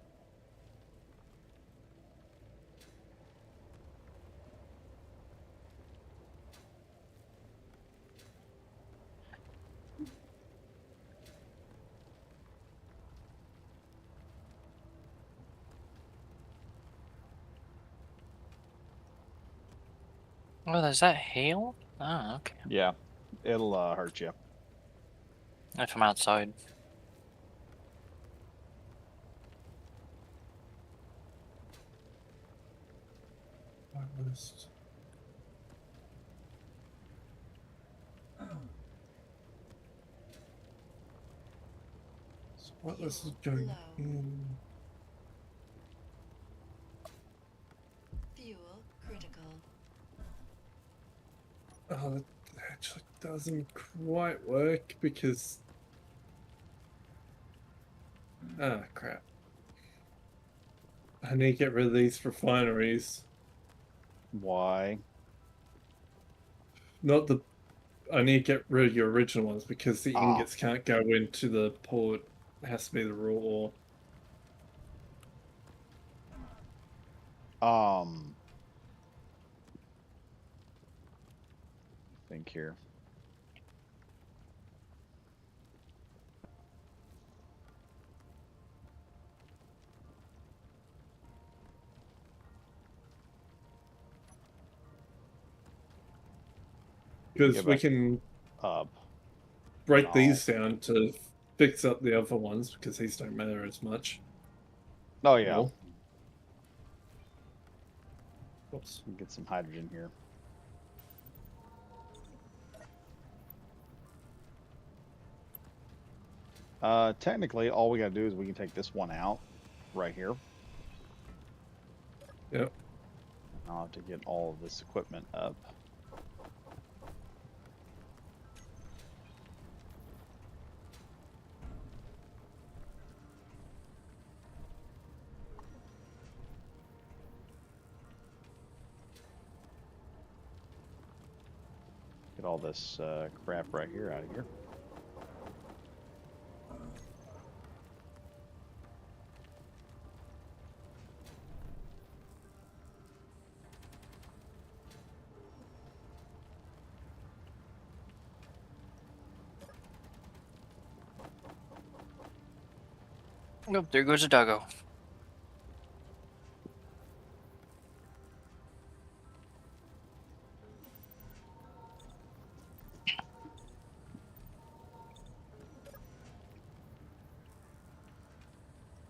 Oh, is that hail? Oh, okay. Yeah, it'll hurt you. If I'm outside. Whitelist. So whitelist is going in. Fuel critical. Oh, that actually doesn't quite work because. Ah, crap. I need to get rid of these refineries. Why? Not the. I need to get rid of your original ones because the Ah. ingots can't go into the port. It has to be the raw ore. Think here. Because Get we back can up. break No. these down to fix up the other ones because these don't matter as much. Oh yeah. Well, oops. Get some hydrogen here. Technically, all we gotta do is we can take this one out right here. Yep. I'll have to get all of this equipment up. Get all this crap right here out of here. Nope, there goes a doggo.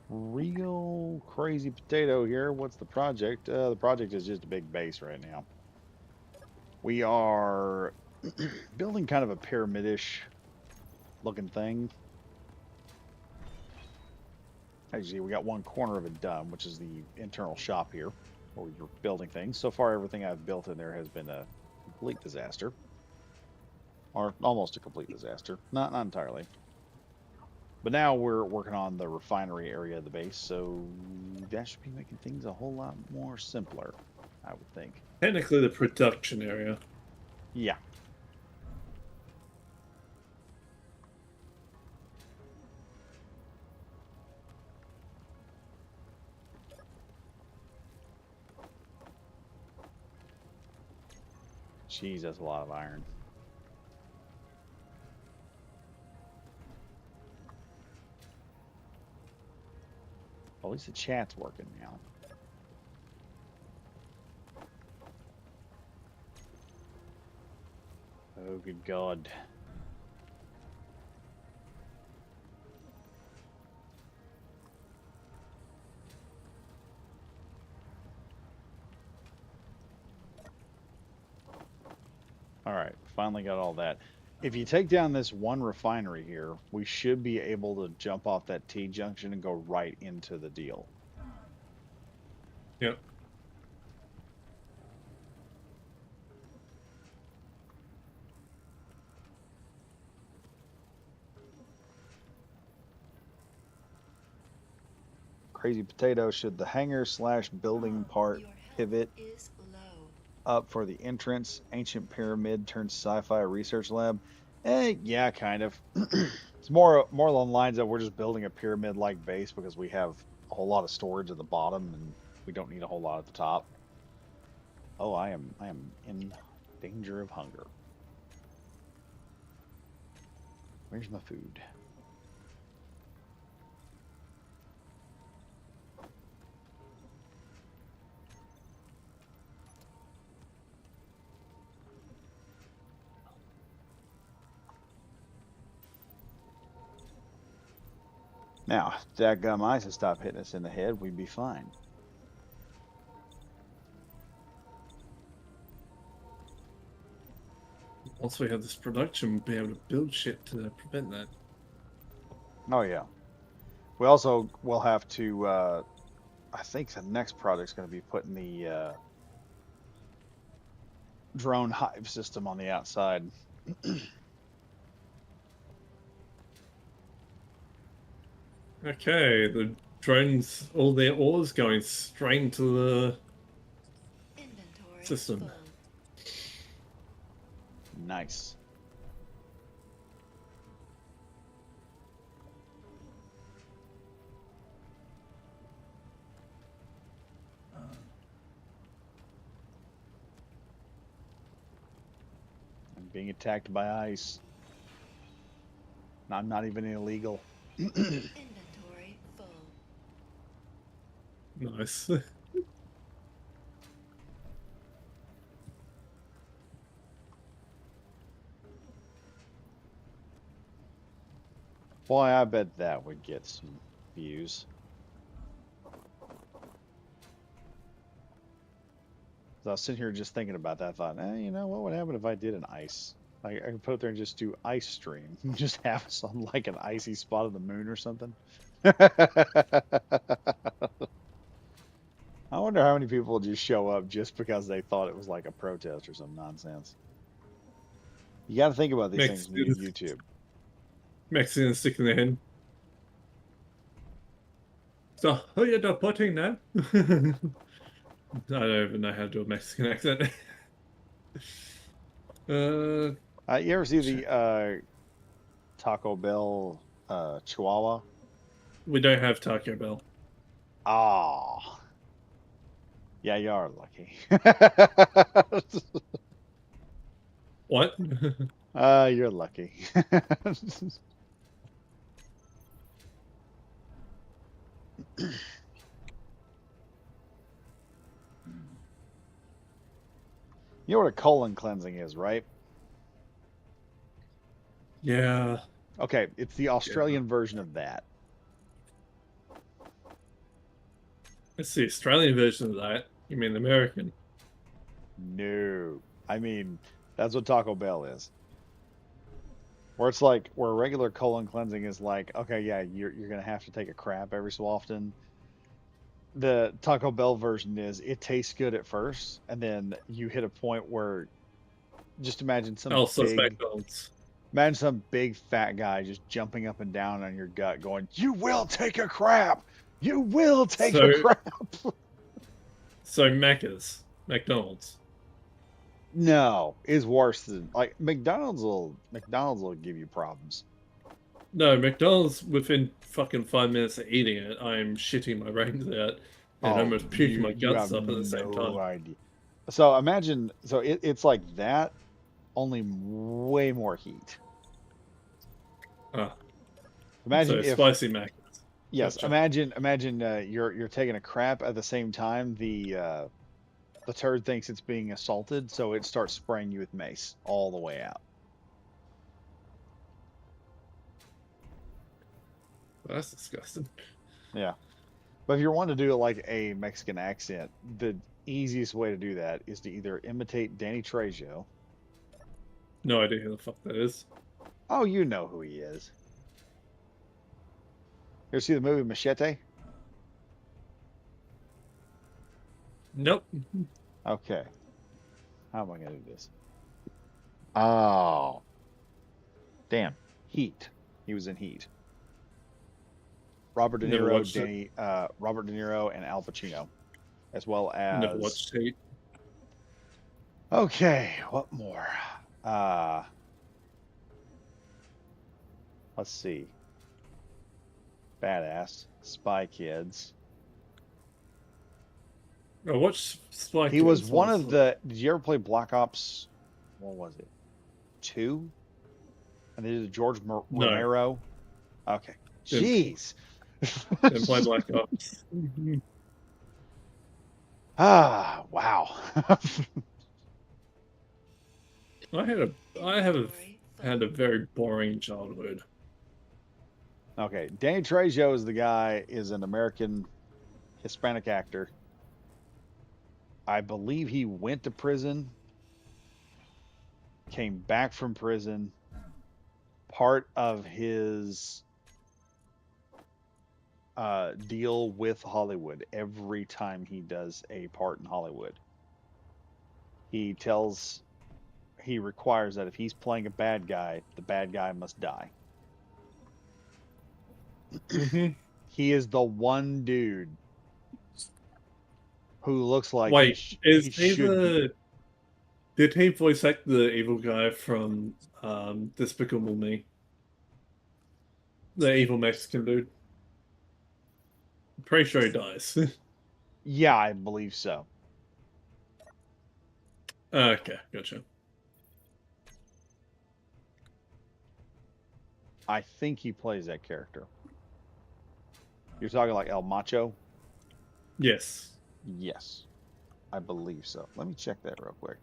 Real crazy potato here. What's the project? The project is just a big base right now. We are building kind of a pyramidish looking thing. Actually, we got one corner of it done, which is the internal shop here, where you're building things. So far, everything I've built in there has been a complete disaster. Or almost a complete disaster. Not entirely. But now we're working on the refinery area of the base, so that should be making things a whole lot more simpler, I would think. Technically, the production area. Yeah. Jeez, that's a lot of iron. Well, at least the chat's working now. Oh, good God. All right, finally got all that. If you take down this one refinery here, we should be able to jump off that T-junction and go right into the deal. Yep. Crazy potato, should the hangar slash building part Your health pivot is low. up for the entrance? Ancient pyramid turns sci-fi research lab. Yeah, kind of. It's more along the lines that we're just building a pyramid-like base because we have a whole lot of storage at the bottom and we don't need a whole lot at the top. Oh, I am in danger of hunger. Where's my food? Now, if that gum ice had stopped hitting us in the head, we'd be fine. Once we have this production, we'll be able to build shit to prevent that. Oh yeah. We also will have to. I think the next project's going to be putting the drone hive system on the outside. Okay, the drones, all their ores going straight into the Inventory System. full. Nice. I'm being attacked by ice. I'm not even illegal. Inventory full. Nice. Boy, I bet that would get some views. So I was sitting here just thinking about that. I thought, you know, what would happen if I did an ice? Like, I could put it there and just do ice stream. Just have some like an icy spot of the moon or something. I wonder how many people would just show up just because they thought it was like a protest or some nonsense. You got to think about these things when you do YouTube. Mexicans sticking their head. So, who you deporting now? I don't even know how to do a Mexican accent. You ever see the Taco Bell Chihuahua? We don't have Taco Bell. Ah. Yeah, you are lucky. What? You're lucky. You know what a colon cleansing is, right? Yeah. Okay, it's the Australian version of that. It's the Australian version of that. You mean the American? No. I mean, that's what Taco Bell is. Where it's like, where regular colon cleansing is like, okay, yeah, you're going to have to take a crap every so often. The Taco Bell version is, it tastes good at first, and then you hit a point where, just imagine some McDonald's. Imagine some big fat guy just jumping up and down on your gut going, you will take a crap! You will take a crap! So Macca's, McDonald's. No, is worse than like McDonald's will give you problems. No, McDonald's within fucking 5 minutes of eating it, I'm shitting my brains out and almost puking my guts up at the same time. Idea. So imagine, it's like that, only way more heat. Imagine if spicy Mac. Yes, Gotcha. imagine you're taking a crap at the same time the turd thinks it's being assaulted, so it starts spraying you with mace all the way out. Well, that's disgusting. Yeah. But if you're wanting to do like a Mexican accent, the easiest way to do that is to either imitate Danny Trejo. No idea who the fuck that is. Oh, you know who he is. You ever see the movie Machete? Nope. Okay. How am I going to do this? Oh. Damn. Heat. He was in Heat. Robert De Niro, and Al Pacino, as well as. Never watched Heat. Okay, what more? Let's see. Badass, Spy Kids. I watched Spy Kids. He was one of the. Did you ever play Black Ops? What was it? 2? And they did George Romero. Okay. Jeez. Didn't play Black Ops. Wow. I had a very boring childhood. Okay, Danny Trejo is an American Hispanic actor. I believe he went to prison, came back from prison. Part of his deal with Hollywood, every time he does a part in Hollywood, he requires that if he's playing a bad guy, the bad guy must die. He is the one dude who looks like Wait, is he Did he voice act the evil guy from Despicable Me? The evil Mexican dude. I'm pretty sure he dies. Yeah, I believe so. Okay, gotcha. I think he plays that character. You're talking like El Macho? Yes. Yes, I believe so. Let me check that real quick.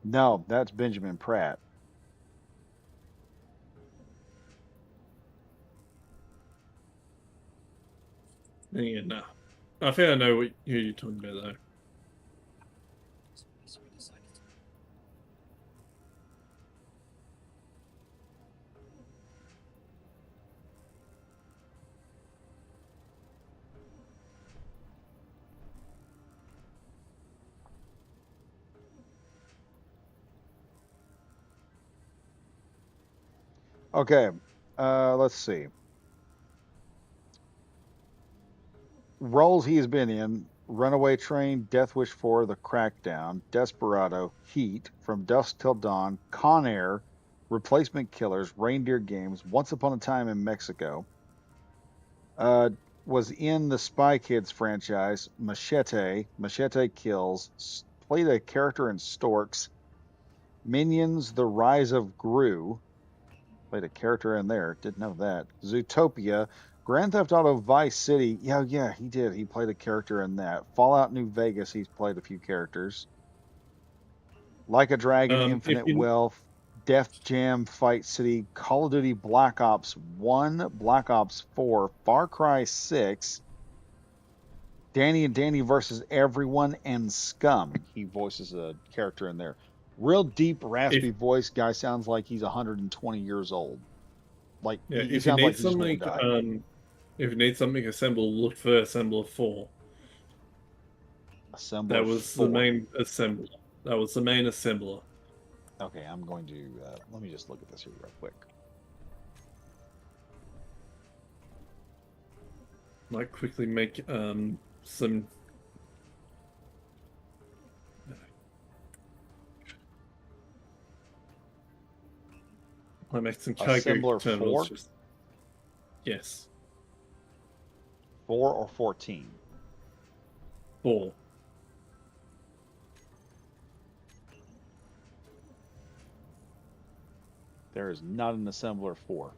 No, that's Benjamin Pratt. Yeah, no. I think I know who you're talking about, though. Okay, let's see. Roles he has been in: Runaway Train, Death Wish 4, The Crackdown, Desperado, Heat, From Dusk Till Dawn, Con Air, Replacement Killers, Reindeer Games, Once Upon a Time in Mexico. Was in the Spy Kids franchise, Machete, Machete Kills, played a character in Storks, Minions, The Rise of Gru, played a character in there, didn't know that. Zootopia, Grand Theft Auto Vice City, yeah, he did. He played a character in that. Fallout New Vegas, he's played a few characters. Like a Dragon, If Infinite you Wealth, Def Jam, Fight City, Call of Duty Black Ops 1, Black Ops 4, Far Cry 6, Danny and Danny versus Everyone, and Scum. He voices a character in there. Real deep, raspy if voice. Guy sounds like he's 120 years old. Like yeah, he if you sounds need like he just won't something die. if you need something assembled, look for Assembler 4. Assembler That was the 4. main assembler. That was the main assembler. Okay, I'm going to let me just look at this here real quick. Might quickly make some. I make some cargo Assembler terminals. 4, Yes, 4 or 14. 4. There is not an assembler 4.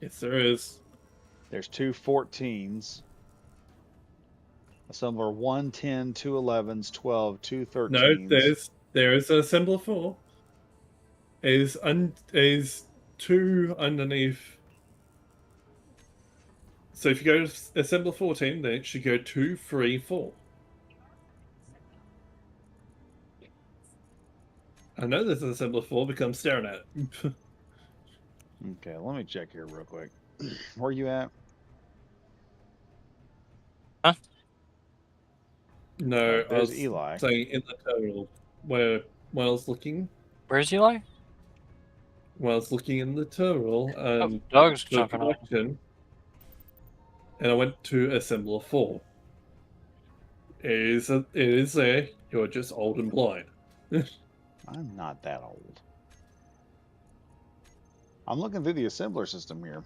Yes, there is. There's two 14s. Assembler 1, 10, 2 11s, 12, 2 No, 13s. there is an assembler 4. Is 2 underneath. So if you go to assembler 14, then it should go 2, 3, 4. I know there's an assembler 4 because I'm staring at it. Okay, let me check here real quick. Where you at? No, I There's was Eli. saying in the terminal where I was looking. Where's Eli? When I was looking in the terminal Dog's the jumping on. production, and I went to assembler 4. It is there. You're just old and blind. I'm not that old. I'm looking through the assembler system here.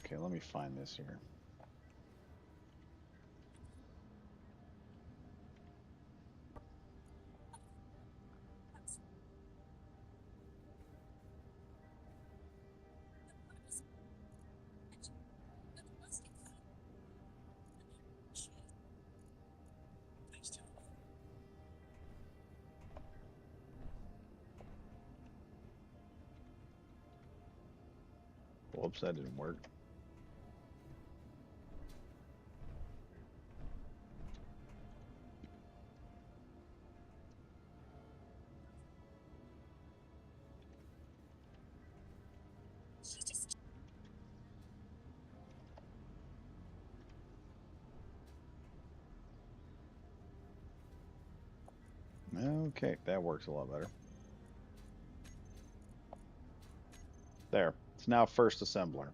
Okay, let me find this here. Whoops, that didn't work. Okay, that works a lot better. There. It's now first assembler.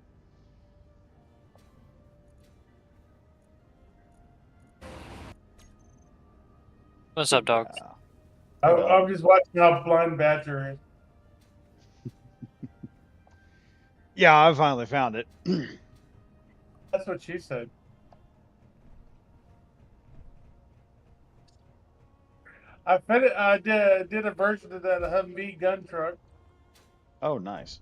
What's up, dog? Yeah. I'm just watching how blind Badger is. Yeah, I finally found it. That's what she said. I did a version of that Humvee gun truck. Oh, nice.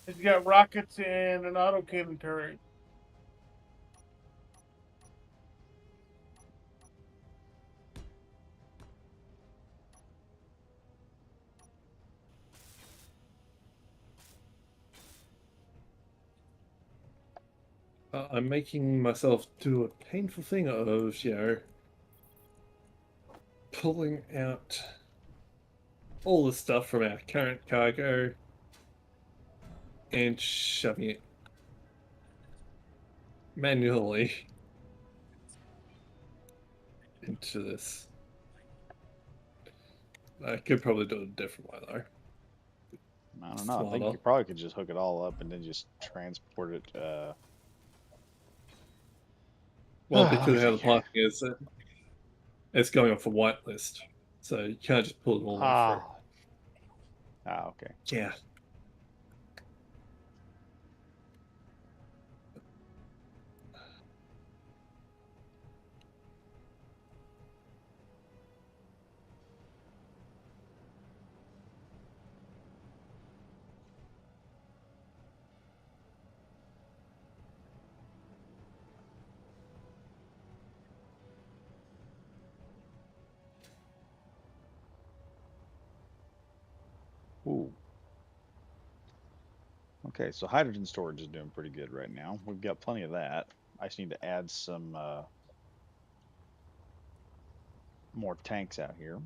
It's got rockets and an autocannon turret. I'm making myself do a painful thing of, pulling out all the stuff from our current cargo and shoving it manually into this. I could probably do it a different way, though. I don't know. I think Smarter. you probably could just hook it all up and then just transport it. Well, because let's how the see here. parking is, it's going off a whitelist, so you can't just pull it all in through. Okay. Yeah. Ooh. Okay, so hydrogen storage is doing pretty good right now. We've got plenty of that. I just need to add some more tanks out here.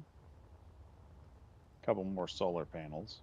A couple more solar panels.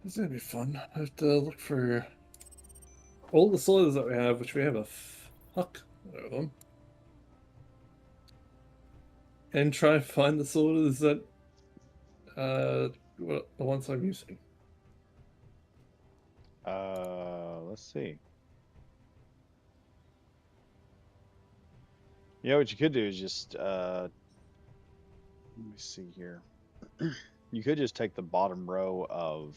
This is gonna be fun. I have to look for all the soils that we have, which we have a fuck of them, and try and find the soils that the ones I'm using. Let's see. Yeah, what you could do is just let me see here. You could just take the bottom row of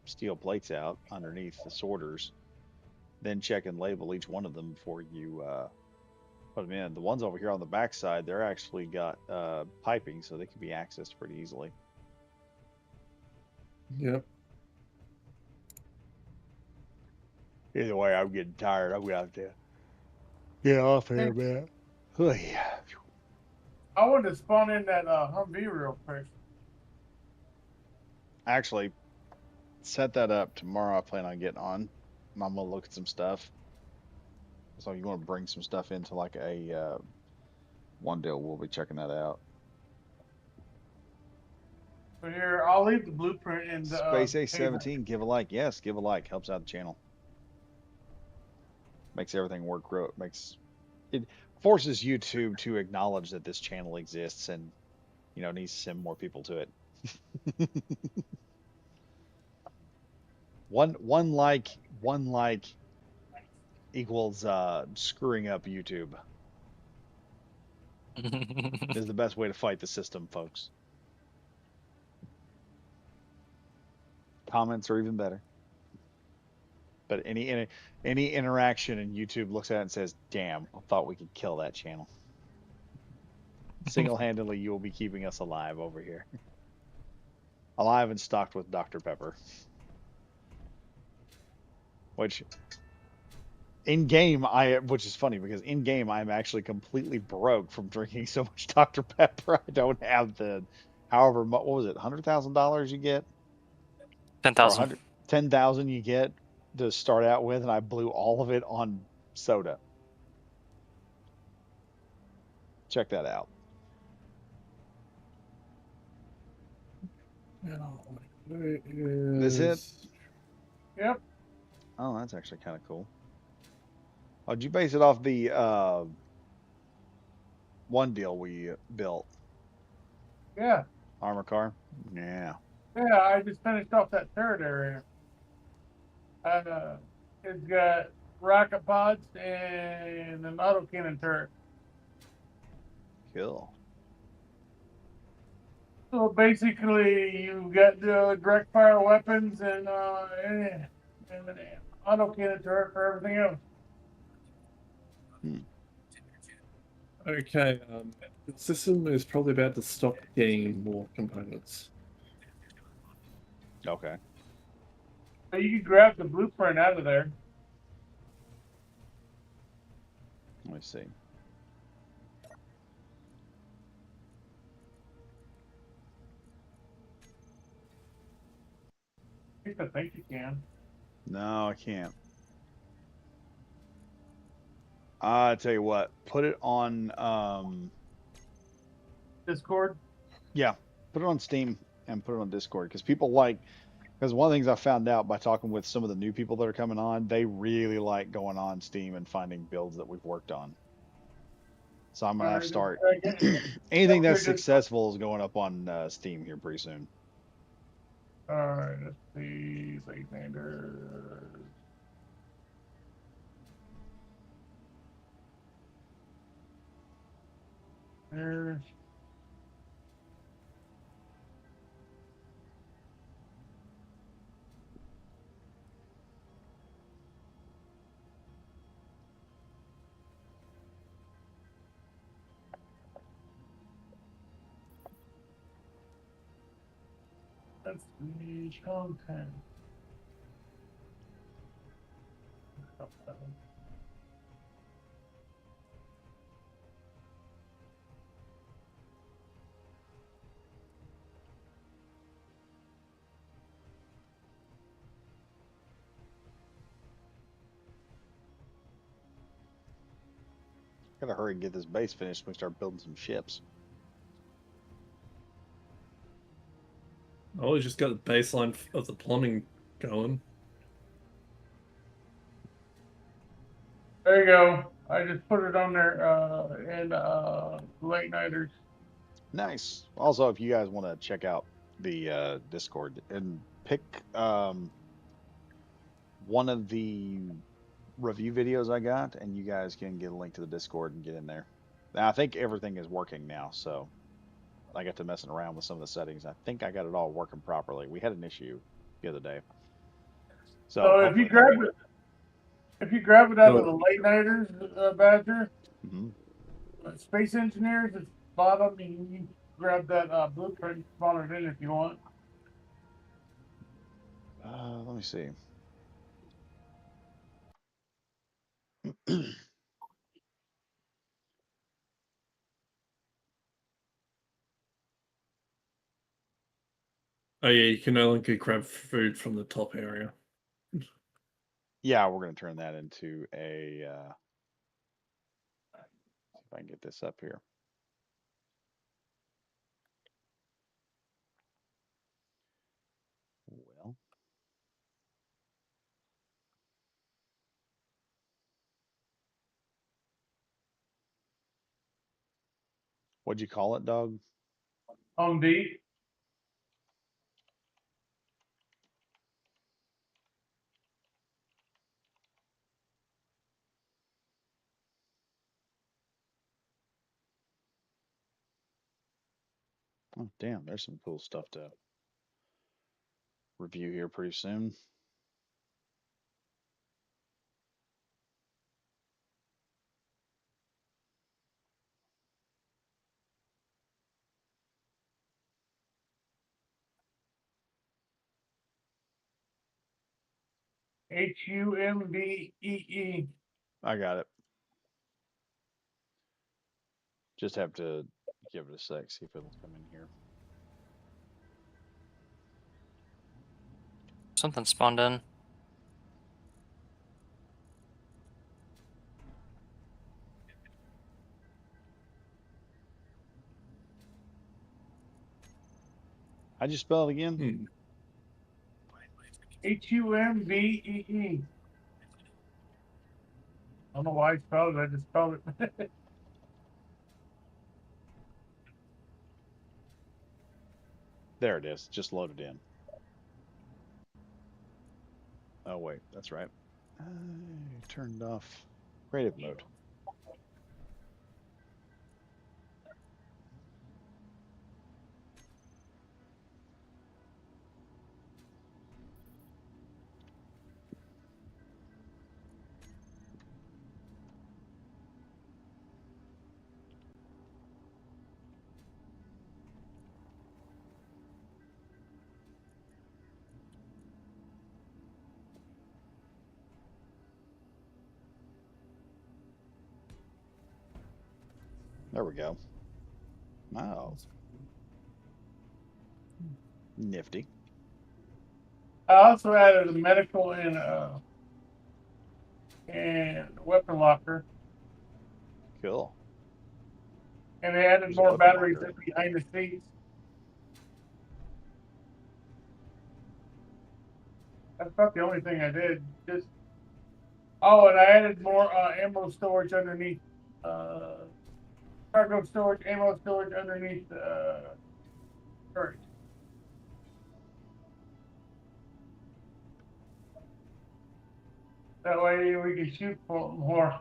steel plates out underneath the sorters, then check and label each one of them before you put them in. The ones over here on the back side, they're actually got piping, so they can be accessed pretty easily. Yep. Either way, I'm getting tired. I'm gonna have to get off here, man. Oh, yeah. I wanted to spawn in that Humvee real quick. Actually, set that up tomorrow. I plan on getting on. I'm gonna look at some stuff. So you want to bring some stuff into like a One deal, we'll be checking that out. So here, I'll leave the blueprint in the Space table. A17, give a like. Yes, give a like. Helps out the channel. Makes everything work. It forces YouTube to acknowledge that this channel exists and needs to send more people to it. one like equals screwing up YouTube. Is the best way to fight the system, folks. Comments are even better. But any interaction and YouTube looks at it and says, "Damn, I thought we could kill that channel." Single-handedly, you will be keeping us alive over here. Alive and stocked with Dr. Pepper. Which in game which is funny because in game I'm actually completely broke from drinking so much Dr. Pepper. I don't have the what was it, $100,000 you get? 10,000. 10,000 you get to start out with, and I blew all of it on soda. Check that out. This it? Yep. Oh, that's actually kind of cool. Oh, did you base it off the one deal we built? Yeah. Armor car? Yeah. Yeah, I just finished off that third area. It's got rocket pods and an autocannon turret. Cool. So basically, you got the direct fire weapons and an autocannon turret for everything else. Okay, the system is probably about to stop getting more components. Okay. So you can grab the blueprint out of there. Let me see. At least I think you can. No, I can't. I tell you what, put it on Discord. yeah, put it on Steam and put it on Discord because people because one of the things I found out by talking with some of the new people that are coming on, they really like going on Steam and finding builds that we've worked on. So I'm gonna have to start anything that's successful is going up on Steam here pretty soon. Alright, let's see. Alexander. There's That's the content. Gotta hurry and get this base finished. We start building some ships. Oh, we just got the baseline of the plumbing going. There you go. I just put it on there in late nighters. Nice. Also, if you guys want to check out the Discord and pick one of the review videos I got, and you guys can get a link to the Discord and get in there. Now, I think everything is working now, so I got to messing around with some of the settings. I think I got it all working properly. We had an issue the other day. So if you grab it out of the late nighters, Badger, Space Engineers at the bottom, and you grab that blueprint, spawn it in if you want. Let me see. Oh yeah, you can no longer grab food from the top area. Yeah, we're going to turn that into a... see if I can get this up here. What'd you call it, dog? Home D. Oh, damn, there's some cool stuff to review here pretty soon. HUMBEE. I got it. Just have to give it a sec, see if it'll come in here. Something spawned in. How'd you spell it again? Hmm. HUMBEE. I don't know why I spelled it. I just spelled it. There it is. Just loaded in. Oh, wait. That's right. I turned off creative mode. There we go. Oh, nifty. I also added a medical and weapon locker, Cool. and they added There's a more weapon batteries locker. in behind the seats. That's about the only thing I did. Just and I added more ammo storage underneath. Cargo storage, ammo storage underneath storage. That way we can shoot for more.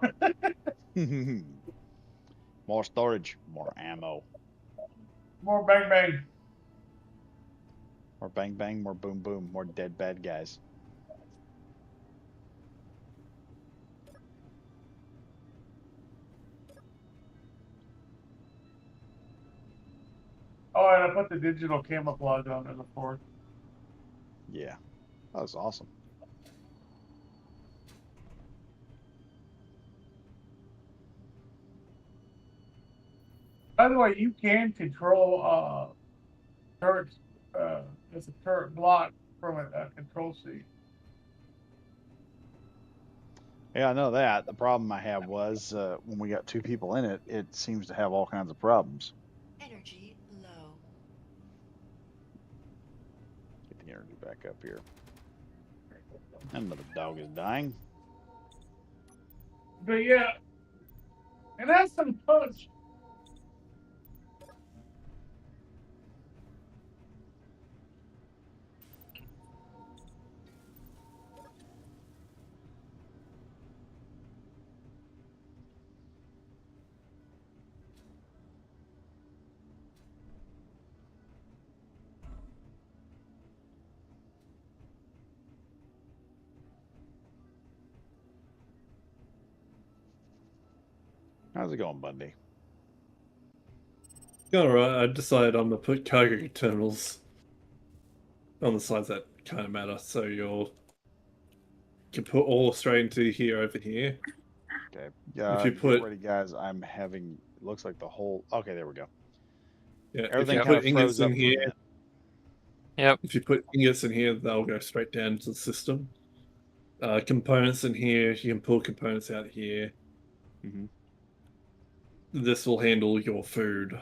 More storage, more ammo. More bang bang. More bang bang, more boom boom, more dead bad guys. Oh, and I put the digital camouflage on it, of course. Yeah. That was awesome. By the way, you can control turrets. It's a turret block from a control seat. Yeah, I know that. The problem I had was when we got two people in it, it seems to have all kinds of problems. Energy low. Get the energy back up here. Another dog is dying. But yeah, it has some punch. How's it going, Bundy? Alright, I decided I'm gonna put cargo terminals on the sides that kind of matter. So you can put all straight into here over here. Okay. If you Get put ready, guys. I'm having. It looks like the whole. Okay, there we go. if Everything you kind put of froze ingots in up for a here, minute. Yep. if you put ingots in here, they'll go straight down to the system. Components in here, you can pull components out here. Mm-hmm. This will handle your food.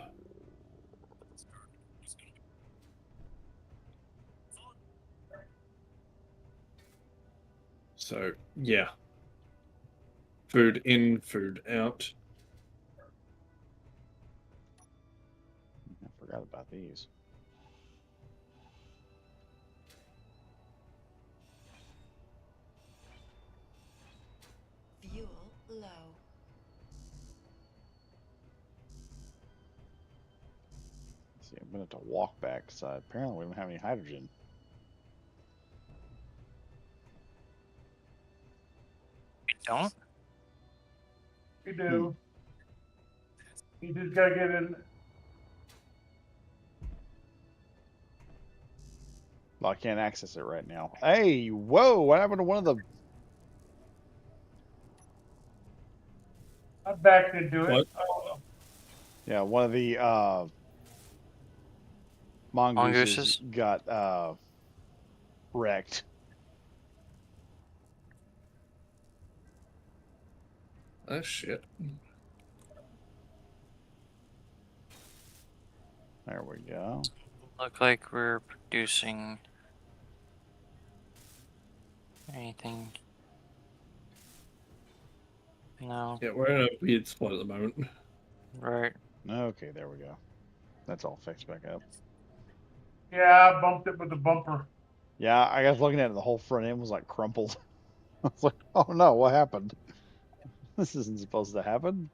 So, yeah. Food in, food out. Forgot about these. Fuel low. See, I'm gonna have to walk back because apparently we don't have any hydrogen. You don't? You do. You just gotta get in. Well, I can't access it right now. Hey, whoa! What happened to one of the? I backed into it. What? Oh, Yeah, one of the mongooses Mongooses? got wrecked. Oh shit. There we go. Look like we're producing anything. No. Yeah, we're in a weird spot at the moment. Right. Okay, there we go. That's all fixed back up. yeah, I bumped it with the bumper. Yeah, I was looking at it. The whole front end was like crumpled. I was like, oh no, what happened? This isn't supposed to happen.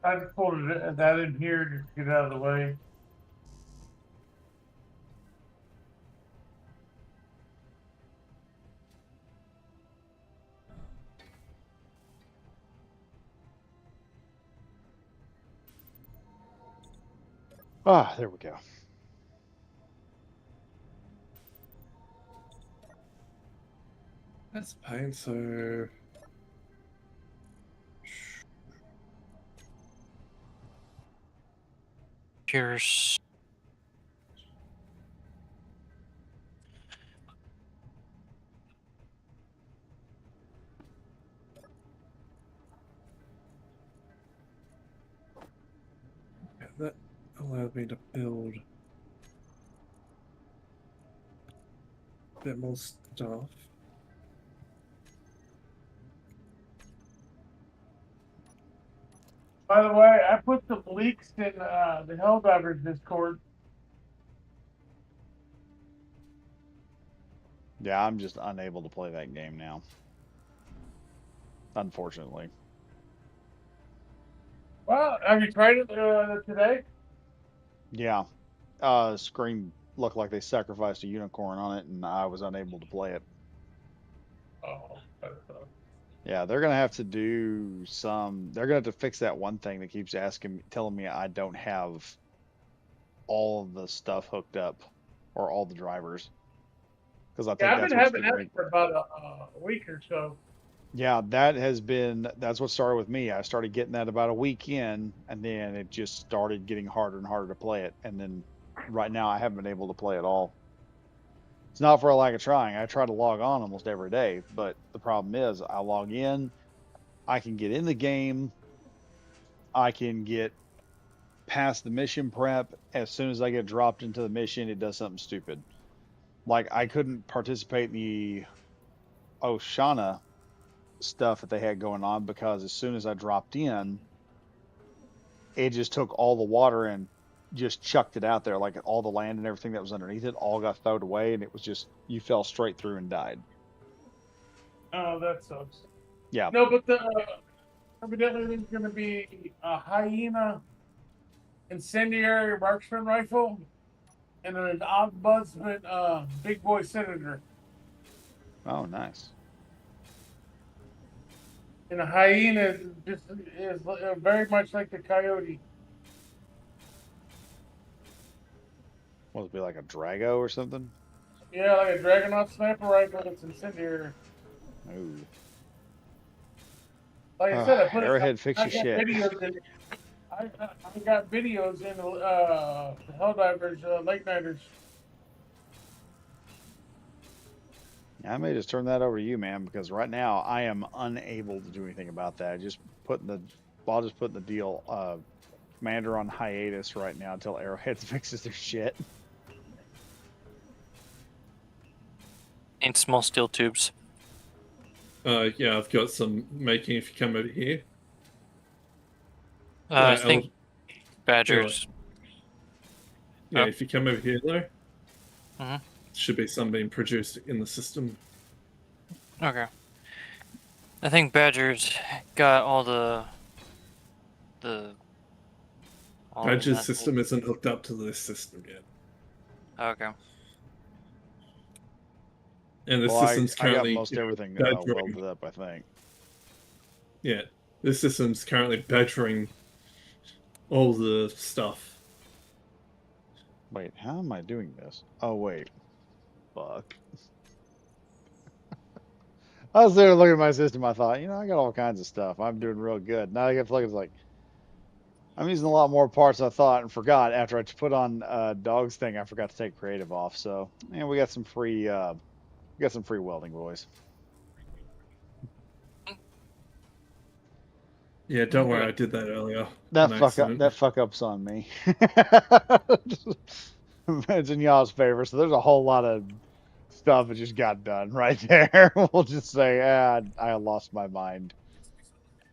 I just pulled that in here just to get out of the way. Ah, there we go. That's a pain, so... Here's Yeah, that allowed me to build a bit more stuff. By the way, I put some leaks in the Helldivers Discord. Yeah, I'm just unable to play that game now. Unfortunately. Well, have you tried it today? Yeah. Screen looked like they sacrificed a unicorn on it, and I was unable to play it. Oh, Yeah, they're gonna have to do some. They're gonna have to fix that one thing that keeps telling me I don't have all of the stuff hooked up, or all the drivers. Because I think yeah, I've that's been what's having getting that for about a week or so. Yeah, that's what started with me. I started getting that about a week in, and then it just started getting harder and harder to play it. And then right now I haven't been able to play at all. It's not for a lack of trying. I try to log on almost every day, but the problem is I log in, I can get in the game, I can get past the mission prep. As soon as I get dropped into the mission, it does something stupid. Like I couldn't participate in the Oshana stuff that they had going on because as soon as I dropped in, it just took all the water and just chucked it out there. Like all the land and everything that was underneath it all got thrown away, and it was just, you fell straight through and died. Oh, that sucks. Yeah. No, but evidently there's going to be a hyena incendiary marksman rifle, and then an ombudsman big boy senator. Oh, nice. And a hyena is very much like the coyote. Will it be like a Drago or something? Yeah, like a Dragunov sniper rifle that's incendiary. Ooh. Like I said, I put Arrowhead, fix I your got shit. videos in. I got videos in the Helldivers Late Nighters. I may just turn that over to you, man, because right now I am unable to do anything about that. I'll just put in the deal, Commander on hiatus right now until Arrowhead fixes their shit. in small steel tubes. Yeah, I've got some making if you come over here. I Yeah, think Badger's Yeah, Oh. if you come over here though, Mhm. should be some being produced in the system. Okay. I think Badger's got all the all the Badger's methods. system isn't hooked up to this system yet. Okay. And the Well, system's I got currently most everything badgering. welded up, I think. Yeah, this system's currently badgering all the stuff. Wait, how am I doing this? Oh, wait. Fuck. I was there looking at my system. I thought, you know, I got all kinds of stuff. I'm doing real good. Now I get to look, it's like, I'm using a lot more parts than I thought and forgot after I put on Dog's thing. I forgot to take creative off. So, and we got some free, welding, boys. Yeah, don't worry, I did that earlier. That on fuck up, accident. that fuck up's on me. It's in y'all's favor. So there's a whole lot of stuff that just got done right there. We'll just say, I lost my mind.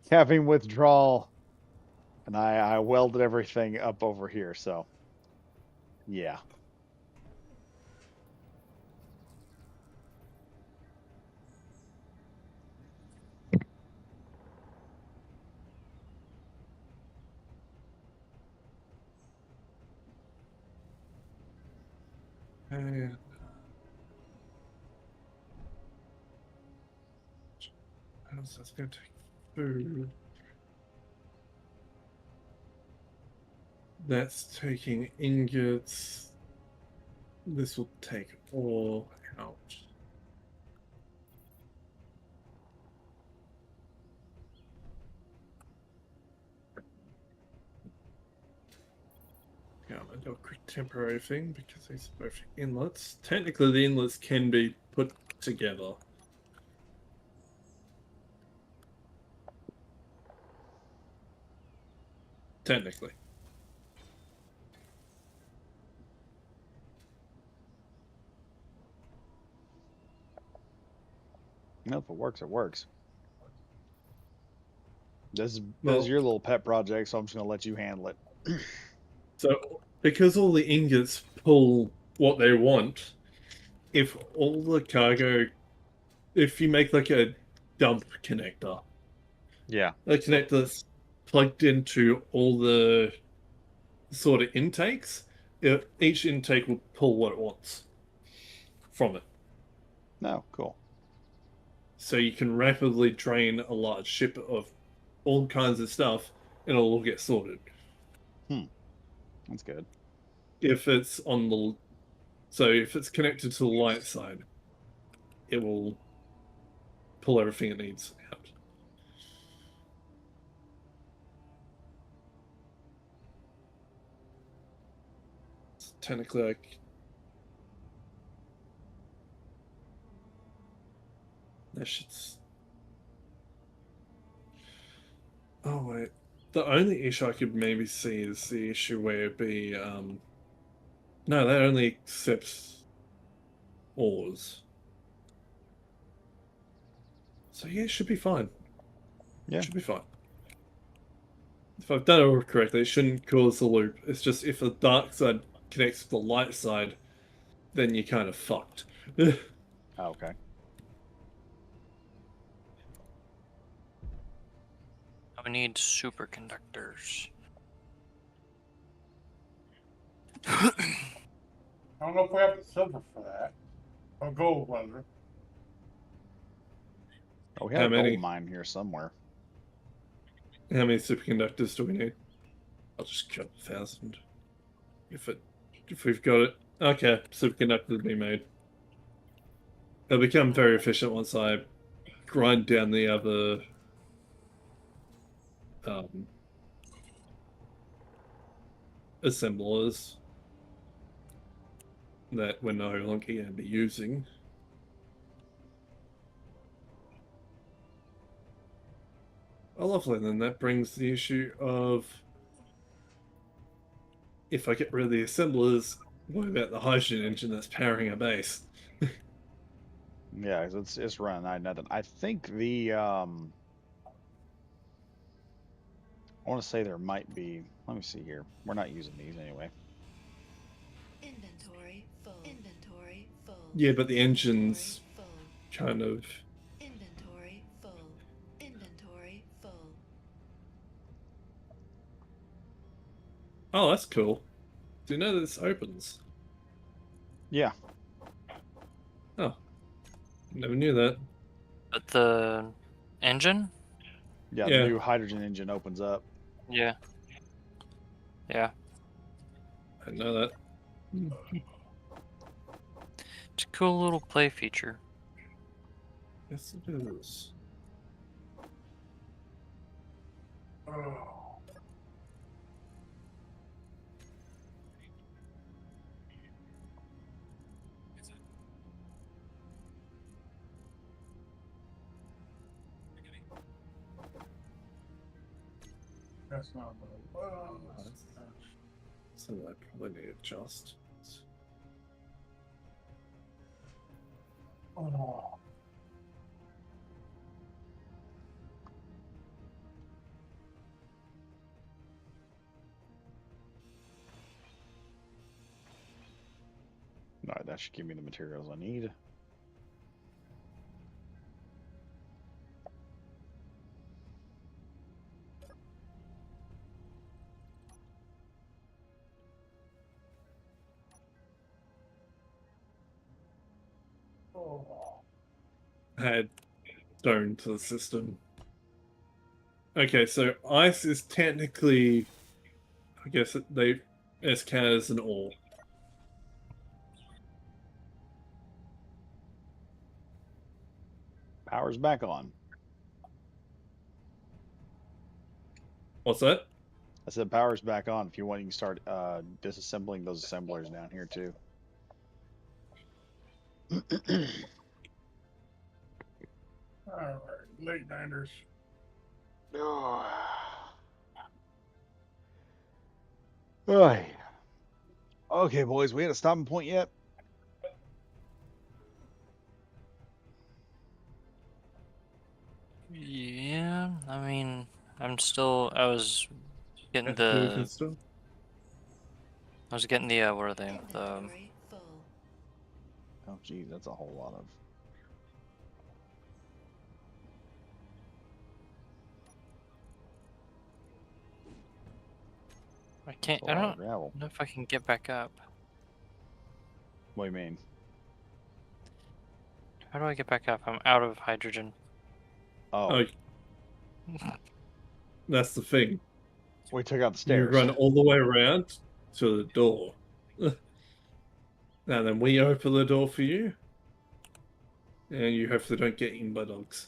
Caffeine withdrawal, and I welded everything up over here. So, yeah. And how's that's going to take food? That's taking ingots. This will take all out. Yeah, I'm gonna do a quick temporary thing because these are both inlets. Technically, the inlets can be put together. Technically. No, if it works, it works. This is Well, your little pet project, so I'm just gonna let you handle it. so because all the ingots pull what they want, if all the cargo, if you make like a dump connector, Yeah. a connector that's plugged into all the sort of intakes, each intake will pull what it wants from it. No, cool. So you can rapidly drain a large ship of all kinds of stuff and it'll all get sorted. That's good. If it's on the if it's connected to the light side, it will pull everything it needs out. It's technically like that shit's. Oh wait. The only issue I could maybe see is the issue where it'd be no, that only accepts ores. So yeah, it should be fine. Yeah. It should be fine. If I've done it all correctly, it shouldn't cause a loop. It's just if the dark side connects to the light side, then you're kind of fucked. Okay. We need superconductors. I don't know if we have the silver for that. Or gold, rather. Oh, we How have a many? gold mine here somewhere. How many superconductors do we need? I'll just cut 1,000. If we've got it. Okay, superconductors will be made. They'll become very efficient once I grind down the other assemblers that we're no longer going to be using. Oh, lovely. Then that brings the issue of if I get rid of the assemblers, what about the hydrogen engine that's powering our base? Yeah, it's running nothing. I think the I want to say there might be. Let me see here. We're not using these anyway. Inventory full. Inventory full. Yeah, but the engine's Full. kind of... Inventory full. Inventory full. Oh, that's cool. Do you know this opens? Yeah. Oh, never knew that. But the engine? Yeah, Yeah. the new hydrogen engine opens up. Yeah. Yeah. I didn't know that. It's a cool little play feature. Yes, it is. Oh. That's not what it was. So I probably need to adjust. Oh. All right, that should give me the materials I need. Oh. Add stone to the system. Okay, so ice is technically, I guess they SK as an ore. Power's back on. What's that? I said power's back on. If you want, you can start disassembling those assemblers down here too. All right, late nighters. Oh. Right. Okay, boys, we at a stopping point yet? Yeah, I mean, I was getting Moving the, still? what are they? The, Inventory full. Oh, geez, that's a whole lot of. I can't, That's a I lot of don't gravel. know if I can get back up. What do you mean? How do I get back up? I'm out of hydrogen. Oh, That's the thing. we took out the You stairs. run all the way around to the door. And then we open the door for you. And you hopefully don't get eaten by dogs.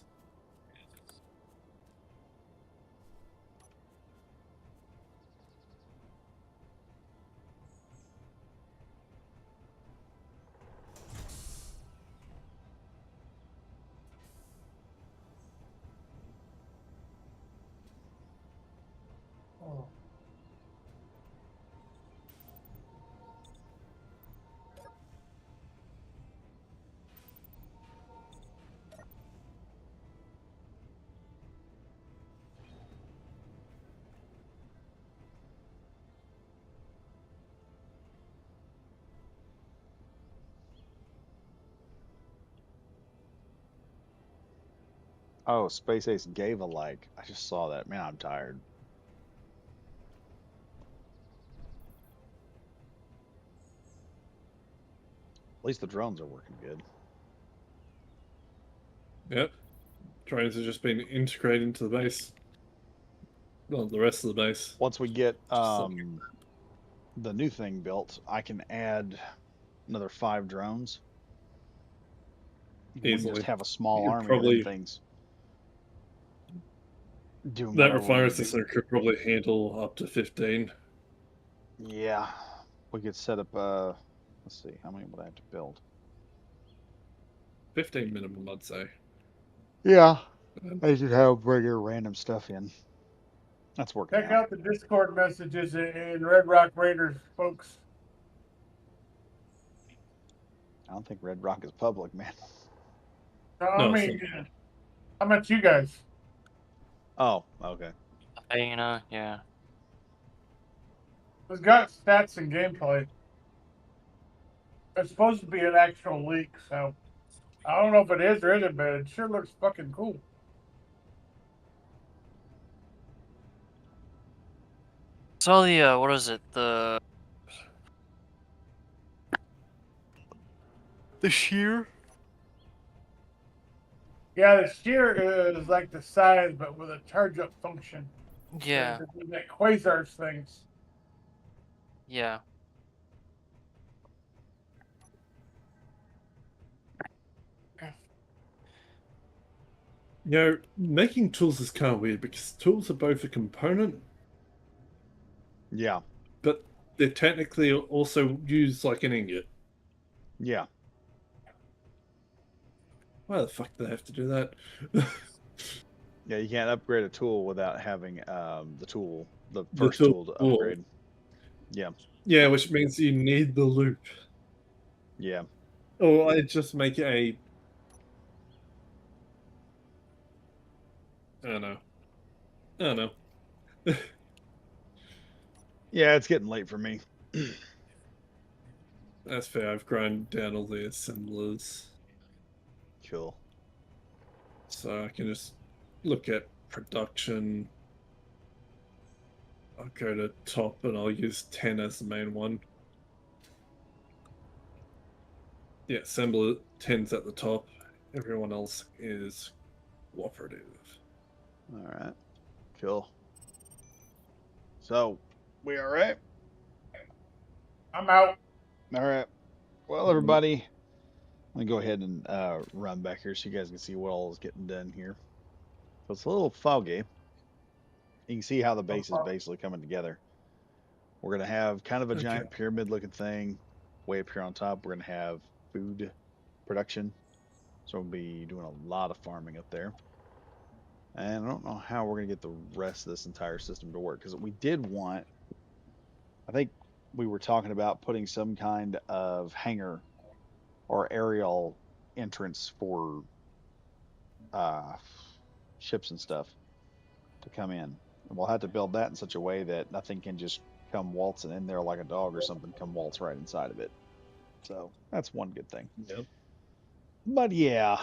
Oh. Oh, Space Ace gave a like. I just saw that. Man, I'm tired. At least the drones are working good. Yep. Drones have just been integrated into the base. Well, the rest of the base. Once we get so- the new thing built, I can add another 5 drones. We can Easily. just have a small You'd army probably- of them things. Doing That whatever we refinery need to do. system could probably handle up to 15. Yeah, we could set up. Let's see, how many would I have to build? 15 minimum, I'd say. Yeah, I should have bring random stuff in. That's working Check out. out the Discord messages in Red Rock Raiders, folks. I don't think Red Rock is public, man. I No, mean, I meant you guys. Oh, okay. Yeah. It's got stats and gameplay. it's supposed to be an actual leak, so I don't know if it is or isn't, but it sure looks fucking cool. Saw the what is it? The shear? Yeah, the shear is like the size, but with a charge up function. Yeah. Like quasars things. Yeah. You know, making tools is kind of weird because tools are both a component, Yeah. but they're technically also used like an ingot. Yeah. Why the fuck do they have to do that? Yeah, you can't upgrade a tool without having the The first tool to upgrade. Yeah. Yeah, which means you need the loop. Yeah. Or I just make it a... I don't know. I don't know. Yeah, it's getting late for me. That's fair. I've ground down all the assemblers. Cool. So I can just look at production. I'll go to top and I'll use 10 as the main one. Yeah, assembler 10's at the top. Everyone else is cooperative. All right. Cool. So, we all right? I'm out. All right. Well, everybody, let me go ahead and run back here so you guys can see what all is getting done here. So it's a little foggy. You can see how the base is basically coming together. We're going to have kind of a giant pyramid looking thing way up here on top. We're going to have food production. So we'll be doing a lot of farming up there. And I don't know how we're going to get the rest of this entire system to work, because we did want, I think we were talking about putting some kind of hangar or aerial entrance for ships and stuff to come in. And we'll have to build that in such a way that nothing can just come waltzing in there like a dog or something, come waltz right inside of it. So that's one good thing. Yep. But yeah,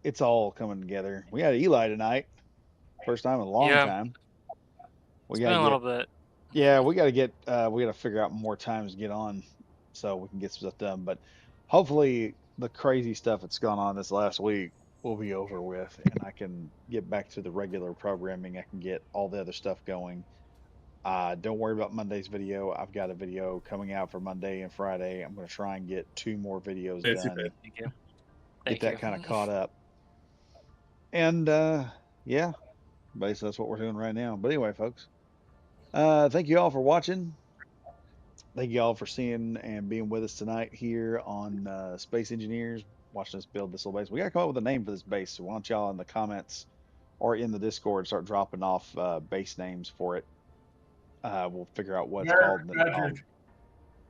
it's all coming together. We had Eli tonight. First time in a long time. It's been a little bit. Yeah, we got to figure out more times to get on so we can get some stuff done. But hopefully the crazy stuff that's gone on this last week will be over with, and I can get back to the regular programming. I can get all the other stuff going. Don't worry about Monday's video. I've got a video coming out for Monday and Friday. I'm going to try and get 2 more videos done. Thank you. Get that kind of caught up. And yeah, basically that's what we're doing right now. But anyway, folks, thank you all for watching. Thank you all for seeing and being with us tonight here on Space Engineers, watching us build this little base. We got to come up with a name for this base, so why don't y'all in the comments or in the Discord start dropping off base names for it. We'll figure out what it's called, and then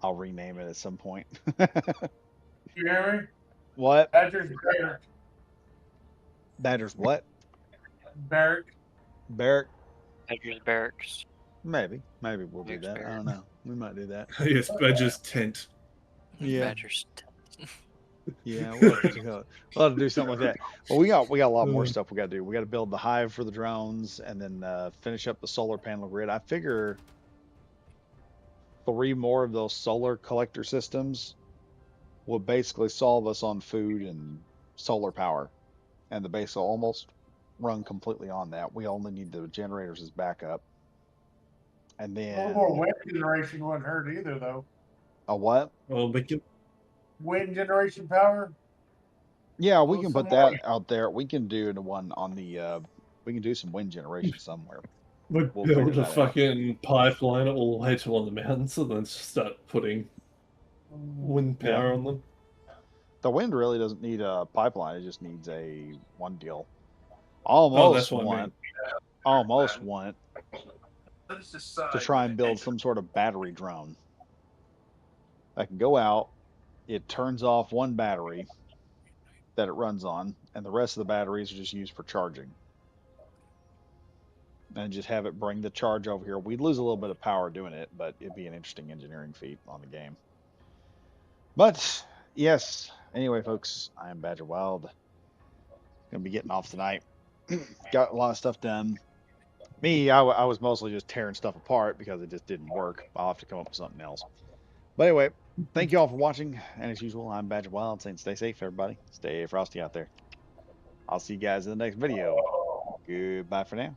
I'll rename it at some point. You hear me? What? Badger's Barrack. Badger's what? Barrack. Barrack? Badger's Barracks. Maybe we'll do that. I don't know. We might do that. Yes, Badger's tent. Yeah. Badger's tent. Yeah, we'll have to do something like that. Well, we got a lot more stuff we got to do. We got to build the hive for the drones, and then finish up the solar panel grid. I figure 3 more of those solar collector systems will basically solve us on food and solar power, and the base will almost run completely on that. We only need the generators as backup, and then A little more wind generation wouldn't hurt either, though. a what? Well, we can... Wind generation power. Yeah, we can put that out there. We can do the one on the. We can do some wind generation somewhere. We'll build a fucking pipeline all the way to one of the mountains and then just start putting wind power on them. The wind really doesn't need a pipeline. It just needs a one deal. Almost want to try and build some sort of battery drone that can go out. It turns off one battery that it runs on, and the rest of the batteries are just used for charging. And just have it bring the charge over here. We'd lose a little bit of power doing it, but it'd be an interesting engineering feat on the game. But yes. Anyway, folks, I am Badger Wild. Gonna be getting off tonight. Got a lot of stuff done. Me, I was mostly just tearing stuff apart because it just didn't work. I'll have to come up with something else. But anyway, thank you all for watching. And as usual, I'm Badger Wild saying stay safe, everybody. Stay frosty out there. I'll see you guys in the next video. Goodbye for now.